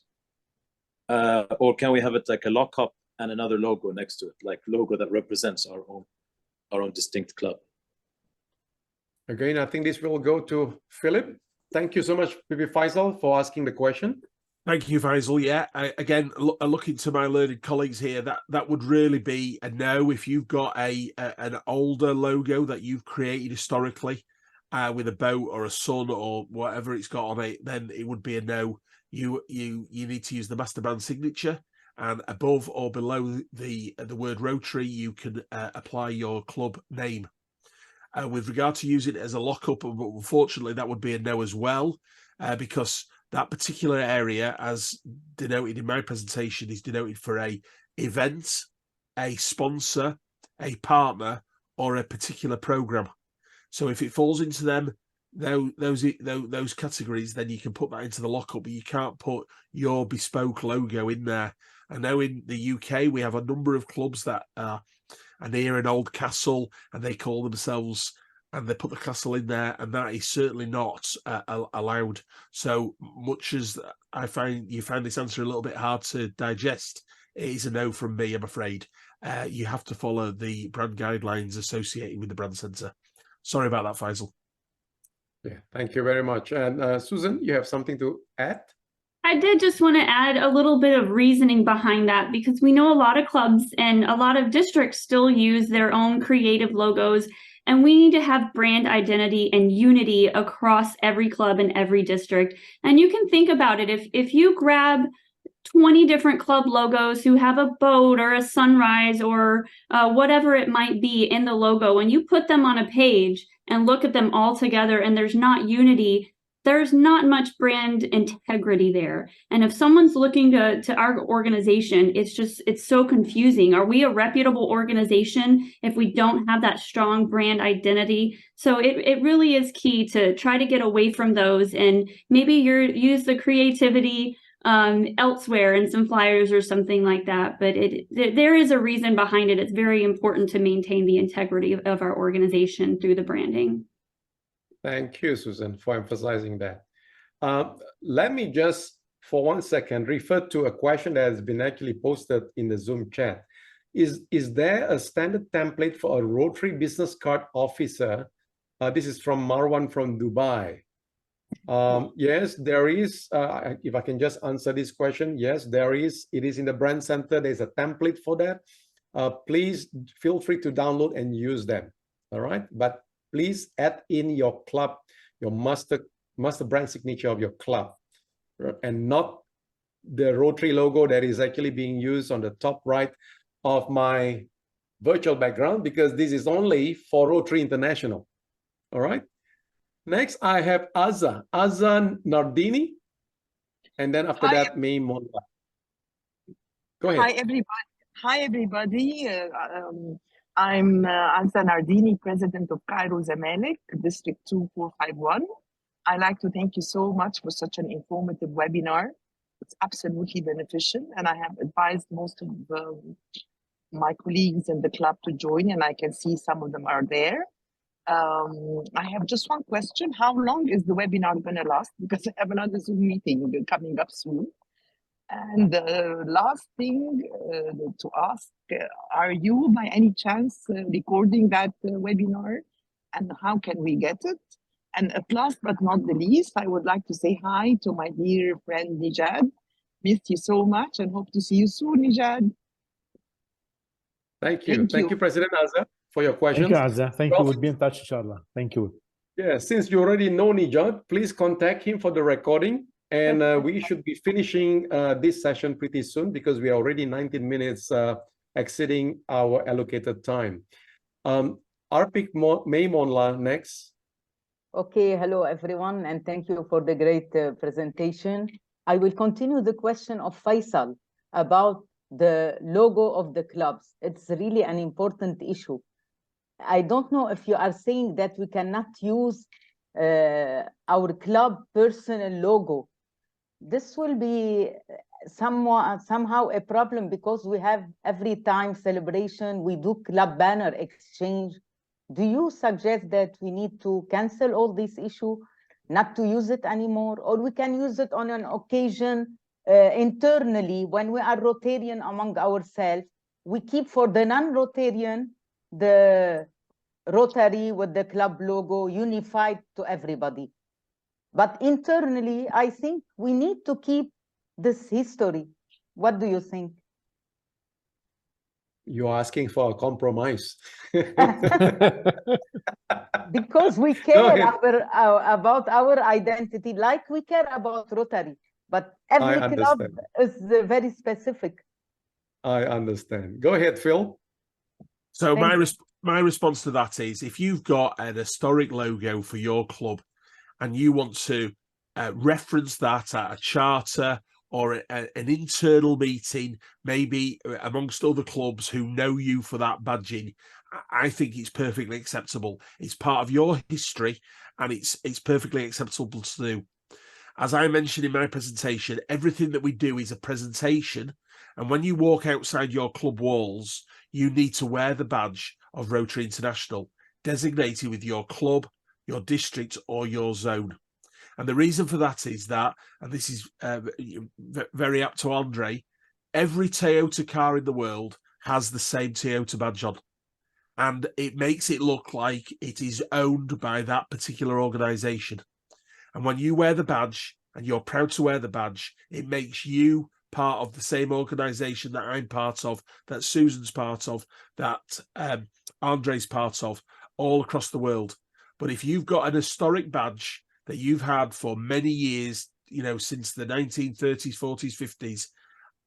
Or can we have it like a lockup and another logo next to it, like logo that represents our own distinct club? Again, I think this will go to Philip. Thank you so much, Bibi Faisal, for asking the question. Thank you, Faisal. Yeah, again, looking to my learned colleagues here, that would really be a no. If you've got an older logo that you've created historically with a boat or a sun or whatever it's got on it, then it would be a no. You need to use the master brand signature, and above or below the word Rotary, you can apply your club name. With regard to using it as a lockup, unfortunately, that would be a no as well, because that particular area, as denoted in my presentation, is denoted for a event, a sponsor, a partner, or a particular program. So if it falls into those categories, then you can put that into the lockup, but you can't put your bespoke logo in there. I know in the UK we have a number of clubs that are near an old castle, and they call themselves, and they put the castle in there, and that is certainly not allowed. So much as I find you find this answer a little bit hard to digest, it is a no from me, I'm afraid. You have to follow the brand guidelines associated with the brand centre. Sorry about that, Faisal. Yeah, thank you very much. And Susan, you have something to add? I did just want to add a little bit of reasoning behind that, because we know a lot of clubs and a lot of districts still use their own creative logos, and we need to have brand identity and unity across every club and every district. And you can think about it, if you grab 20 different club logos who have a boat or a sunrise or whatever it might be in the logo, and you put them on a page and look at them all together and there's not unity, there's not much brand integrity there. And if someone's looking to our organization, it's so confusing. Are we a reputable organization if we don't have that strong brand identity? So it really is key to try to get away from those, and maybe use the creativity elsewhere in some flyers or something like that. But there is a reason behind it. It's very important to maintain the integrity of our organization through the branding. Thank you, Susan, for emphasizing that. Let me just, for 1 second, refer to a question that has been actually posted in the Zoom chat. Is there a standard template for a Rotary business card officer? This is from Marwan from Dubai. Yes, there is. If I can just answer this question, yes, there is. It is in the brand center. There's a template for that. Please feel free to download and use them. All right, but please add in your club, your master brand signature of your club, and not the Rotary logo that is actually being used on the top right of my virtual background, because this is only for Rotary International. All right. Next, I have Azza Nardini, and then after that, May Monla. Go ahead. Hi, everybody. I'm Azza Nardini, president of Cairo Zamalek, District 2451. I'd like to thank you so much for such an informative webinar. It's absolutely beneficial, and I have advised most of my colleagues in the club to join, and I can see some of them are there. I have just one question. How long is the webinar going to last? Because I have another Zoom meeting coming up soon. And the last thing to ask, are you by any chance recording that webinar? And how can we get it? And at last but not the least, I would like to say hi to my dear friend Nijad. Missed you so much and hope to see you soon, Nijad. Thank you. Thank you, President Azza, for your questions. Thank you, Azza. Thank you. We'll be in touch, inshallah. Thank you. Yeah, since you already know Nijad, please contact him for the recording. And we should be finishing this session pretty soon, because we are already 19 minutes exceeding our allocated time. Arpik May Monla next. Okay, hello everyone, and thank you for the great presentation. I will continue the question of Faisal about the logo of the clubs. It's really an important issue. I don't know if you are saying that we cannot use our club personal logo. This will be somehow a problem, because we have every time celebration, we do club banner exchange. Do you suggest that we need to cancel all this issue, not to use it anymore, or we can use it on an occasion internally when we are Rotarian among ourselves? We keep for the non-Rotarian the Rotary with the club logo unified to everybody. But internally, I think we need to keep this history. What do you think? You're asking for a compromise. Because we care about our identity, like we care about Rotary. But every club is very specific. I understand. Go ahead, Phil. So my response to that is, if you've got an historic logo for your club and you want to reference that at a charter or an internal meeting, maybe amongst other clubs who know you for that badging, I think it's perfectly acceptable. It's part of your history, and it's perfectly acceptable to do. As I mentioned in my presentation, everything that we do is a presentation, and when you walk outside your club walls, you need to wear the badge of Rotary International designated with your club, your district, or your zone. And the reason for that is that, and this is very apt to Andre, every Toyota car in the world has the same Toyota badge on. And it makes it look like it is owned by that particular organization. And when you wear the badge, and you're proud to wear the badge, it makes you part of the same organization that I'm part of, that Susan's part of, that Andre's part of, all across the world. But if you've got an historic badge that you've had for many years, you know, since the 1930s, 40s, 50s,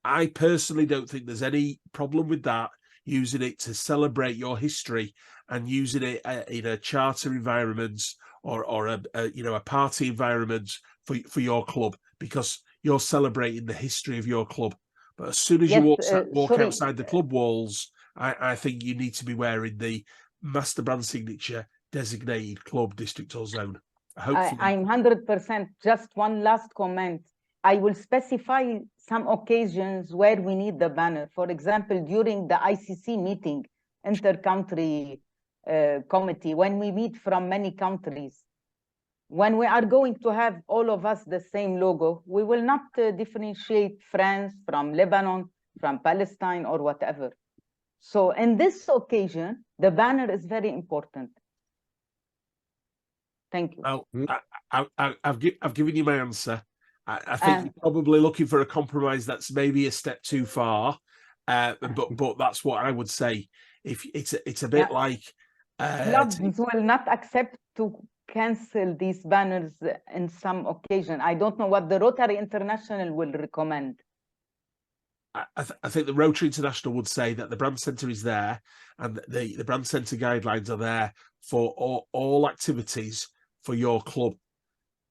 I personally don't think there's any problem with that, using it to celebrate your history and using it in a charter environment or a party environment for your club, because you're celebrating the history of your club. But as soon as you walk outside the club walls, I think you need to be wearing the master brand signature designated club, district, or zone. I'm 100%. Just one last comment. I will specify some occasions where we need the banner. For example, during the ICC meeting, inter-country committee, when we meet from many countries, when we are going to have all of us the same logo, we will not differentiate France from Lebanon, from Palestine, or whatever. So in this occasion, the banner is very important. Thank you. I've given you my answer. I think you're probably looking for a compromise that's maybe a step too far, but that's what I would say. If it's a bit like clubs will not accept to cancel these banners in some occasion. I don't know what the Rotary International will recommend. I think the Rotary International would say that the brand centre is there, and the brand centre guidelines are there for all activities for your club.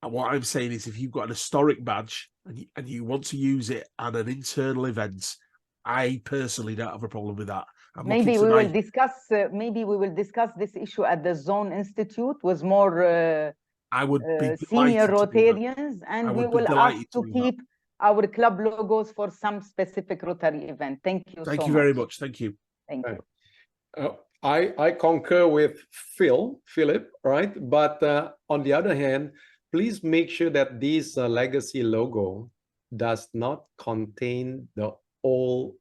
And what I'm saying is, if you've got an historic badge and you want to use it at an internal event, I personally don't have a problem with that. Maybe we will discuss. Maybe we will discuss this issue at the Zone Institute with more I would be senior Rotarians, and we will ask to keep our club logos for some specific Rotary event. Thank you. Thank you very much. Thank you. Thank you. I concur with Philip, right? But on the other hand, please make sure that this legacy logo does not contain the old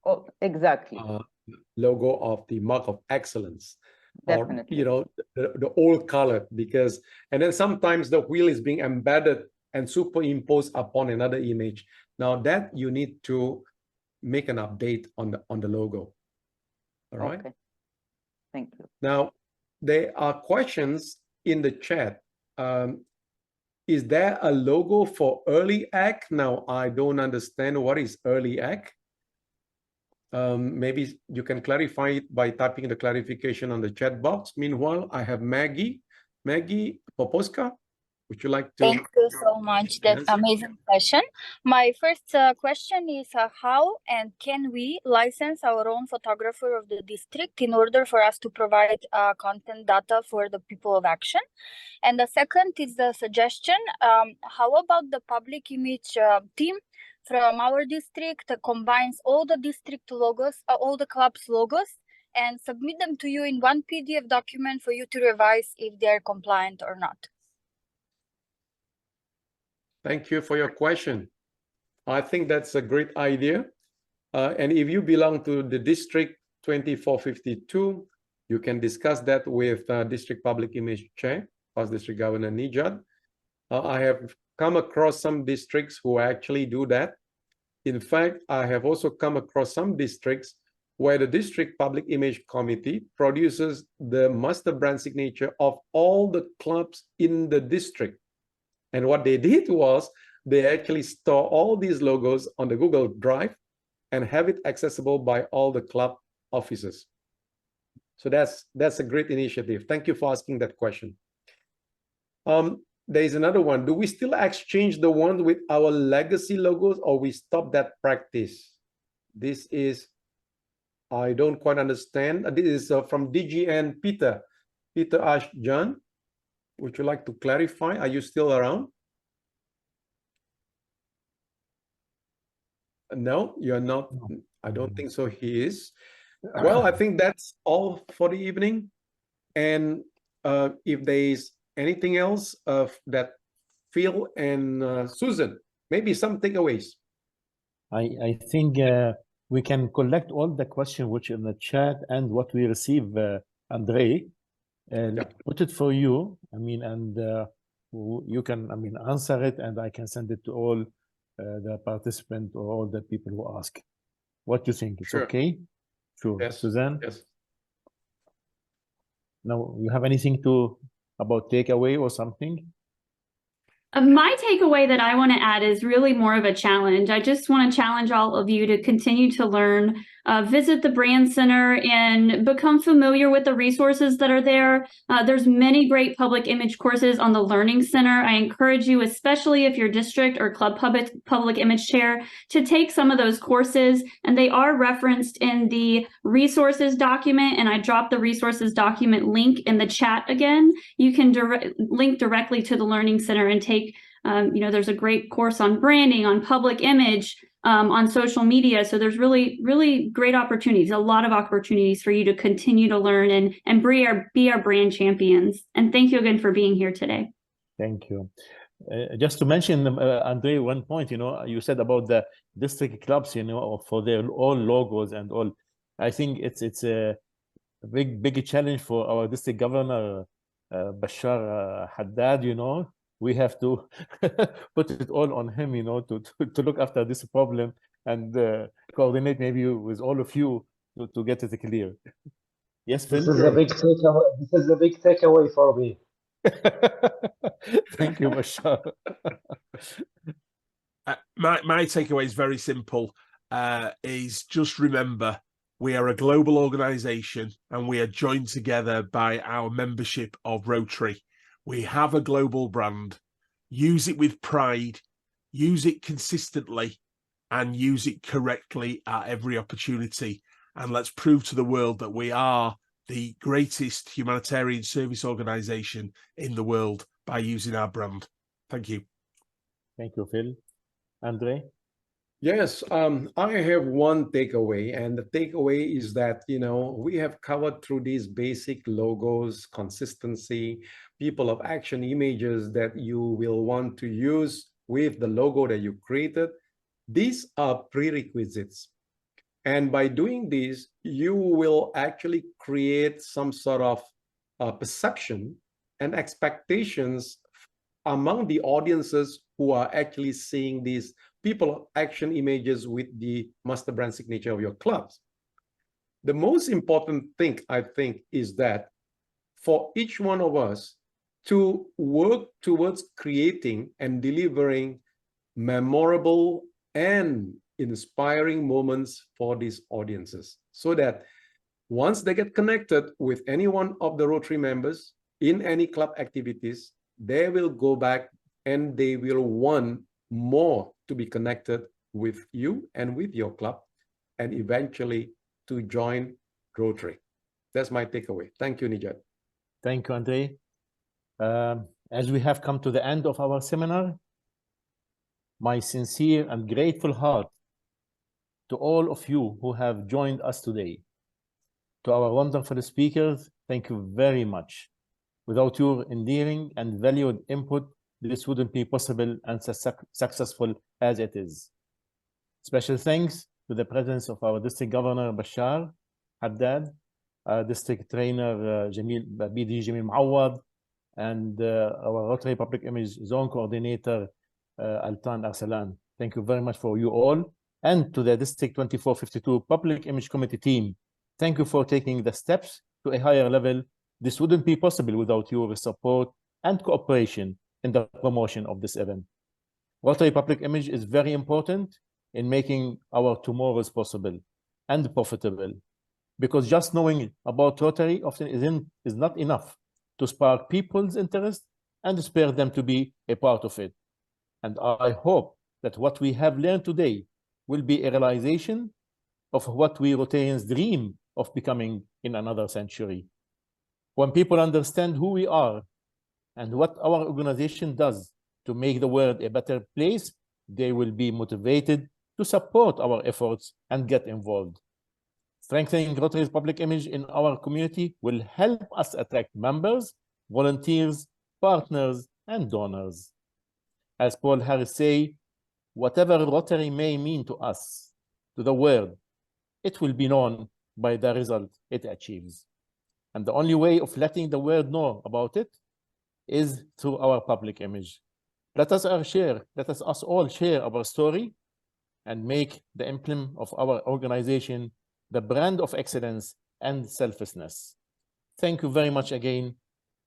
logo of the Mark of Excellence. Definitely. Or, you know, the old color, because, and then sometimes the wheel is being embedded and superimposed upon another image. Now that you need to make an update on the logo. All right. Okay. Thank you. Now, there are questions in the chat. Is there a logo for Early Act? Now, I don't understand what is Early Act. Maybe you can clarify it by typing the clarification on the chat box. Meanwhile, I have Maggie Poposka. Would you like to? Thank you so much. That's amazing question. My first question is how and can we license our own photographer of the district in order for us to provide content data for the people of action? And the second is the suggestion. How about the public image team from our district that combines all the district logos, all the club's logos, and submit them to you in one PDF document for you to revise if they're compliant or not? Thank you for your question. I think that's a great idea. And if you belong to the District 2452, you can discuss that with District Public Image Chair, Past District Governor Nijad. I have come across some districts who actually do that. In fact, I have also come across some districts where the District Public Image Committee produces the master brand signature of all the clubs in the district. And what they did was they actually store all these logos on the Google Drive and have it accessible by all the club officers. So that's a great initiative. Thank you for asking that question. There is another one. Do we still exchange the ones with our legacy logos, or we stop that practice? This is, I don't quite understand. This is from DGN Peter Ashjan. Would you like to clarify? Are you still around? No, you're not. I don't think so. He is. Well, I think that's all for the evening. And if there's anything else that Phil and Susan, maybe some takeaways. I think we can collect all the questions which in the chat and what we receive, Andre, and put it for you. I mean, and you can, I mean, answer it, and I can send it to all the participants or all the people who ask. What do you think? It's okay? Sure. Yes. Suzanne? Yes. Now, you have anything to about takeaway or something? My takeaway that I want to add is really more of a challenge. I just want to challenge all of you to continue to learn, visit the Brand Center and become familiar with the resources that are there. There's many great public image courses on the Learning Center. I encourage you, especially if you're district or club public image chair, to take some of those courses, and they are referenced in the resources document, and I dropped the resources document link in the chat again. You can link directly to the Learning Center and take there's a great course on branding, on public image, on social media. So there's really, really great opportunities, a lot of opportunities for you to continue to learn and be our brand champions. And thank you again for being here today. Thank you. Just to mention, Andre, one point, you said about the district clubs, for their all logos and all. I think it's a big challenge for our district governor, Bashar Haddad, we have to put it all on him, to look after this problem and coordinate maybe with all of you to get it clear. Yes, Phil? This is a big takeaway. This is a big takeaway for me. Thank you, Bashar. My takeaway is very simple. Is just remember, we are a global organization and we are joined together by our membership of Rotary. We have a global brand. Use it with pride, use it consistently, and use it correctly at every opportunity. And let's prove to the world that we are the greatest humanitarian service organization in the world by using our brand. Thank you. Thank you, Phil. Andre? Yes, I have one takeaway, and the takeaway is that, we have covered through these basic logos, consistency, people of action images that you will want to use with the logo that you created. These are prerequisites. And by doing this, you will actually create some sort of perception and expectations among the audiences who are actually seeing these people of action images with the master brand signature of your clubs. The most important thing, I think, is that for each one of us to work towards creating and delivering memorable and inspiring moments for these audiences, so that once they get connected with any one of the Rotary members in any club activities, they will go back and they will want more to be connected with you and with your club, and eventually to join Rotary. That's my takeaway. Thank you, Nijat. Thank you, Andre. As we have come to the end of our seminar, my sincere and grateful heart to all of you who have joined us today. To our wonderful speakers, thank you very much. Without your endearing and valued input, this wouldn't be possible and successful as it is. Special thanks to the presence of our District Governor Bashar Haddad, District Trainer BD Jamil Mawad, and our Rotary Public Image Zone Coordinator Altan Arsalan. Thank you very much for you all. And to the District 2452 Public Image Committee team, thank you for taking the steps to a higher level. This wouldn't be possible without your support and cooperation in the promotion of this event. Rotary Public Image is very important in making our tomorrows possible and profitable, because just knowing about Rotary often is not enough to spark people's interest and spur them to be a part of it. And I hope that what we have learned today will be a realization of what we Rotarians dream of becoming in another century. When people understand who we are and what our organization does to make the world a better place, they will be motivated to support our efforts and get involved. Strengthening Rotary's public image in our community will help us attract members, volunteers, partners, and donors. As Paul Harris say, whatever Rotary may mean to us, to the world, it will be known by the result it achieves. And the only way of letting the world know about it is through our public image. Let us all share our story and make the emblem of our organization the brand of excellence and selflessness. Thank you very much again,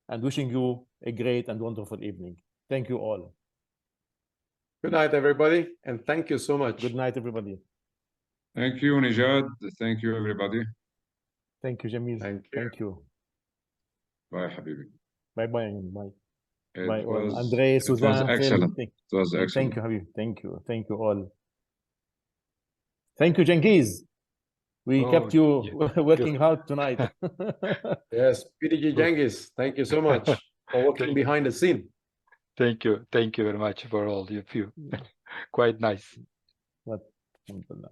and wishing you a great and wonderful evening. Thank you all. Good night, everybody, and thank you so much. Good night, everybody. Thank you, Nijad. Thank you, everybody. Thank you, Jamil. Thank you. Bye, Habibi. Bye-bye. Bye. It Bye, was, all. Andre, it was Suzanne, excellent. Phil, It was excellent. Thank you, Habib. Thank you. Thank you all. Thank you, Jengiz. We kept you working hard tonight. Yes, PDG Jengiz, thank you so much for working behind the scene. Thank you very much for all of you. Quite nice. Alhamdulillah.